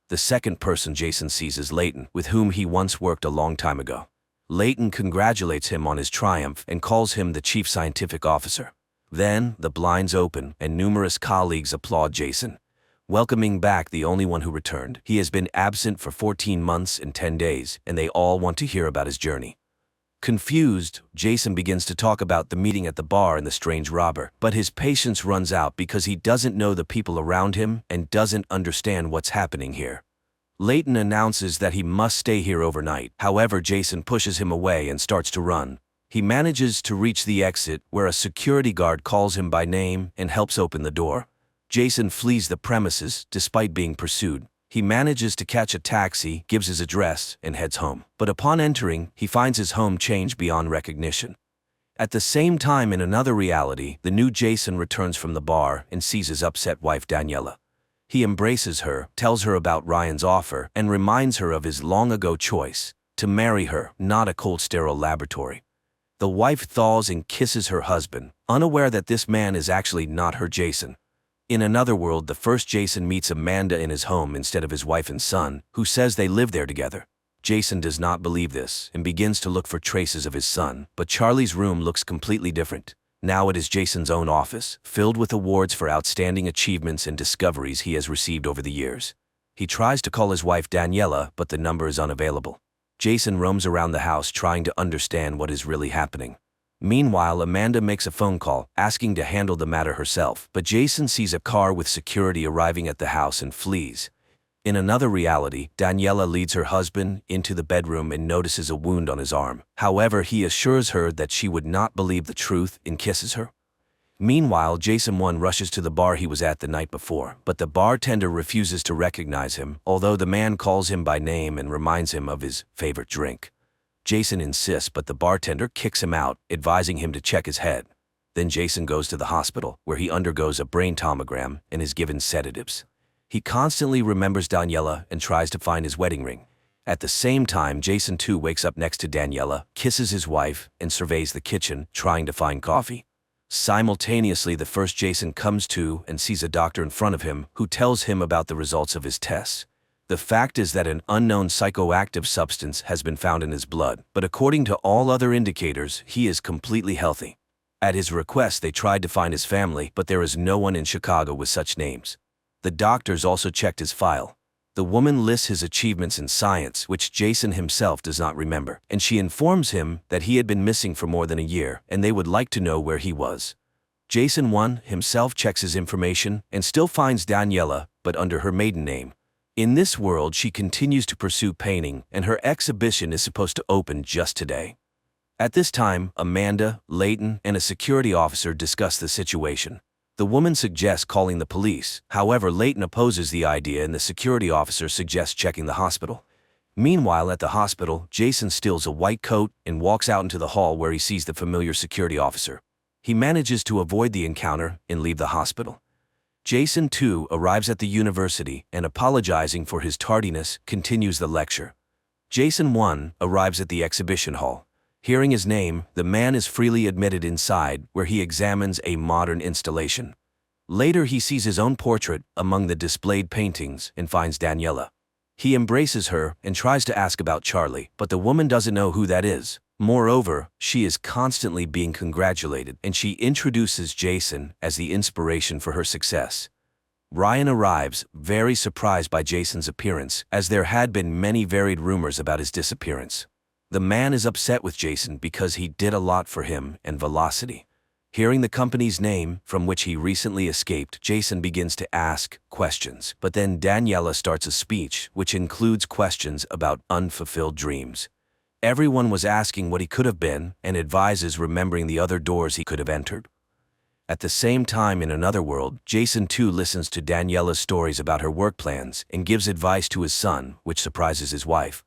The second person Jason sees is Leighton, with whom he once worked a long time ago. Leighton congratulates him on his triumph and calls him the chief scientific officer. Then, the blinds open and numerous colleagues applaud Jason, welcoming back the only one who returned. He has been absent for 14 months and 10 days, and they all want to hear about his journey. Confused, Jason begins to talk about the meeting at the bar and the strange robber, but his patience runs out because he doesn't know the people around him and doesn't understand what's happening here. Leighton announces that he must stay here overnight. However, Jason pushes him away and starts to run. He manages to reach the exit, where a security guard calls him by name and helps open the door. Jason flees the premises despite being pursued. He manages to catch a taxi, gives his address, and heads home. But upon entering, he finds his home changed beyond recognition. At the same time, in another reality, the new Jason returns from the bar and sees his upset wife Daniela. He embraces her, tells her about Ryan's offer, and reminds her of his long-ago choice to marry her, not a cold, sterile laboratory. The wife thaws and kisses her husband, unaware that this man is actually not her Jason. In another world, the first Jason meets Amanda in his home instead of his wife and son, who says they live there together. Jason does not believe this and begins to look for traces of his son, but Charlie's room looks completely different. Now it is Jason's own office, filled with awards for outstanding achievements and discoveries he has received over the years. He tries to call his wife Daniela, but the number is unavailable. Jason roams around the house trying to understand what is really happening. Meanwhile, Amanda makes a phone call, asking to handle the matter herself, but Jason sees a car with security arriving at the house and flees. In another reality, Daniela leads her husband into the bedroom and notices a wound on his arm. However, he assures her that she would not believe the truth and kisses her. Meanwhile, Jason 1 rushes to the bar he was at the night before, but the bartender refuses to recognize him, although the man calls him by name and reminds him of his favorite drink. Jason insists, but the bartender kicks him out, advising him to check his head. Then Jason goes to the hospital, where he undergoes a brain tomogram and is given sedatives. He constantly remembers Daniela and tries to find his wedding ring. At the same time, Jason 2 wakes up next to Daniela, kisses his wife, and surveys the kitchen, trying to find coffee. Simultaneously, the first Jason comes to and sees a doctor in front of him who tells him about the results of his tests. The fact is that an unknown psychoactive substance has been found in his blood, but according to all other indicators, he is completely healthy. At his request, they tried to find his family, but there is no one in Chicago with such names. The doctors also checked his file. The woman lists his achievements in science, which Jason himself does not remember, and she informs him that he had been missing for more than a year, and they would like to know where he was. Jason 1 himself checks his information and still finds Daniela, but under her maiden name. In this world, she continues to pursue painting, and her exhibition is supposed to open just today. At this time, Amanda, Leighton, and a security officer discuss the situation. The woman suggests calling the police. However, Leighton opposes the idea and the security officer suggests checking the hospital. Meanwhile, at the hospital, Jason steals a white coat and walks out into the hall where he sees the familiar security officer. He manages to avoid the encounter and leave the hospital. Jason 2 arrives at the university and, apologizing for his tardiness, continues the lecture. Jason 1 arrives at the exhibition hall. Hearing his name, the man is freely admitted inside, where he examines a modern installation. Later, he sees his own portrait among the displayed paintings and finds Daniela. He embraces her and tries to ask about Charlie, but the woman doesn't know who that is. Moreover, she is constantly being congratulated, and she introduces Jason as the inspiration for her success. Ryan arrives, very surprised by Jason's appearance, as there had been many varied rumors about his disappearance. The man is upset with Jason because he did a lot for him and Velocity. Hearing the company's name, from which he recently escaped, Jason begins to ask questions, but then Daniela starts a speech, which includes questions about unfulfilled dreams. Everyone was asking what he could have been, and advises remembering the other doors he could have entered. At the same time, in another world, Jason 2 listens to Daniela's stories about her work plans and gives advice to his son, which surprises his wife.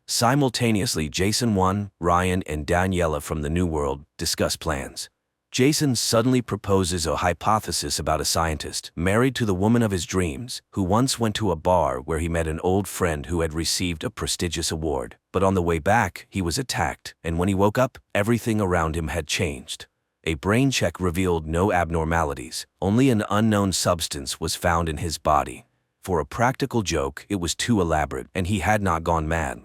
Simultaneously, Jason 1, Ryan, and Daniela from the New World discuss plans. Jason suddenly proposes a hypothesis about a scientist, married to the woman of his dreams, who once went to a bar where he met an old friend who had received a prestigious award. But on the way back, he was attacked, and when he woke up, everything around him had changed. A brain check revealed no abnormalities, only an unknown substance was found in his body. For a practical joke, it was too elaborate, and he had not gone mad.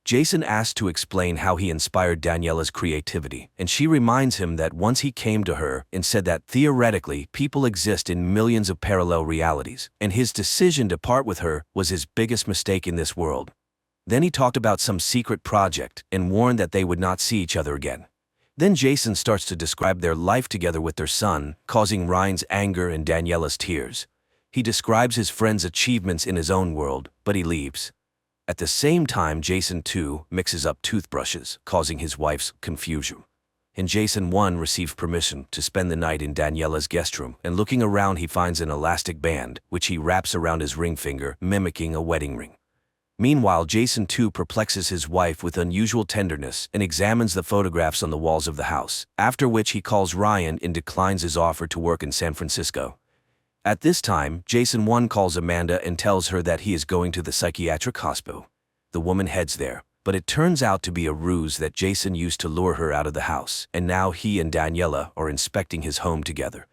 Jason asks to explain how he inspired Daniela's creativity, and she reminds him that once he came to her and said that theoretically people exist in millions of parallel realities, and his decision to part with her was his biggest mistake in this world. Then he talked about some secret project and warned that they would not see each other again. Then Jason starts to describe their life together with their son, causing Ryan's anger and Daniela's tears. He describes his friend's achievements in his own world, but he leaves. At the same time, Jason 2 mixes up toothbrushes, causing his wife's confusion. and Jason 1 receives permission to spend the night in Daniela's guest room, and looking around he finds an elastic band, which he wraps around his ring finger, mimicking a wedding ring. Meanwhile, Jason 2 perplexes his wife with unusual tenderness and examines the photographs on the walls of the house, after which he calls Ryan and declines his offer to work in San Francisco. At this time, Jason 1 calls Amanda and tells her that he is going to the psychiatric hospital. The woman heads there, but it turns out to be a ruse that Jason used to lure her out of the house, and now he and Daniela are inspecting his home together.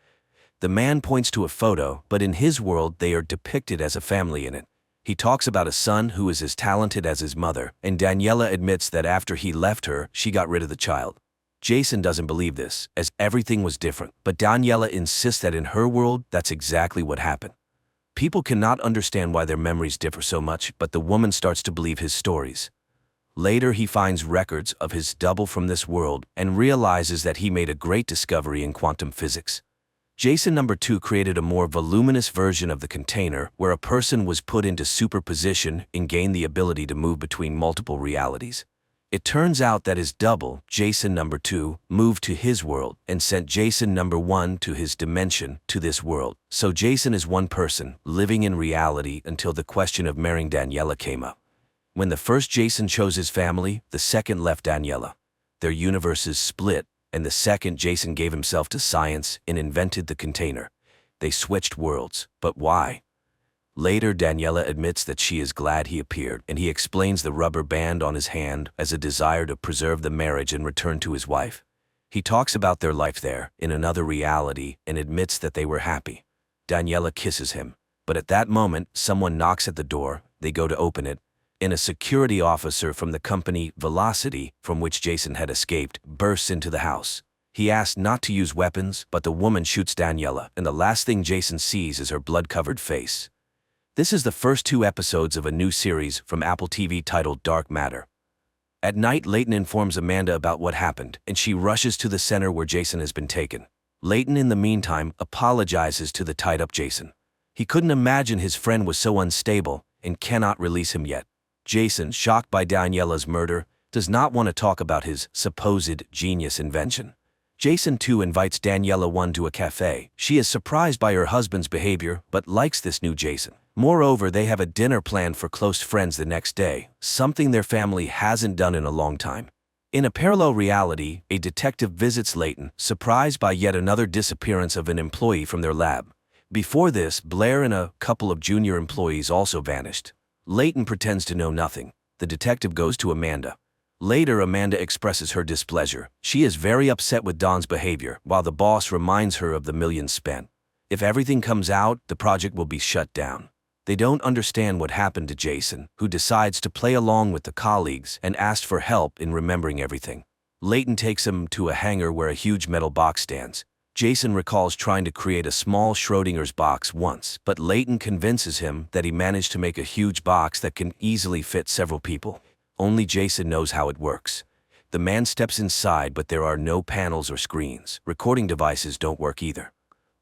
The man points to a photo, but in his world they are depicted as a family in it. He talks about a son who is as talented as his mother, and Daniela admits that after he left her, she got rid of the child. Jason doesn't believe this, as everything was different, but Daniela insists that in her world, that's exactly what happened. People cannot understand why their memories differ so much, but the woman starts to believe his stories. Later, he finds records of his double from this world and realizes that he made a great discovery in quantum physics. Jason number 2 created a more voluminous version of the container where a person was put into superposition and gained the ability to move between multiple realities. It turns out that his double, Jason number 2, moved to his world and sent Jason number 1 to his dimension, to this world. So Jason is one person, living in reality until the question of marrying Daniela came up. When the first Jason chose his family, the second left Daniela. Their universes split, and the second Jason gave himself to science and invented the container. They switched worlds, but why? Later, Daniela admits that she is glad he appeared, and he explains the rubber band on his hand as a desire to preserve the marriage and return to his wife. He talks about their life there, in another reality, and admits that they were happy. Daniela kisses him, but at that moment, someone knocks at the door. They go to open it, and a security officer from the company Velocity, from which Jason had escaped, bursts into the house. He asks not to use weapons, but the woman shoots Daniela, and the last thing Jason sees is her blood-covered face. This is the first 2 episodes of a new series from Apple TV titled Dark Matter. At night, Leighton informs Amanda about what happened, and she rushes to the center where Jason has been taken. Leighton, in the meantime, apologizes to the tied-up Jason. He couldn't imagine his friend was so unstable and cannot release him yet. Jason, shocked by Daniela's murder, does not want to talk about his supposed genius invention. Jason 2 invites Daniela 1 to a cafe. She is surprised by her husband's behavior, but likes this new Jason. Moreover, they have a dinner planned for close friends the next day, something their family hasn't done in a long time. In a parallel reality, a detective visits Leighton, surprised by yet another disappearance of an employee from their lab. Before this, Blair and a couple of junior employees also vanished. Leighton pretends to know nothing. The detective goes to Amanda. Later, Amanda expresses her displeasure. She is very upset with Don's behavior, while the boss reminds her of the millions spent. If everything comes out, the project will be shut down. They don't understand what happened to Jason, who decides to play along with the colleagues and asks for help in remembering everything. Leighton takes him to a hangar where a huge metal box stands. Jason recalls trying to create a small Schrodinger's box once, but Leighton convinces him that he managed to make a huge box that can easily fit several people. Only Jason knows how it works. The man steps inside, but there are no panels or screens. Recording devices don't work either.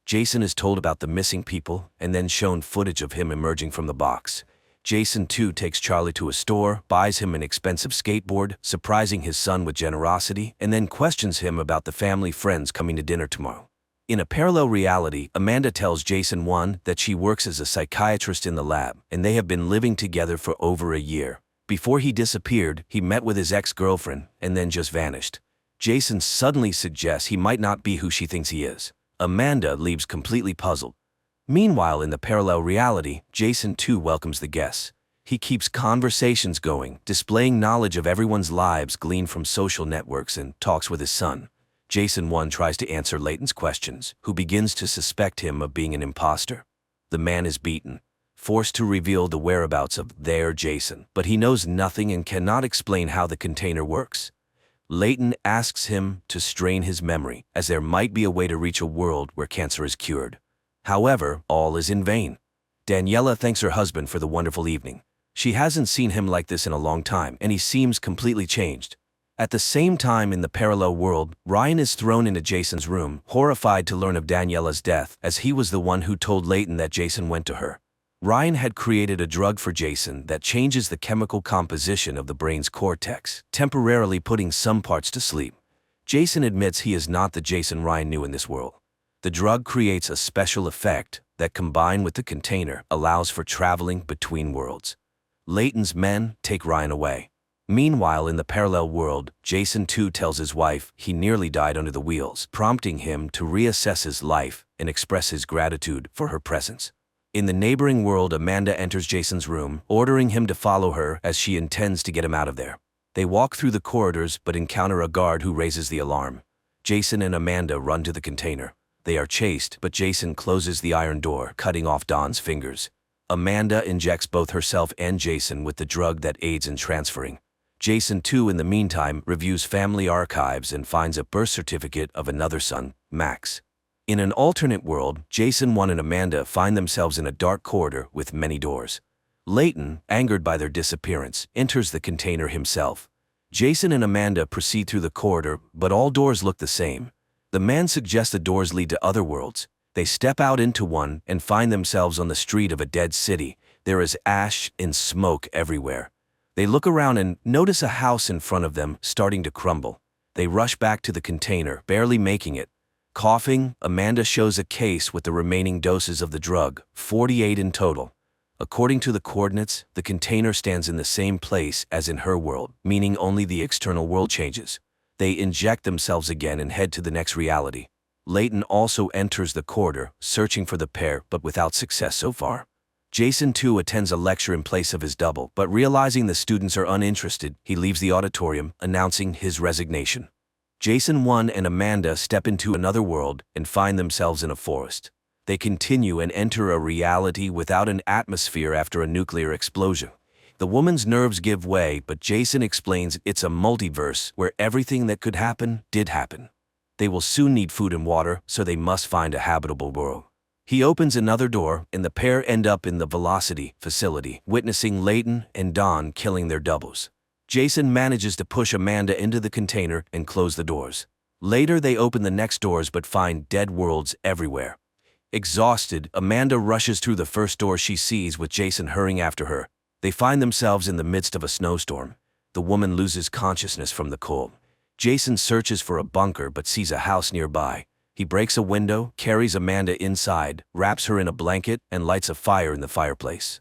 Jason is told about the missing people and then shown footage of him emerging from the box. Jason 2 takes Charlie to a store, buys him an expensive skateboard, surprising his son with generosity, and then questions him about the family friends coming to dinner tomorrow. In a parallel reality, Amanda tells Jason 1 that she works as a psychiatrist in the lab, and they have been living together for over a year. Before he disappeared, he met with his ex-girlfriend and then just vanished. Jason suddenly suggests he might not be who she thinks he is. Amanda leaves completely puzzled. Meanwhile, in the parallel reality, Jason 2 welcomes the guests. He keeps conversations going, displaying knowledge of everyone's lives gleaned from social networks, and talks with his son. Jason 1 tries to answer Leighton's questions, who begins to suspect him of being an imposter. The man is beaten, forced to reveal the whereabouts of their Jason, but he knows nothing and cannot explain how the container works. Leighton asks him to strain his memory, as there might be a way to reach a world where cancer is cured. However, all is in vain. Daniela thanks her husband for the wonderful evening. She hasn't seen him like this in a long time, and he seems completely changed. At the same time, in the parallel world, Ryan is thrown into Jason's room, horrified to learn of Daniela's death, as he was the one who told Leighton that Jason went to her. Ryan had created a drug for Jason that changes the chemical composition of the brain's cortex, temporarily putting some parts to sleep. Jason admits he is not the Jason Ryan knew in this world. The drug creates a special effect that, combined with the container, allows for traveling between worlds. Layton's men take Ryan away. Meanwhile, in the parallel world, Jason too tells his wife he nearly died under the wheels, prompting him to reassess his life and express his gratitude for her presence. In the neighboring world, Amanda enters Jason's room, ordering him to follow her as she intends to get him out of there. They walk through the corridors but encounter a guard who raises the alarm. Jason and Amanda run to the container. They are chased, but Jason closes the iron door, cutting off Dawn's fingers. Amanda injects both herself and Jason with the drug that aids in transferring. Jason too, in the meantime, reviews family archives and finds a birth certificate of another son, Max. In an alternate world, Jason 1 and Amanda find themselves in a dark corridor with many doors. Layton, angered by their disappearance, enters the container himself. Jason and Amanda proceed through the corridor, but all doors look the same. The man suggests the doors lead to other worlds. They step out into one and find themselves on the street of a dead city. There is ash and smoke everywhere. They look around and notice a house in front of them starting to crumble. They rush back to the container, barely making it. Coughing, Amanda shows a case with the remaining doses of the drug, 48 in total. According to the coordinates, the container stands in the same place as in her world, meaning only the external world changes. They inject themselves again and head to the next reality. Layton also enters the corridor, searching for the pair, but without success so far. Jason too attends a lecture in place of his double, but realizing the students are uninterested, he leaves the auditorium, announcing his resignation. Jason 1 and Amanda step into another world and find themselves in a forest. They continue and enter a reality without an atmosphere after a nuclear explosion. The woman's nerves give way, but Jason explains it's a multiverse where everything that could happen did happen. They will soon need food and water, so they must find a habitable world. He opens another door, and the pair end up in the Velocity facility, witnessing Layton and Dawn killing their doubles. Jason manages to push Amanda into the container and close the doors. Later, they open the next doors but find dead worlds everywhere. Exhausted, Amanda rushes through the first door she sees, with Jason hurrying after her. They find themselves in the midst of a snowstorm. The woman loses consciousness from the cold. Jason searches for a bunker but sees a house nearby. He breaks a window, carries Amanda inside, wraps her in a blanket, and lights a fire in the fireplace.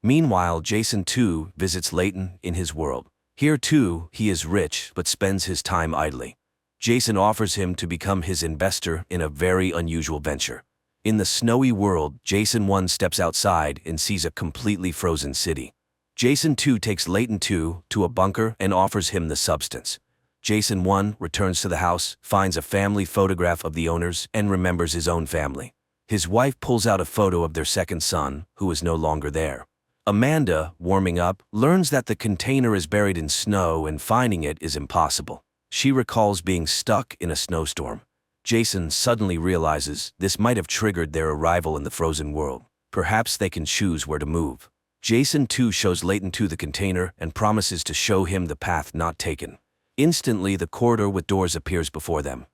Meanwhile, Jason too visits Layton in his world. Here too, he is rich but spends his time idly. Jason offers him to become his investor in a very unusual venture. In the snowy world, Jason 1 steps outside and sees a completely frozen city. Jason 2 takes Layton 2 to a bunker and offers him the substance. Jason 1 returns to the house, finds a family photograph of the owners, and remembers his own family. His wife pulls out a photo of their second son, who is no longer there. Amanda, warming up, learns that the container is buried in snow and finding it is impossible. She recalls being stuck in a snowstorm. Jason suddenly realizes this might have triggered their arrival in the frozen world. Perhaps they can choose where to move. Jason too shows Layton to the container and promises to show him the path not taken. Instantly, the corridor with doors appears before them.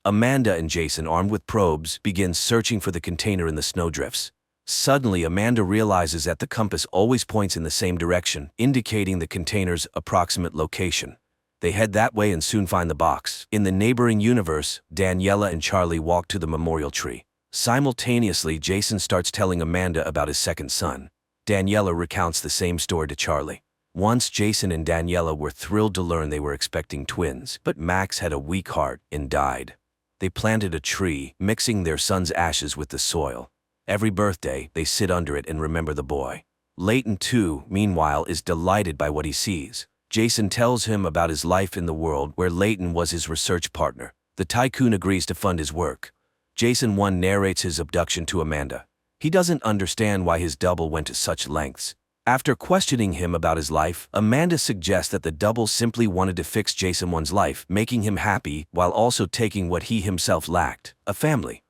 Amanda and Jason, armed with probes, begin searching for the container in the snowdrifts. Suddenly, Amanda realizes that the compass always points in the same direction, indicating the container's approximate location. They head that way and soon find the box. In the neighboring universe, Daniela and Charlie walk to the memorial tree. Simultaneously, Jason starts telling Amanda about his second son. Daniela recounts the same story to Charlie. Once, Jason and Daniela were thrilled to learn they were expecting twins, but Max had a weak heart and died. They planted a tree, mixing their son's ashes with the soil. Every birthday, they sit under it and remember the boy. Layton too, meanwhile, is delighted by what he sees. Jason tells him about his life in the world where Layton was his research partner. The tycoon agrees to fund his work. Jason 1 narrates his abduction to Amanda. He doesn't understand why his double went to such lengths. After questioning him about his life, Amanda suggests that the double simply wanted to fix Jason 1's life, making him happy while also taking what he himself lacked, a family.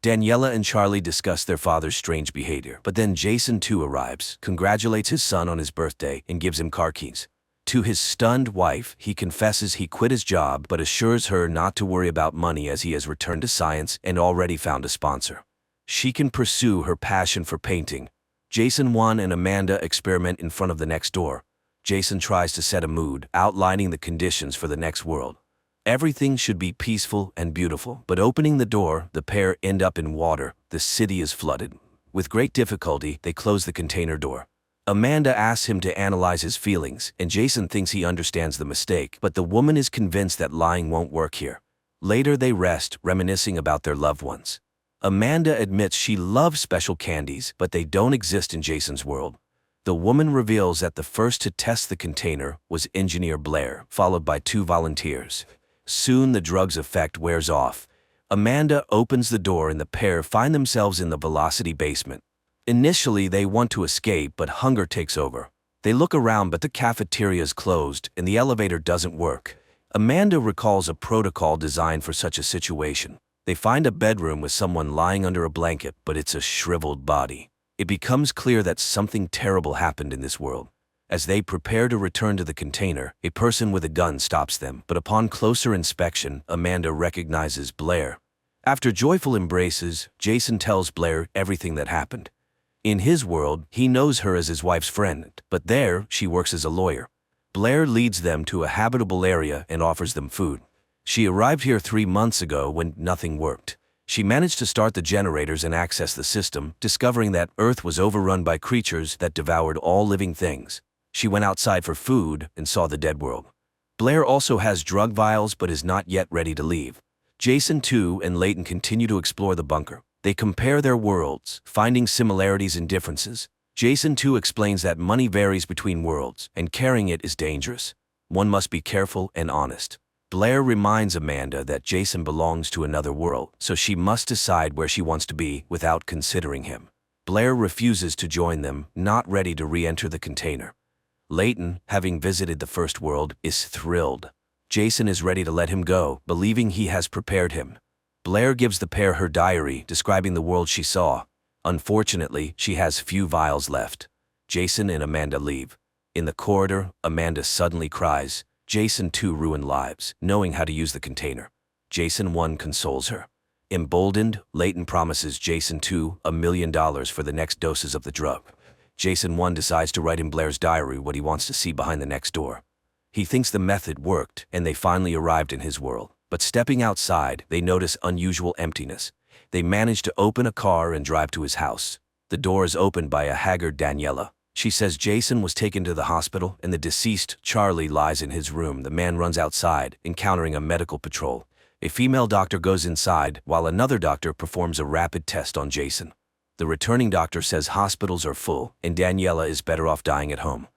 Daniela and Charlie discuss their father's strange behavior, but then Jason too arrives, congratulates his son on his birthday, and gives him car keys. To his stunned wife, he confesses he quit his job but assures her not to worry about money as he has returned to science and already found a sponsor. She can pursue her passion for painting. Jason 1 and Amanda experiment in front of the next door. Jason tries to set a mood, outlining the conditions for the next world. Everything should be peaceful and beautiful, but opening the door, the pair end up in water. The city is flooded. With great difficulty, they close the container door. Amanda asks him to analyze his feelings, and Jason thinks he understands the mistake, but the woman is convinced that lying won't work here. Later they rest, reminiscing about their loved ones. Amanda admits she loves special candies, but they don't exist in Jason's world. The woman reveals that the first to test the container was Engineer Blair, followed by 2 volunteers. Soon the drug's effect wears off. Amanda opens the door and the pair find themselves in the Velocity basement. Initially, they want to escape, but hunger takes over. They look around, but the cafeteria is closed and the elevator doesn't work. Amanda recalls a protocol designed for such a situation. They find a bedroom with someone lying under a blanket, but it's a shriveled body. It becomes clear that something terrible happened in this world. As they prepare to return to the container, a person with a gun stops them, but upon closer inspection, Amanda recognizes Blair. After joyful embraces, Jason tells Blair everything that happened. In his world, he knows her as his wife's friend, but there, she works as a lawyer. Blair leads them to a habitable area and offers them food. She arrived here 3 months ago when nothing worked. She managed to start the generators and access the system, discovering that Earth was overrun by creatures that devoured all living things. She went outside for food and saw the dead world. Blair also has drug vials but is not yet ready to leave. Jason, too, and Layton continue to explore the bunker. They compare their worlds, finding similarities and differences. Jason, too, explains that money varies between worlds, and carrying it is dangerous. One must be careful and honest. Blair reminds Amanda that Jason belongs to another world, so she must decide where she wants to be without considering him. Blair refuses to join them, not ready to re-enter the container. Layton, having visited the first world, is thrilled. Jason is ready to let him go, believing he has prepared him. Blair gives the pair her diary, describing the world she saw. Unfortunately, she has few vials left. Jason and Amanda leave. In the corridor, Amanda suddenly cries. Jason, too, ruined lives, knowing how to use the container. Jason 1 consoles her. Emboldened, Layton promises Jason 2 $1 million for the next doses of the drug. Jason 1 decides to write in Blair's diary what he wants to see behind the next door. He thinks the method worked, and they finally arrived in his world. But stepping outside, they notice unusual emptiness. They manage to open a car and drive to his house. The door is opened by a haggard Daniela. She says Jason was taken to the hospital and the deceased, Charlie, lies in his room. The man runs outside, encountering a medical patrol. A female doctor goes inside, while another doctor performs a rapid test on Jason. The returning doctor says hospitals are full, and Daniela is better off dying at home.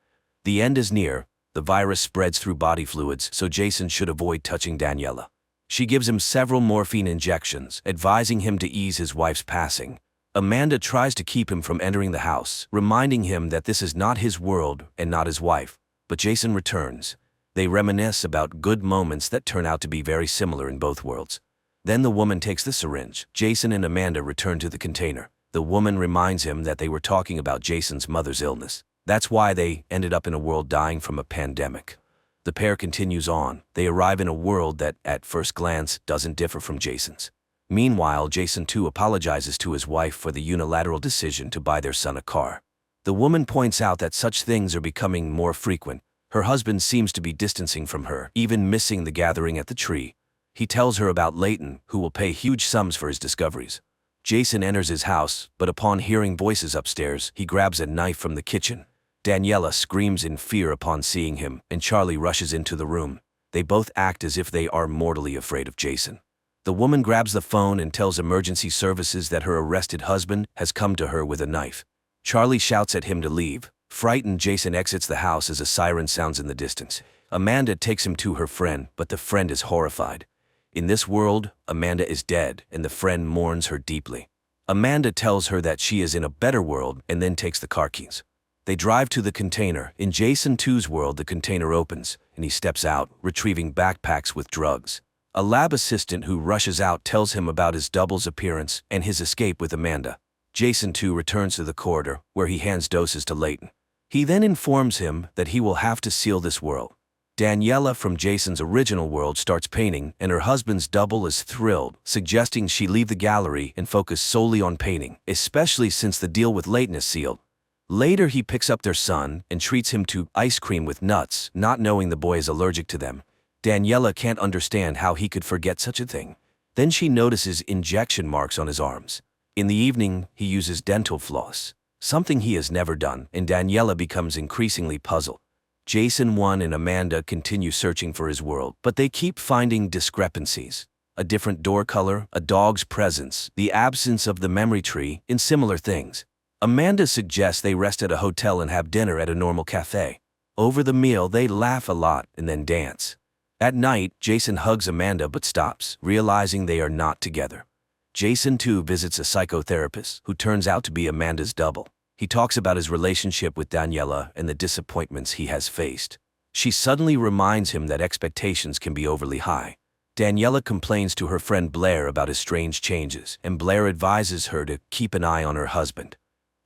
The end is near. The virus spreads through body fluids, so Jason should avoid touching Daniela. She gives him several morphine injections, advising him to ease his wife's passing. Amanda tries to keep him from entering the house, reminding him that this is not his world and not his wife. But Jason returns. They reminisce about good moments that turn out to be very similar in both worlds. Then the woman takes the syringe. Jason and Amanda return to the container. The woman reminds him that they were talking about Jason's mother's illness. That's why they ended up in a world dying from a pandemic. The pair continues on. They arrive in a world that, at first glance, doesn't differ from Jason's. Meanwhile, Jason too apologizes to his wife for the unilateral decision to buy their son a car. The woman points out that such things are becoming more frequent. Her husband seems to be distancing from her, even missing the gathering at the tree. He tells her about Layton, who will pay huge sums for his discoveries. Jason enters his house, but upon hearing voices upstairs, he grabs a knife from the kitchen. Daniela screams in fear upon seeing him, and Charlie rushes into the room. They both act as if they are mortally afraid of Jason. The woman grabs the phone and tells emergency services that her arrested husband has come to her with a knife. Charlie shouts at him to leave. Frightened, Jason exits the house as a siren sounds in the distance. Amanda takes him to her friend, but the friend is horrified. In this world, Amanda is dead, and the friend mourns her deeply. Amanda tells her that she is in a better world and then takes the car keys. They drive to the container. In Jason 2's world, the container opens, and he steps out, retrieving backpacks with drugs. A lab assistant who rushes out tells him about his double's appearance and his escape with Amanda. Jason 2 returns to the corridor, where he hands doses to Layton. He then informs him that he will have to seal this world. Daniela from Jason's original world starts painting, and her husband's double is thrilled, suggesting she leave the gallery and focus solely on painting, especially since the deal with Layton is sealed. Later, he picks up their son and treats him to ice cream with nuts, not knowing the boy is allergic to them. Daniela can't understand how he could forget such a thing. Then she notices injection marks on his arms. In the evening, he uses dental floss, something he has never done, and Daniela becomes increasingly puzzled. Jason 1 and Amanda continue searching for his world, but they keep finding discrepancies. A different door color, a dog's presence, the absence of the memory tree, and similar things. Amanda suggests they rest at a hotel and have dinner at a normal cafe. Over the meal, they laugh a lot and then dance. At night, Jason hugs Amanda but stops, realizing they are not together. Jason 2 visits a psychotherapist who turns out to be Amanda's double. He talks about his relationship with Daniela and the disappointments he has faced. She suddenly reminds him that expectations can be overly high. Daniela complains to her friend Blair about his strange changes, and Blair advises her to keep an eye on her husband.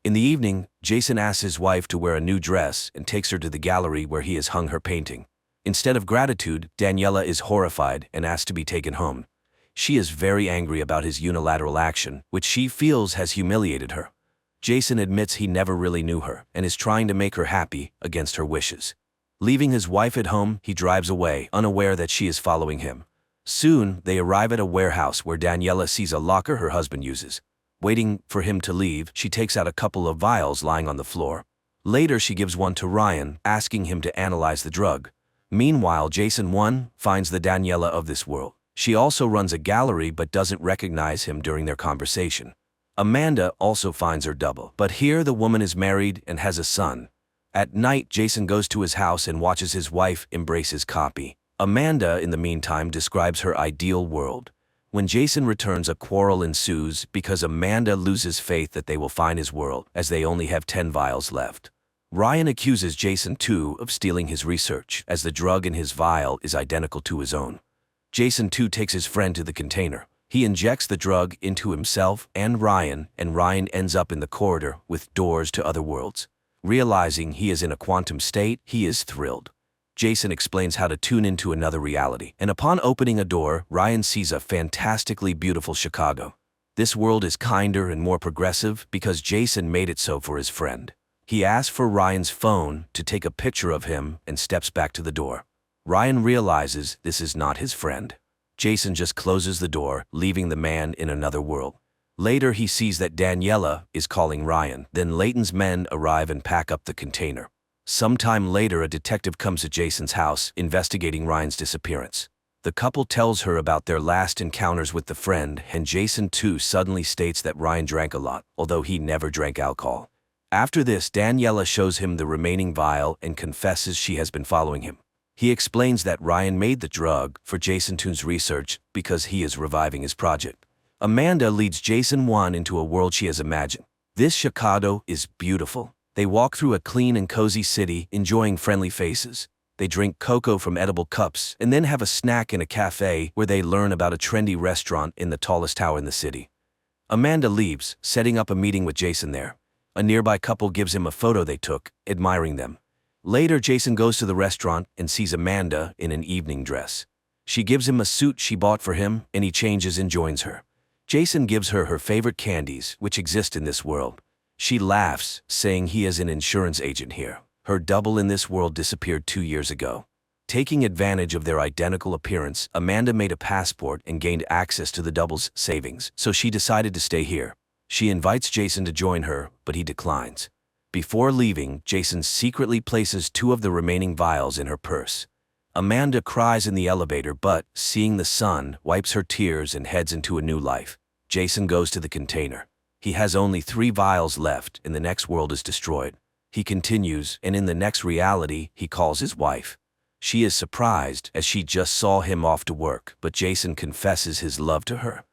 In the evening, Jason asks his wife to wear a new dress and takes her to the gallery where he has hung her painting. Instead of gratitude, Daniela is horrified and asks to be taken home. She is very angry about his unilateral action, which she feels has humiliated her. Jason admits he never really knew her and is trying to make her happy against her wishes. Leaving his wife at home, he drives away, unaware that she is following him. Soon, they arrive at a warehouse where Daniela sees a locker her husband uses. Waiting for him to leave, she takes out a couple of vials lying on the floor. Later, she gives one to Ryan, asking him to analyze the drug. Meanwhile, Jason 1 finds the Daniela of this world. She also runs a gallery but doesn't recognize him during their conversation. Amanda also finds her double, but here the woman is married and has a son. At night, Jason goes to his house and watches his wife embrace his copy. Amanda, in the meantime, describes her ideal world. When Jason returns, a quarrel ensues because Amanda loses faith that they will find his world, as they only have 10 vials left. Ryan accuses Jason 2 of stealing his research, as the drug in his vial is identical to his own. Jason 2 takes his friend to the container. He injects the drug into himself and Ryan ends up in the corridor with doors to other worlds. Realizing he is in a quantum state, he is thrilled. Jason explains how to tune into another reality, and upon opening a door, Ryan sees a fantastically beautiful Chicago. This world is kinder and more progressive because Jason made it so for his friend. He asks for Ryan's phone to take a picture of him and steps back to the door. Ryan realizes this is not his friend. Jason just closes the door, leaving the man in another world. Later, he sees that Daniela is calling Ryan. Then Layton's men arrive and pack up the container. Sometime later, a detective comes to Jason's house, investigating Ryan's disappearance. The couple tells her about their last encounters with the friend, and Jason 2 suddenly states that Ryan drank a lot, although he never drank alcohol. After this, Daniela shows him the remaining vial and confesses she has been following him. He explains that Ryan made the drug for Jason 2's research because he is reviving his project. Amanda leads Jason 1 into a world she has imagined. This Chicago is beautiful. They walk through a clean and cozy city, enjoying friendly faces. They drink cocoa from edible cups and then have a snack in a cafe where they learn about a trendy restaurant in the tallest tower in the city. Amanda leaves, setting up a meeting with Jason there. A nearby couple gives him a photo they took, admiring them. Later, Jason goes to the restaurant and sees Amanda in an evening dress. She gives him a suit she bought for him, and he changes and joins her. Jason gives her her favorite candies, which exist in this world. She laughs, saying he is an insurance agent here. Her double in this world disappeared 2 years ago. Taking advantage of their identical appearance, Amanda made a passport and gained access to the double's savings, so she decided to stay here. She invites Jason to join her, but he declines. Before leaving, Jason secretly places 2 of the remaining vials in her purse. Amanda cries in the elevator, but, seeing the sun, wipes her tears and heads into a new life. Jason goes to the container. He has only 3 vials left, and the next world is destroyed. He continues, and in the next reality, he calls his wife. She is surprised, as she just saw him off to work, but Jason confesses his love to her.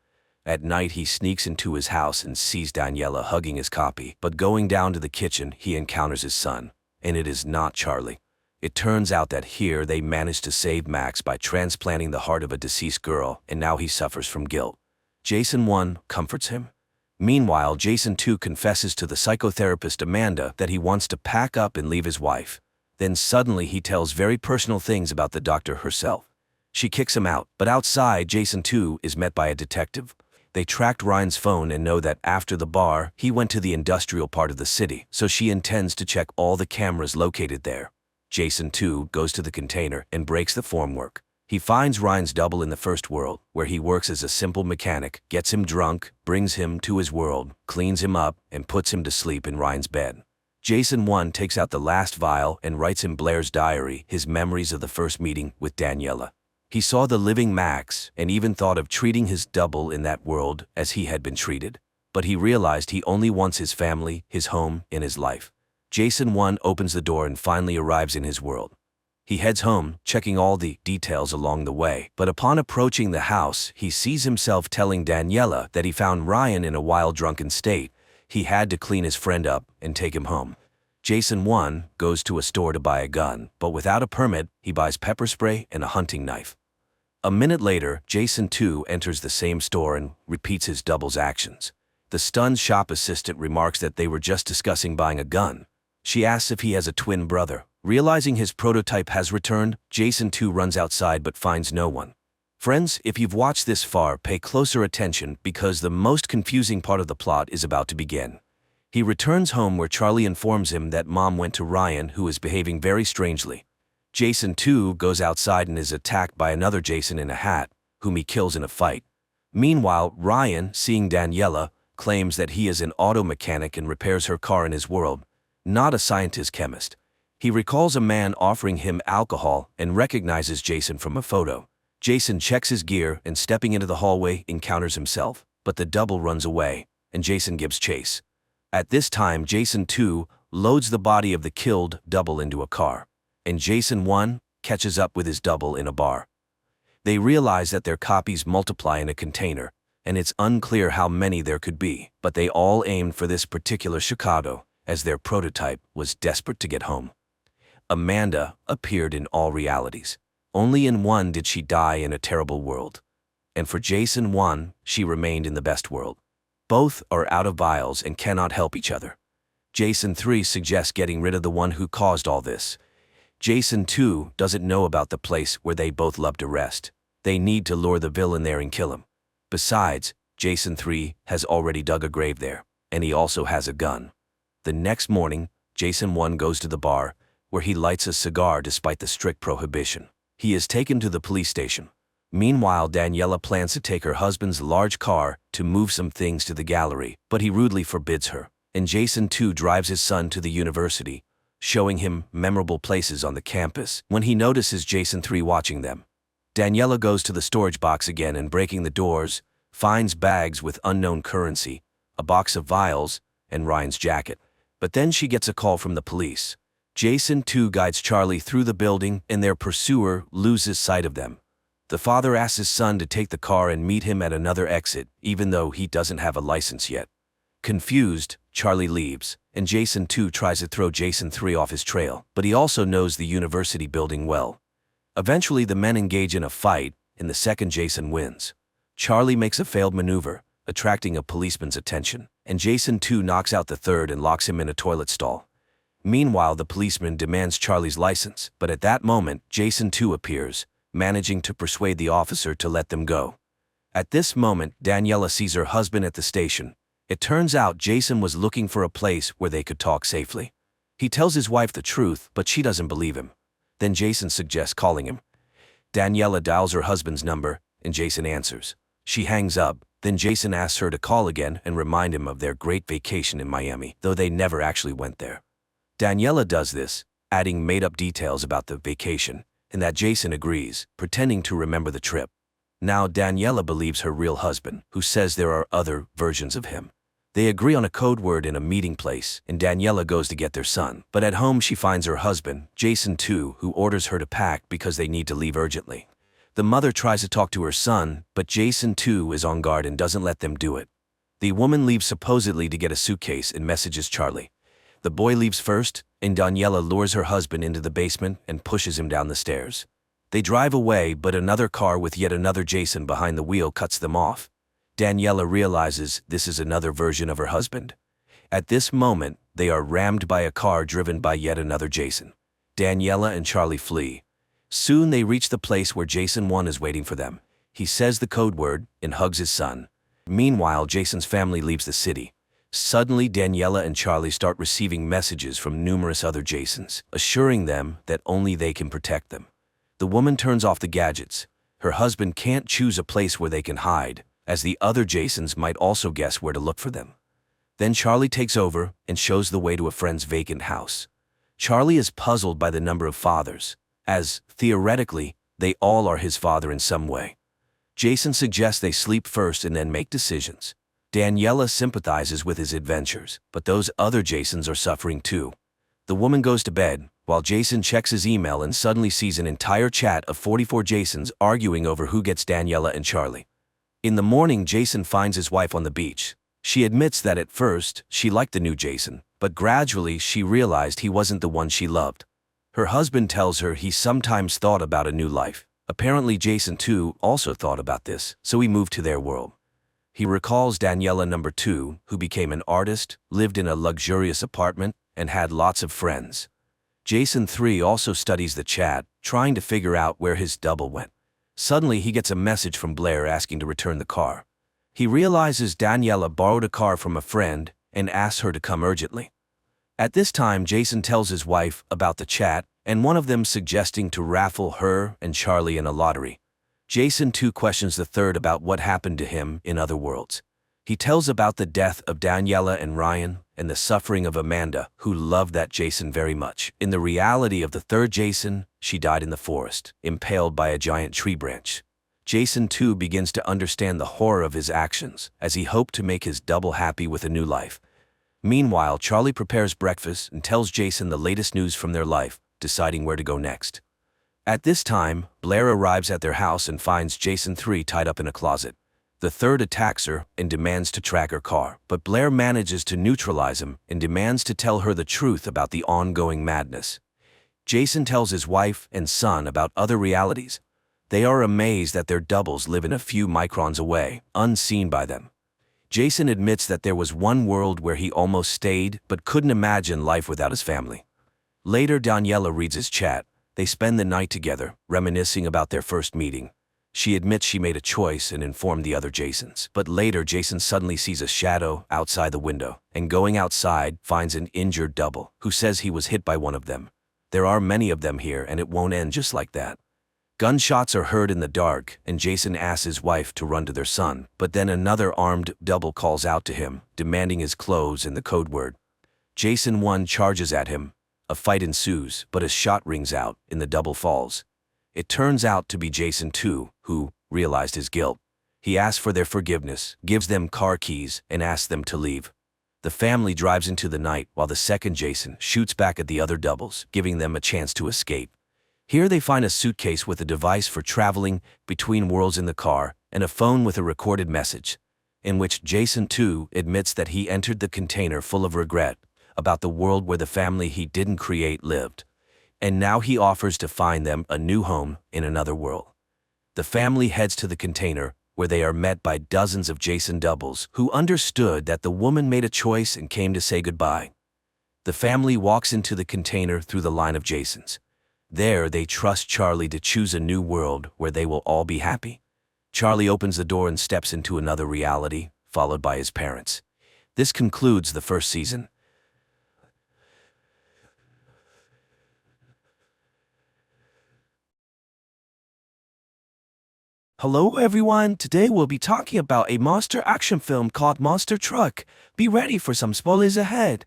At night, he sneaks into his house and sees Daniela hugging his copy, but going down to the kitchen, he encounters his son, and it is not Charlie. It turns out that here they managed to save Max by transplanting the heart of a deceased girl, and now he suffers from guilt. Jason 1 comforts him. Meanwhile, Jason 2 confesses to the psychotherapist Amanda that he wants to pack up and leave his wife. Then suddenly he tells very personal things about the doctor herself. She kicks him out, but outside, Jason 2 is met by a detective. They tracked Ryan's phone and know that after the bar, he went to the industrial part of the city, so she intends to check all the cameras located there. Jason 2 goes to the container and breaks the formwork. He finds Ryan's double in the first world, where he works as a simple mechanic, gets him drunk, brings him to his world, cleans him up, and puts him to sleep in Ryan's bed. Jason 1 takes out the last vial and writes in Blair's diary his memories of the first meeting with Daniela. He saw the living Max and even thought of treating his double in that world as he had been treated. But he realized he only wants his family, his home, and his life. Jason 1 opens the door and finally arrives in his world. He heads home, checking all the details along the way, but upon approaching the house, he sees himself telling Daniela that he found Ryan in a wild drunken state. He had to clean his friend up and take him home. Jason 1 goes to a store to buy a gun, but without a permit, he buys pepper spray and a hunting knife. A minute later, Jason 2 enters the same store and repeats his double's actions. The stunned shop assistant remarks that they were just discussing buying a gun. She asks if he has a twin brother. Realizing his prototype has returned, Jason 2 runs outside but finds no one. Friends, if you've watched this far, pay closer attention because the most confusing part of the plot is about to begin. He returns home where Charlie informs him that Mom went to Ryan, who is behaving very strangely. Jason 2 goes outside and is attacked by another Jason in a hat, whom he kills in a fight. Meanwhile, Ryan, seeing Daniela, claims that he is an auto mechanic and repairs her car in his world, not a scientist-chemist. He recalls a man offering him alcohol and recognizes Jason from a photo. Jason checks his gear and stepping into the hallway encounters himself, but the double runs away, and Jason gives chase. At this time, Jason 2 loads the body of the killed double into a car, and Jason 1 catches up with his double in a bar. They realize that their copies multiply in a container, and it's unclear how many there could be, but they all aimed for this particular Chicago, as their prototype was desperate to get home. Amanda appeared in all realities. Only in one did she die in a terrible world. And for Jason 1, she remained in the best world. Both are out of vials and cannot help each other. Jason 3 suggests getting rid of the one who caused all this. Jason 2 doesn't know about the place where they both love to rest. They need to lure the villain there and kill him. Besides, Jason 3 has already dug a grave there, and he also has a gun. The next morning, Jason 1 goes to the bar, where he lights a cigar despite the strict prohibition. He is taken to the police station. Meanwhile, Daniela plans to take her husband's large car to move some things to the gallery, but he rudely forbids her, and Jason 2 drives his son to the university, showing him memorable places on the campus when he notices Jason 3 watching them. Daniela goes to the storage box again and breaking the doors, finds bags with unknown currency, a box of vials, and Ryan's jacket. But then she gets a call from the police. Jason 2 guides Charlie through the building and their pursuer loses sight of them. The father asks his son to take the car and meet him at another exit, even though he doesn't have a license yet. Confused, Charlie leaves, and Jason 2 tries to throw Jason 3 off his trail, but he also knows the university building well. Eventually, the men engage in a fight, and the second Jason wins. Charlie makes a failed maneuver, attracting a policeman's attention, and Jason 2 knocks out the third and locks him in a toilet stall. Meanwhile, the policeman demands Charlie's license, but at that moment, Jason 2 appears, managing to persuade the officer to let them go. At this moment, Daniela sees her husband at the station. It turns out Jason was looking for a place where they could talk safely. He tells his wife the truth, but she doesn't believe him. Then Jason suggests calling him. Daniela dials her husband's number, and Jason answers. She hangs up, then Jason asks her to call again and remind him of their great vacation in Miami, though they never actually went there. Daniela does this, adding made-up details about the vacation, and that Jason agrees, pretending to remember the trip. Now Daniela believes her real husband, who says there are other versions of him. They agree on a code word in a meeting place, and Daniela goes to get their son. But at home she finds her husband, Jason 2, who orders her to pack because they need to leave urgently. The mother tries to talk to her son, but Jason 2 is on guard and doesn't let them do it. The woman leaves supposedly to get a suitcase and messages Charlie. The boy leaves first, and Daniela lures her husband into the basement and pushes him down the stairs. They drive away, but another car with yet another Jason behind the wheel cuts them off. Daniela realizes this is another version of her husband. At this moment, they are rammed by a car driven by yet another Jason. Daniela and Charlie flee. Soon they reach the place where Jason 1 is waiting for them. He says the code word and hugs his son. Meanwhile, Jason's family leaves the city. Suddenly, Daniela and Charlie start receiving messages from numerous other Jasons, assuring them that only they can protect them. The woman turns off the gadgets. Her husband can't choose a place where they can hide, as the other Jasons might also guess where to look for them. Then Charlie takes over and shows the way to a friend's vacant house. Charlie is puzzled by the number of fathers, as, theoretically, they all are his father in some way. Jason suggests they sleep first and then make decisions. Daniela sympathizes with his adventures, but those other Jasons are suffering too. The woman goes to bed, while Jason checks his email and suddenly sees an entire chat of 44 Jasons arguing over who gets Daniela and Charlie. In the morning, Jason finds his wife on the beach. She admits that at first, she liked the new Jason, but gradually she realized he wasn't the one she loved. Her husband tells her he sometimes thought about a new life. Apparently Jason too also thought about this, so he moved to their world. He recalls Daniela number 2, who became an artist, lived in a luxurious apartment, and had lots of friends. Jason 3 also studies the chat, trying to figure out where his double went. Suddenly he gets a message from Blair asking to return the car. He realizes Daniela borrowed a car from a friend and asks her to come urgently. At this time, Jason tells his wife about the chat, and one of them suggesting to raffle her and Charlie in a lottery. Jason too questions the third about what happened to him in other worlds. He tells about the death of Daniela and Ryan, and the suffering of Amanda, who loved that Jason very much. In the reality of the third Jason, she died in the forest, impaled by a giant tree branch. Jason too begins to understand the horror of his actions, as he hoped to make his double happy with a new life. Meanwhile, Charlie prepares breakfast and tells Jason the latest news from their life, deciding where to go next. At this time, Blair arrives at their house and finds Jason 3 tied up in a closet. The third attacks her and demands to track her car, but Blair manages to neutralize him and demands to tell her the truth about the ongoing madness. Jason tells his wife and son about other realities. They are amazed that their doubles live in a few microns away, unseen by them. Jason admits that there was one world where he almost stayed but couldn't imagine life without his family. Later, Daniela reads his chat. They spend the night together, reminiscing about their first meeting. She admits she made a choice and informed the other Jasons. But later, Jason suddenly sees a shadow outside the window, and going outside, finds an injured double, who says he was hit by one of them. There are many of them here, and it won't end just like that. Gunshots are heard in the dark, and Jason asks his wife to run to their son, but then another armed double calls out to him, demanding his clothes and the code word. Jason 1 charges at him. A fight ensues, but a shot rings out, and the double falls. It turns out to be Jason 2, who realized his guilt. He asks for their forgiveness, gives them car keys, and asks them to leave. The family drives into the night while the second Jason shoots back at the other doubles, giving them a chance to escape. Here they find a suitcase with a device for traveling between worlds in the car and a phone with a recorded message, in which Jason 2 admits that he entered the container full of regret about the world where the family he didn't create lived, and now he offers to find them a new home in another world. The family heads to the container, where they are met by dozens of Jason doubles who understood that the woman made a choice and came to say goodbye. The family walks into the container through the line of Jasons. There, they trust Charlie to choose a new world where they will all be happy. Charlie opens the door and steps into another reality, followed by his parents. This concludes the first season. Hello everyone, today we'll be talking about a monster action film called Monster Truck. Be ready for some spoilers ahead.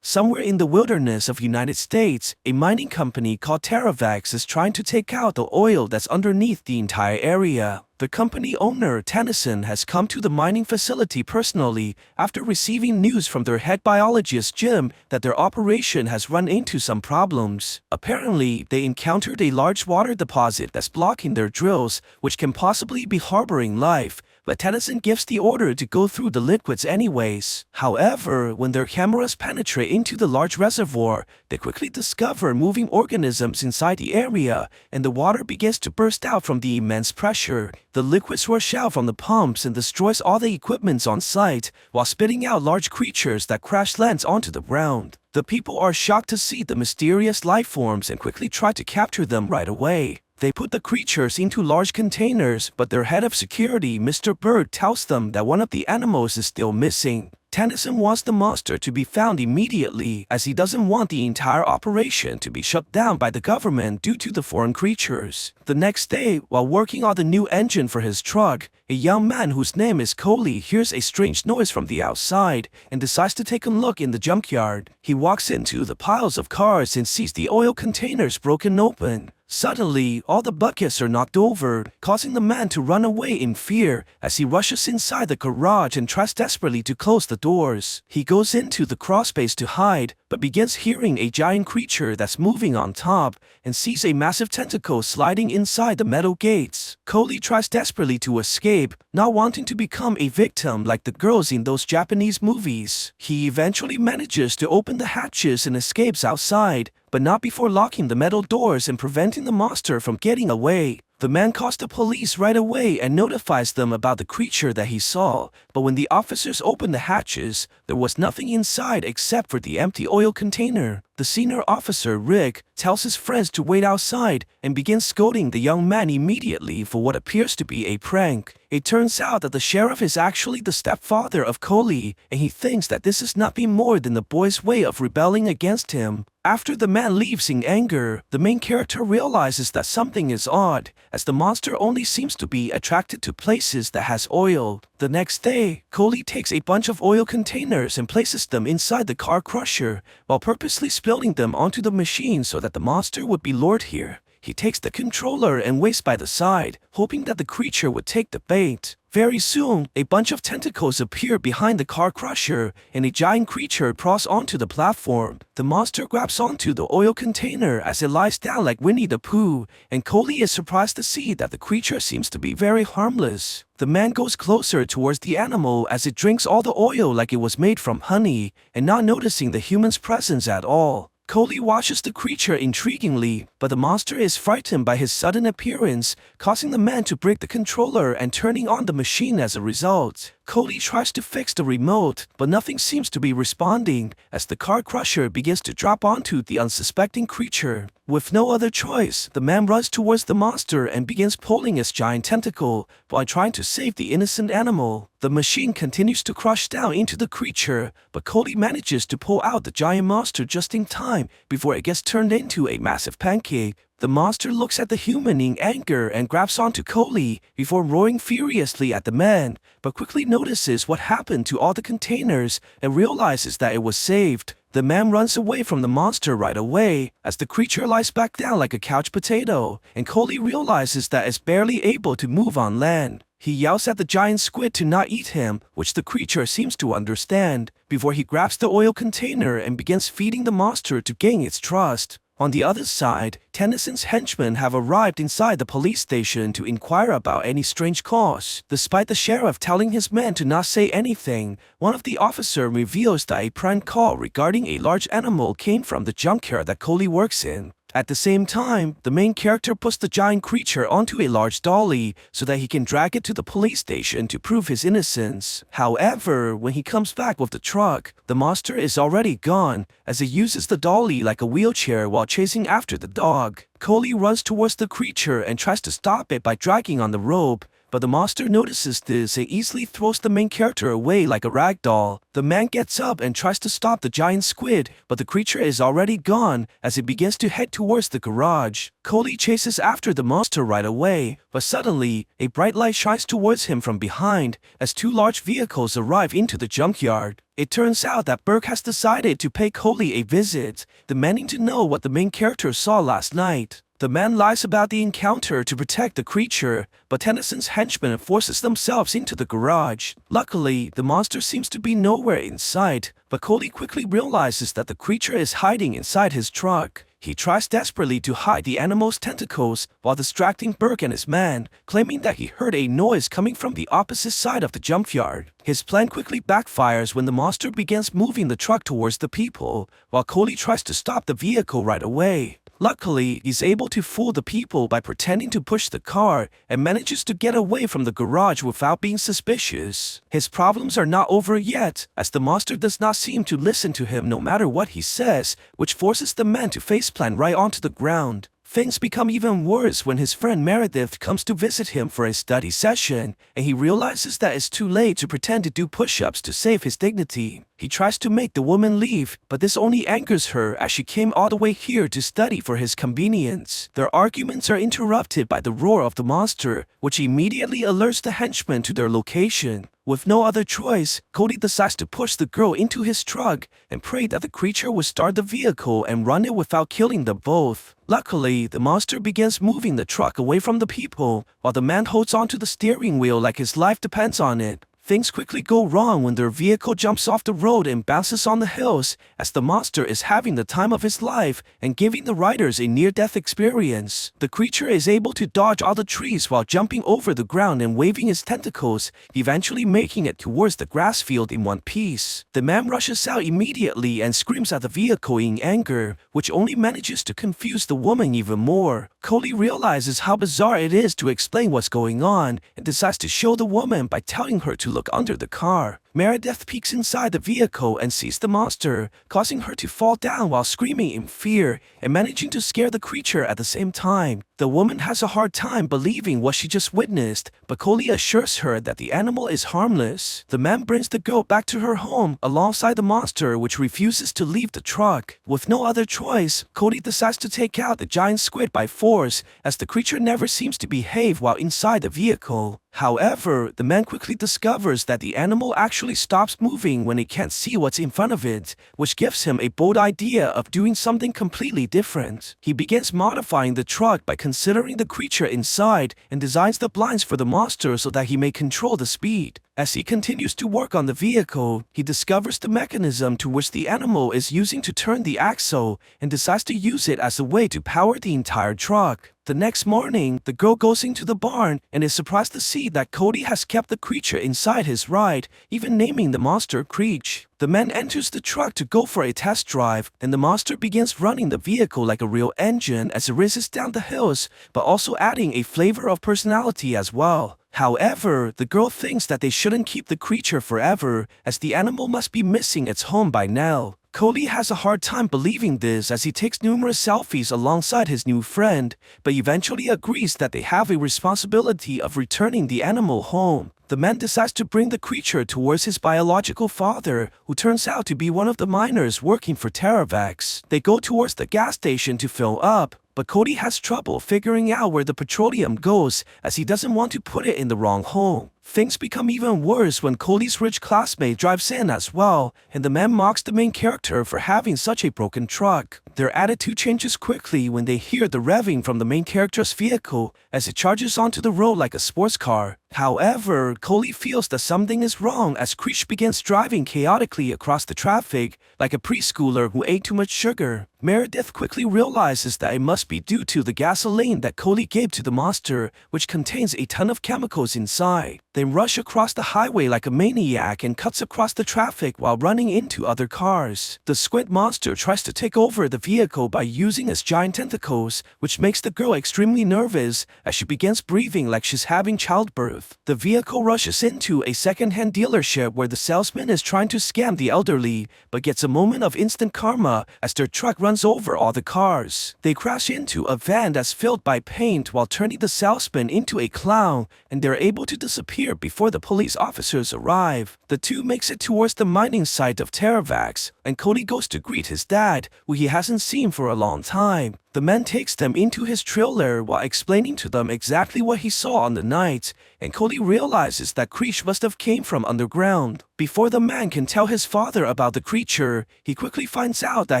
Somewhere in the wilderness of United States, a mining company called Terravax is trying to take out the oil that's underneath the entire area. The company owner, Tennyson, has come to the mining facility personally after receiving news from their head biologist, Jim, that their operation has run into some problems. Apparently, they encountered a large water deposit that's blocking their drills, which can possibly be harboring life. But Tennyson gives the order to go through the liquids anyways. However, when their cameras penetrate into the large reservoir, they quickly discover moving organisms inside the area, and the water begins to burst out from the immense pressure. The liquids rush out from the pumps and destroys all the equipment on site, while spitting out large creatures that crash lands onto the ground. The people are shocked to see the mysterious life forms and quickly try to capture them right away. They put the creatures into large containers, but their head of security, Mr. Bird, tells them that one of the animals is still missing. Tennyson wants the monster to be found immediately as he doesn't want the entire operation to be shut down by the government due to the foreign creatures. The next day, while working on the new engine for his truck, a young man whose name is Coley hears a strange noise from the outside and decides to take a look in the junkyard. He walks into the piles of cars and sees the oil containers broken open. Suddenly, all the buckets are knocked over, causing the man to run away in fear as he rushes inside the garage and tries desperately to close the doors. He goes into the crawlspace to hide, but begins hearing a giant creature that's moving on top and sees a massive tentacle sliding inside the metal gates. Coley tries desperately to escape, not wanting to become a victim like the girls in those Japanese movies. He eventually manages to open the hatches and escapes outside, but not before locking the metal doors and preventing the monster from getting away. The man calls the police right away and notifies them about the creature that he saw, but when the officers opened the hatches, there was nothing inside except for the empty oil container. The senior officer, Rick, tells his friends to wait outside and begins scolding the young man immediately for what appears to be a prank. It turns out that the sheriff is actually the stepfather of Coley, and he thinks that this is nothing more than the boy's way of rebelling against him. After the man leaves in anger, the main character realizes that something is odd, as the monster only seems to be attracted to places that has oil. The next day, Coley takes a bunch of oil containers and places them inside the car crusher, while purposely spilling them onto the machine so that the monster would be lured here. He takes the controller and waits by the side, hoping that the creature would take the bait. Very soon, a bunch of tentacles appear behind the car crusher, and a giant creature crawls onto the platform. The monster grabs onto the oil container as it lies down like Winnie the Pooh, and Coley is surprised to see that the creature seems to be very harmless. The man goes closer towards the animal as it drinks all the oil like it was made from honey, and not noticing the human's presence at all. Coley watches the creature intriguingly, but the monster is frightened by his sudden appearance, causing the man to break the controller and turning on the machine as a result. Coley tries to fix the remote, but nothing seems to be responding as the car crusher begins to drop onto the unsuspecting creature. With no other choice, the man runs towards the monster and begins pulling its giant tentacle while trying to save the innocent animal. The machine continues to crush down into the creature, but Coley manages to pull out the giant monster just in time before it gets turned into a massive pancake. The monster looks at the human in anger and grabs onto Coley before roaring furiously at the man, but quickly notices what happened to all the containers and realizes that it was saved. The man runs away from the monster right away as the creature lies back down like a couch potato, and Coley realizes that it's barely able to move on land. He yells at the giant squid to not eat him, which the creature seems to understand, before he grabs the oil container and begins feeding the monster to gain its trust. On the other side, Tennyson's henchmen have arrived inside the police station to inquire about any strange calls. Despite the sheriff telling his men to not say anything, one of the officers reveals that a prank call regarding a large animal came from the junkyard that Coley works in. At the same time, the main character puts the giant creature onto a large dolly so that he can drag it to the police station to prove his innocence. However, when he comes back with the truck, the monster is already gone as it uses the dolly like a wheelchair while chasing after the dog. Coley runs towards the creature and tries to stop it by dragging on the rope, but the monster notices this and easily throws the main character away like a rag doll. The man gets up and tries to stop the giant squid, but the creature is already gone as it begins to head towards the garage. Coley chases after the monster right away, but suddenly, a bright light shines towards him from behind as two large vehicles arrive into the junkyard. It turns out that Burke has decided to pay Coley a visit, demanding to know what the main character saw last night. The man lies about the encounter to protect the creature, but Tennyson's henchmen forces themselves into the garage. Luckily, the monster seems to be nowhere in sight, but Coley quickly realizes that the creature is hiding inside his truck. He tries desperately to hide the animal's tentacles while distracting Burke and his man, claiming that he heard a noise coming from the opposite side of the junkyard. His plan quickly backfires when the monster begins moving the truck towards the people, while Coley tries to stop the vehicle right away. Luckily, he's able to fool the people by pretending to push the car and manages to get away from the garage without being suspicious. His problems are not over yet, as the monster does not seem to listen to him no matter what he says, which forces the man to faceplant right onto the ground. Things become even worse when his friend Meredith comes to visit him for a study session, and he realizes that it's too late to pretend to do push-ups to save his dignity. He tries to make the woman leave, but this only angers her as she came all the way here to study for his convenience. Their arguments are interrupted by the roar of the monster, which immediately alerts the henchmen to their location. With no other choice, Cody decides to push the girl into his truck and pray that the creature would start the vehicle and run it without killing them both. Luckily, the monster begins moving the truck away from the people, while the man holds onto the steering wheel like his life depends on it. Things quickly go wrong when their vehicle jumps off the road and bounces on the hills, as the monster is having the time of his life and giving the riders a near-death experience. The creature is able to dodge all the trees while jumping over the ground and waving his tentacles, eventually making it towards the grass field in one piece. The man rushes out immediately and screams at the vehicle in anger, which only manages to confuse the woman even more. Cody realizes how bizarre it is to explain what's going on and decides to show the woman by telling her to look under the car. Meredith peeks inside the vehicle and sees the monster, causing her to fall down while screaming in fear and managing to scare the creature at the same time. The woman has a hard time believing what she just witnessed, but Cody assures her that the animal is harmless. The man brings the girl back to her home alongside the monster, which refuses to leave the truck. With no other choice, Cody decides to take out the giant squid by force, as the creature never seems to behave while inside the vehicle. However, the man quickly discovers that the animal actually stops moving when it can't see what's in front of it, which gives him a bold idea of doing something completely different. He begins modifying the truck by considering the creature inside and designs the blinds for the monster so that he may control the speed. As he continues to work on the vehicle, he discovers the mechanism to which the animal is using to turn the axle and decides to use it as a way to power the entire truck. The next morning, the girl goes into the barn and is surprised to see that Cody has kept the creature inside his ride, even naming the monster Creech. The man enters the truck to go for a test drive, and the monster begins running the vehicle like a real engine as it races down the hills, but also adding a flavor of personality as well. However, the girl thinks that they shouldn't keep the creature forever, as the animal must be missing its home by now. Cody has a hard time believing this as he takes numerous selfies alongside his new friend, but eventually agrees that they have a responsibility of returning the animal home. The man decides to bring the creature towards his biological father, who turns out to be one of the miners working for Terravax. They go towards the gas station to fill up, but Cody has trouble figuring out where the petroleum goes as he doesn't want to put it in the wrong hole. Things become even worse when Cody's rich classmate drives in as well, and the man mocks the main character for having such a broken truck. Their attitude changes quickly when they hear the revving from the main character's vehicle as it charges onto the road like a sports car. However, Cody feels that something is wrong as Creech begins driving chaotically across the traffic like a preschooler who ate too much sugar. Meredith quickly realizes that it must be due to the gasoline that Cody gave to the monster, which contains a ton of chemicals inside. They rush across the highway like a maniac and cuts across the traffic while running into other cars. The squid monster tries to take over the vehicle by using its giant tentacles, which makes the girl extremely nervous as she begins breathing like she's having childbirth. The vehicle rushes into a second-hand dealership where the salesman is trying to scam the elderly, but gets a moment of instant karma as their truck runs over all the cars. They crash into a van that's filled by paint while turning the salesman into a clown, and they're able to disappear before the police officers arrive. The two makes it towards the mining site of Terravax, and Cody goes to greet his dad, who he hasn't seen for a long time. The man takes them into his trailer while explaining to them exactly what he saw on the night, and Cody realizes that Creech must have came from underground. Before the man can tell his father about the creature, he quickly finds out that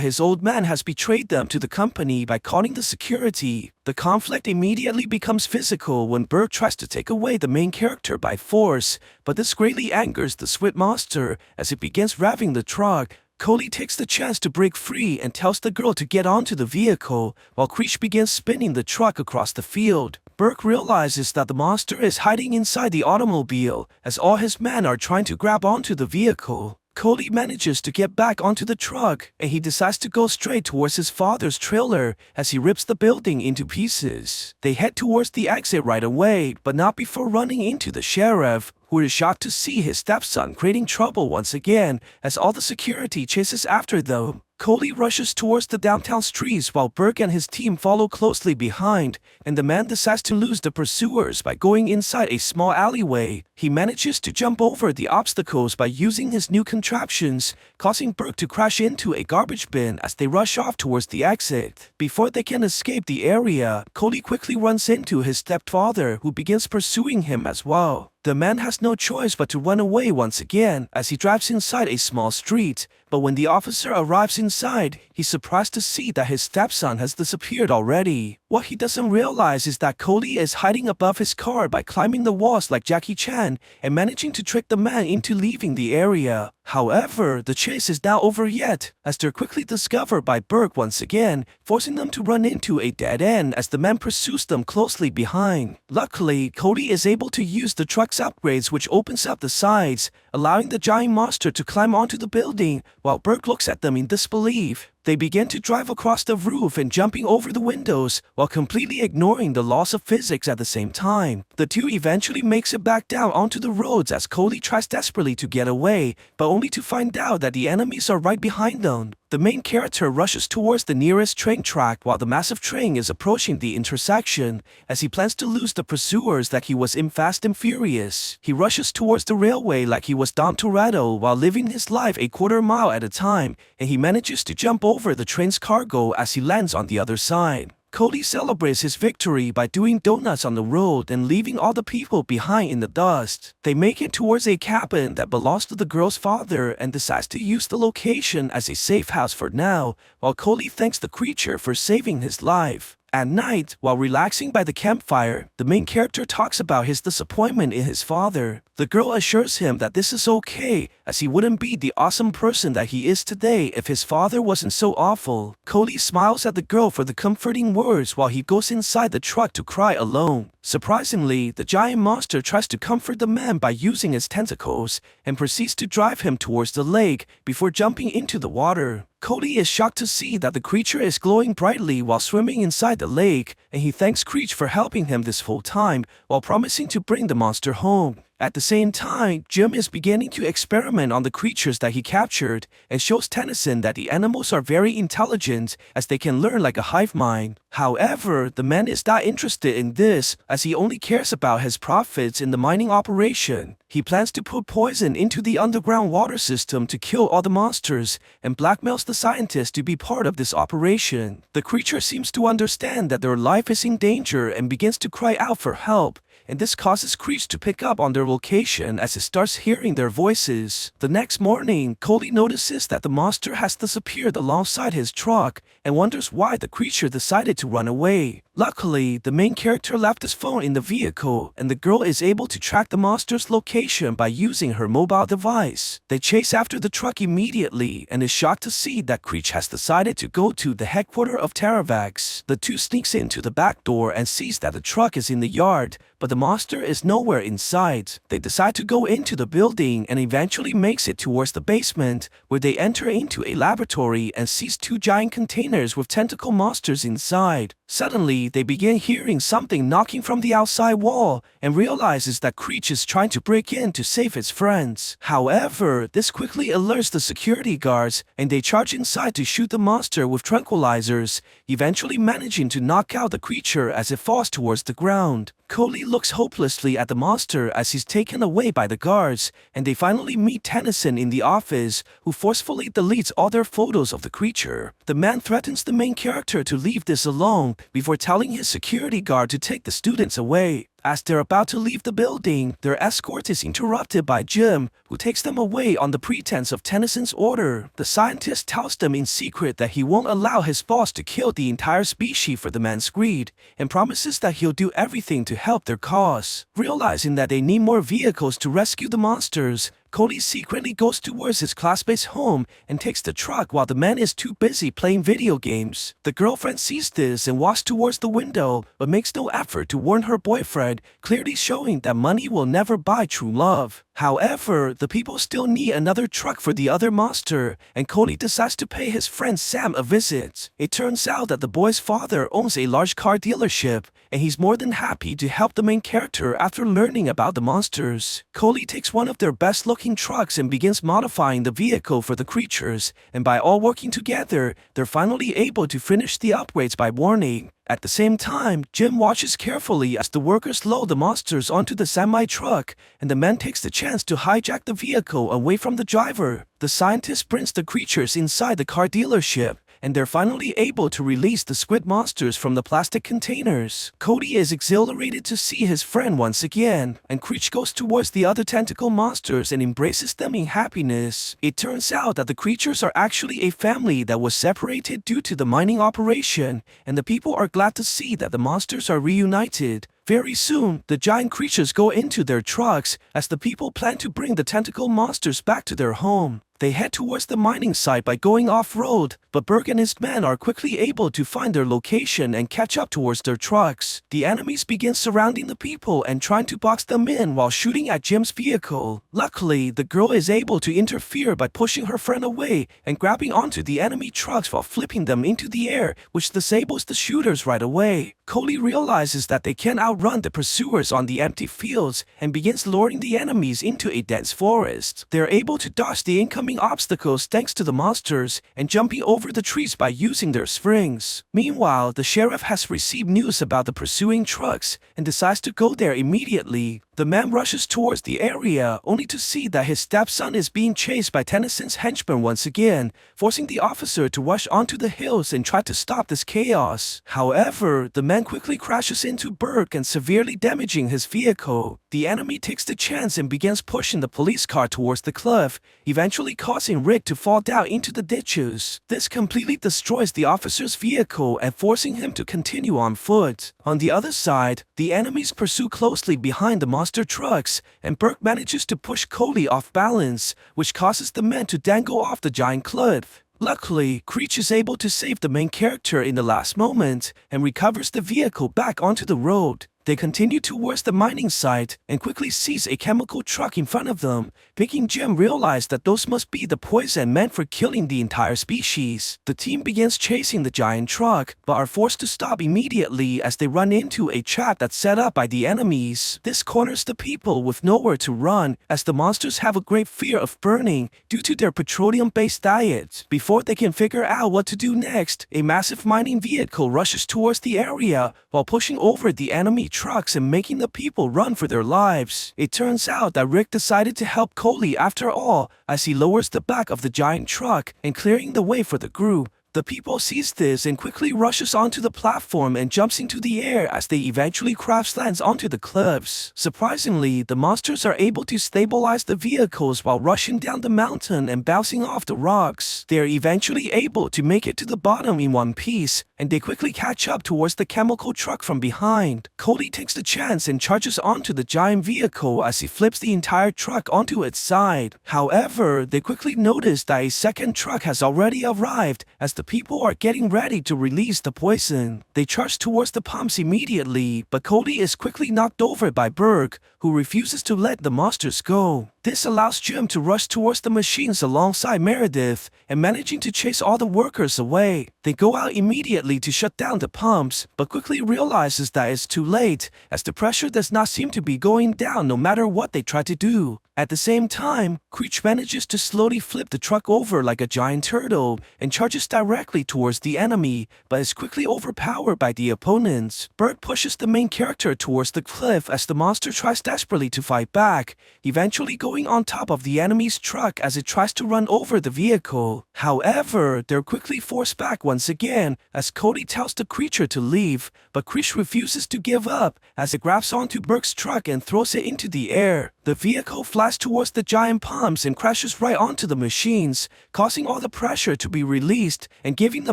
his old man has betrayed them to the company by calling the security. The conflict immediately becomes physical when Burke tries to take away the main character by force, but this greatly angers the squid monster as it begins revving the truck. Cody takes the chance to break free and tells the girl to get onto the vehicle, while Creech begins spinning the truck across the field. Burke realizes that the monster is hiding inside the automobile, as all his men are trying to grab onto the vehicle. Cody manages to get back onto the truck, and he decides to go straight towards his father's trailer as he rips the building into pieces. They head towards the exit right away, but not before running into the sheriff, who is shocked to see his stepson creating trouble once again as all the security chases after them. Cody rushes towards the downtown streets while Burke and his team follow closely behind, and the man decides to lose the pursuers by going inside a small alleyway. He manages to jump over the obstacles by using his new contraptions, causing Burke to crash into a garbage bin as they rush off towards the exit. Before they can escape the area, Cody quickly runs into his stepfather, who begins pursuing him as well. The man has no choice but to run away once again as he drives inside a small street, but when the officer arrives inside, he's surprised to see that his stepson has disappeared already. What he doesn't realize is that Cody is hiding above his car by climbing the walls like Jackie Chan and managing to trick the man into leaving the area. However, the chase is not over yet, as they're quickly discovered by Burke once again, forcing them to run into a dead end as the man pursues them closely behind. Luckily, Cody is able to use the truck's upgrades, which opens up the sides, allowing the giant monster to climb onto the building, while Burke looks at them in disbelief. They begin to drive across the roof and jumping over the windows while completely ignoring the laws of physics at the same time. The two eventually makes it back down onto the roads as Cody tries desperately to get away, but only to find out that the enemies are right behind them. The main character rushes towards the nearest train track while the massive train is approaching the intersection, as he plans to lose the pursuers like he was in Fast and Furious. He rushes towards the railway like he was Dom Toretto while living his life a quarter mile at a time, and he manages to jump over the train's cargo as he lands on the other side. Cody celebrates his victory by doing donuts on the road and leaving all the people behind in the dust. They make it towards a cabin that belongs to the girl's father and decides to use the location as a safe house for now, while Cody thanks the creature for saving his life. At night, while relaxing by the campfire, the main character talks about his disappointment in his father. The girl assures him that this is okay, as he wouldn't be the awesome person that he is today if his father wasn't so awful. Cody smiles at the girl for the comforting words while he goes inside the truck to cry alone. Surprisingly, the giant monster tries to comfort the man by using its tentacles and proceeds to drive him towards the lake before jumping into the water. Cody is shocked to see that the creature is glowing brightly while swimming inside the lake, and he thanks Creech for helping him this whole time while promising to bring the monster home. At the same time, Jim is beginning to experiment on the creatures that he captured and shows Tennyson that the animals are very intelligent as they can learn like a hive mind. However, the man is not interested in this as he only cares about his profits in the mining operation. He plans to put poison into the underground water system to kill all the monsters and blackmails the scientists to be part of this operation. The creature seems to understand that their life is in danger and begins to cry out for help, and this causes Creech to pick up on their location as it starts hearing their voices. The next morning, Cody notices that the monster has disappeared alongside his truck and wonders why the creature decided to run away. Luckily, the main character left his phone in the vehicle, and the girl is able to track the monster's location by using her mobile device. They chase after the truck immediately and is shocked to see that Creech has decided to go to the headquarters of Terravax. The two sneaks into the back door and sees that the truck is in the yard, but the monster is nowhere inside. They decide to go into the building and eventually makes it towards the basement, where they enter into a laboratory and sees two giant containers with tentacle monsters inside. Suddenly, they begin hearing something knocking from the outside wall and realizes that Creech is trying to break in to save his friends. However, this quickly alerts the security guards and they charge inside to shoot the monster with tranquilizers, eventually managing to knock out the creature as it falls towards the ground. Cody looks hopelessly at the monster as he's taken away by the guards, and they finally meet Tennyson in the office, who forcefully deletes all their photos of the creature. The man threatens the main character to leave this alone before telling his security guard to take the students away. As they're about to leave the building, their escort is interrupted by Jim, who takes them away on the pretense of Tennyson's order. The scientist tells them in secret that he won't allow his boss to kill the entire species for the man's greed, and promises that he'll do everything to help their cause. Realizing that they need more vehicles to rescue the monsters, Cody secretly goes towards his classmate's home and takes the truck while the man is too busy playing video games. The girlfriend sees this and walks towards the window, but makes no effort to warn her boyfriend, clearly showing that money will never buy true love. However, the people still need another truck for the other monster, and Cody decides to pay his friend Sam a visit. It turns out that the boy's father owns a large car dealership, and he's more than happy to help the main character after learning about the monsters. Cody takes one of their best-looking trucks and begins modifying the vehicle for the creatures, and by all working together, they're finally able to finish the upgrades by morning. At the same time, Jim watches carefully as the workers load the monsters onto the semi-truck, and the man takes the chance to hijack the vehicle away from the driver. The scientist brings the creatures inside the car dealership, and they're finally able to release the squid monsters from the plastic containers. Cody is exhilarated to see his friend once again, and Creech goes towards the other tentacle monsters and embraces them in happiness. It turns out that the creatures are actually a family that was separated due to the mining operation, and the people are glad to see that the monsters are reunited. Very soon, the giant creatures go into their trucks as the people plan to bring the tentacle monsters back to their home. They head towards the mining site by going off-road, but Burke and his men are quickly able to find their location and catch up towards their trucks. The enemies begin surrounding the people and trying to box them in while shooting at Jim's vehicle. Luckily, the girl is able to interfere by pushing her friend away and grabbing onto the enemy trucks while flipping them into the air, which disables the shooters right away. Cody realizes that they can't outrun the pursuers on the empty fields and begins luring the enemies into a dense forest. They're able to dodge the incoming obstacles thanks to the monsters and jumping over the trees by using their springs. Meanwhile, the sheriff has received news about the pursuing trucks and decides to go there immediately. The man rushes towards the area only to see that his stepson is being chased by Tennyson's henchmen once again, forcing the officer to rush onto the hills and try to stop this chaos. However, the man quickly crashes into Burke and severely damaging his vehicle. The enemy takes the chance and begins pushing the police car towards the cliff, eventually causing Rick to fall down into the ditches. This completely destroys the officer's vehicle and forcing him to continue on foot. On the other side, the enemies pursue closely behind the monster trucks, and Burke manages to push Cody off balance, which causes the men to dangle off the giant cliff. Luckily, Creech is able to save the main character in the last moment and recovers the vehicle back onto the road. They continue towards the mining site and quickly sees a chemical truck in front of them, making Jim realize that those must be the poison meant for killing the entire species. The team begins chasing the giant truck, but are forced to stop immediately as they run into a trap that's set up by the enemies. This corners the people with nowhere to run, as the monsters have a great fear of burning due to their petroleum-based diet. Before they can figure out what to do next, a massive mining vehicle rushes towards the area while pushing over the enemy trucks and making the people run for their lives. It turns out that Rick decided to help Cody after all, as he lowers the back of the giant truck and clearing the way for the group. The people sees this and quickly rushes onto the platform and jumps into the air as they eventually crash lands onto the cliffs. Surprisingly, the monsters are able to stabilize the vehicles while rushing down the mountain and bouncing off the rocks. They are eventually able to make it to the bottom in one piece, and they quickly catch up towards the chemical truck from behind. Cody takes the chance and charges onto the giant vehicle as he flips the entire truck onto its side. However, they quickly notice that a second truck has already arrived as the people are getting ready to release the poison. They charge towards the pumps immediately, but Cody is quickly knocked over by Burke, who refuses to let the monsters go. This allows Jim to rush towards the machines alongside Meredith and managing to chase all the workers away. They go out immediately to shut down the pumps, but quickly realizes that it's too late, as the pressure does not seem to be going down no matter what they try to do. At the same time, Creech manages to slowly flip the truck over like a giant turtle and charges directly towards the enemy, but is quickly overpowered by the opponents. Burke pushes the main character towards the cliff as the monster tries desperately to fight back, eventually going on top of the enemy's truck as it tries to run over the vehicle. However, they're quickly forced back once again as Cody tells the creature to leave, but Creech refuses to give up as it grabs onto Burke's truck and throws it into the air. The vehicle flies towards the giant pumps and crashes right onto the machines, causing all the pressure to be released and giving the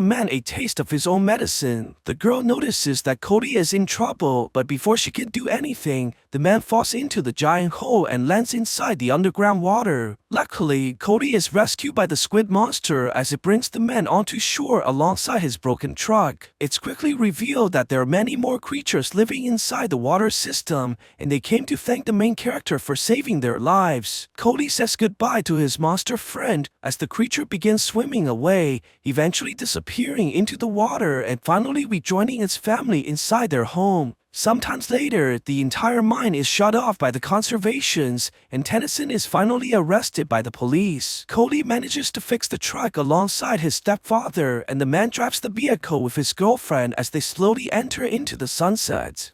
man a taste of his own medicine. The girl notices that Cody is in trouble, but before she can do anything, the man falls into the giant hole and lands inside the underground water. Luckily, Cody is rescued by the squid monster as it brings the men onto shore alongside his broken truck. It's quickly revealed that there are many more creatures living inside the water system, and they came to thank the main character for saving their lives. Cody says goodbye to his monster friend as the creature begins swimming away, eventually disappearing into the water and finally rejoining its family inside their home. Sometimes later, the entire mine is shut off by the conservations, and Tennyson is finally arrested by the police. Cody manages to fix the truck alongside his stepfather, and the man drives the vehicle with his girlfriend as they slowly enter into the sunset.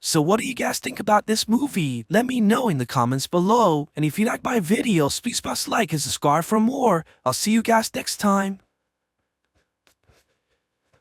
So what do you guys think about this movie? Let me know in the comments below, and if you like my videos, please press like and subscribe for more. I'll see you guys next time.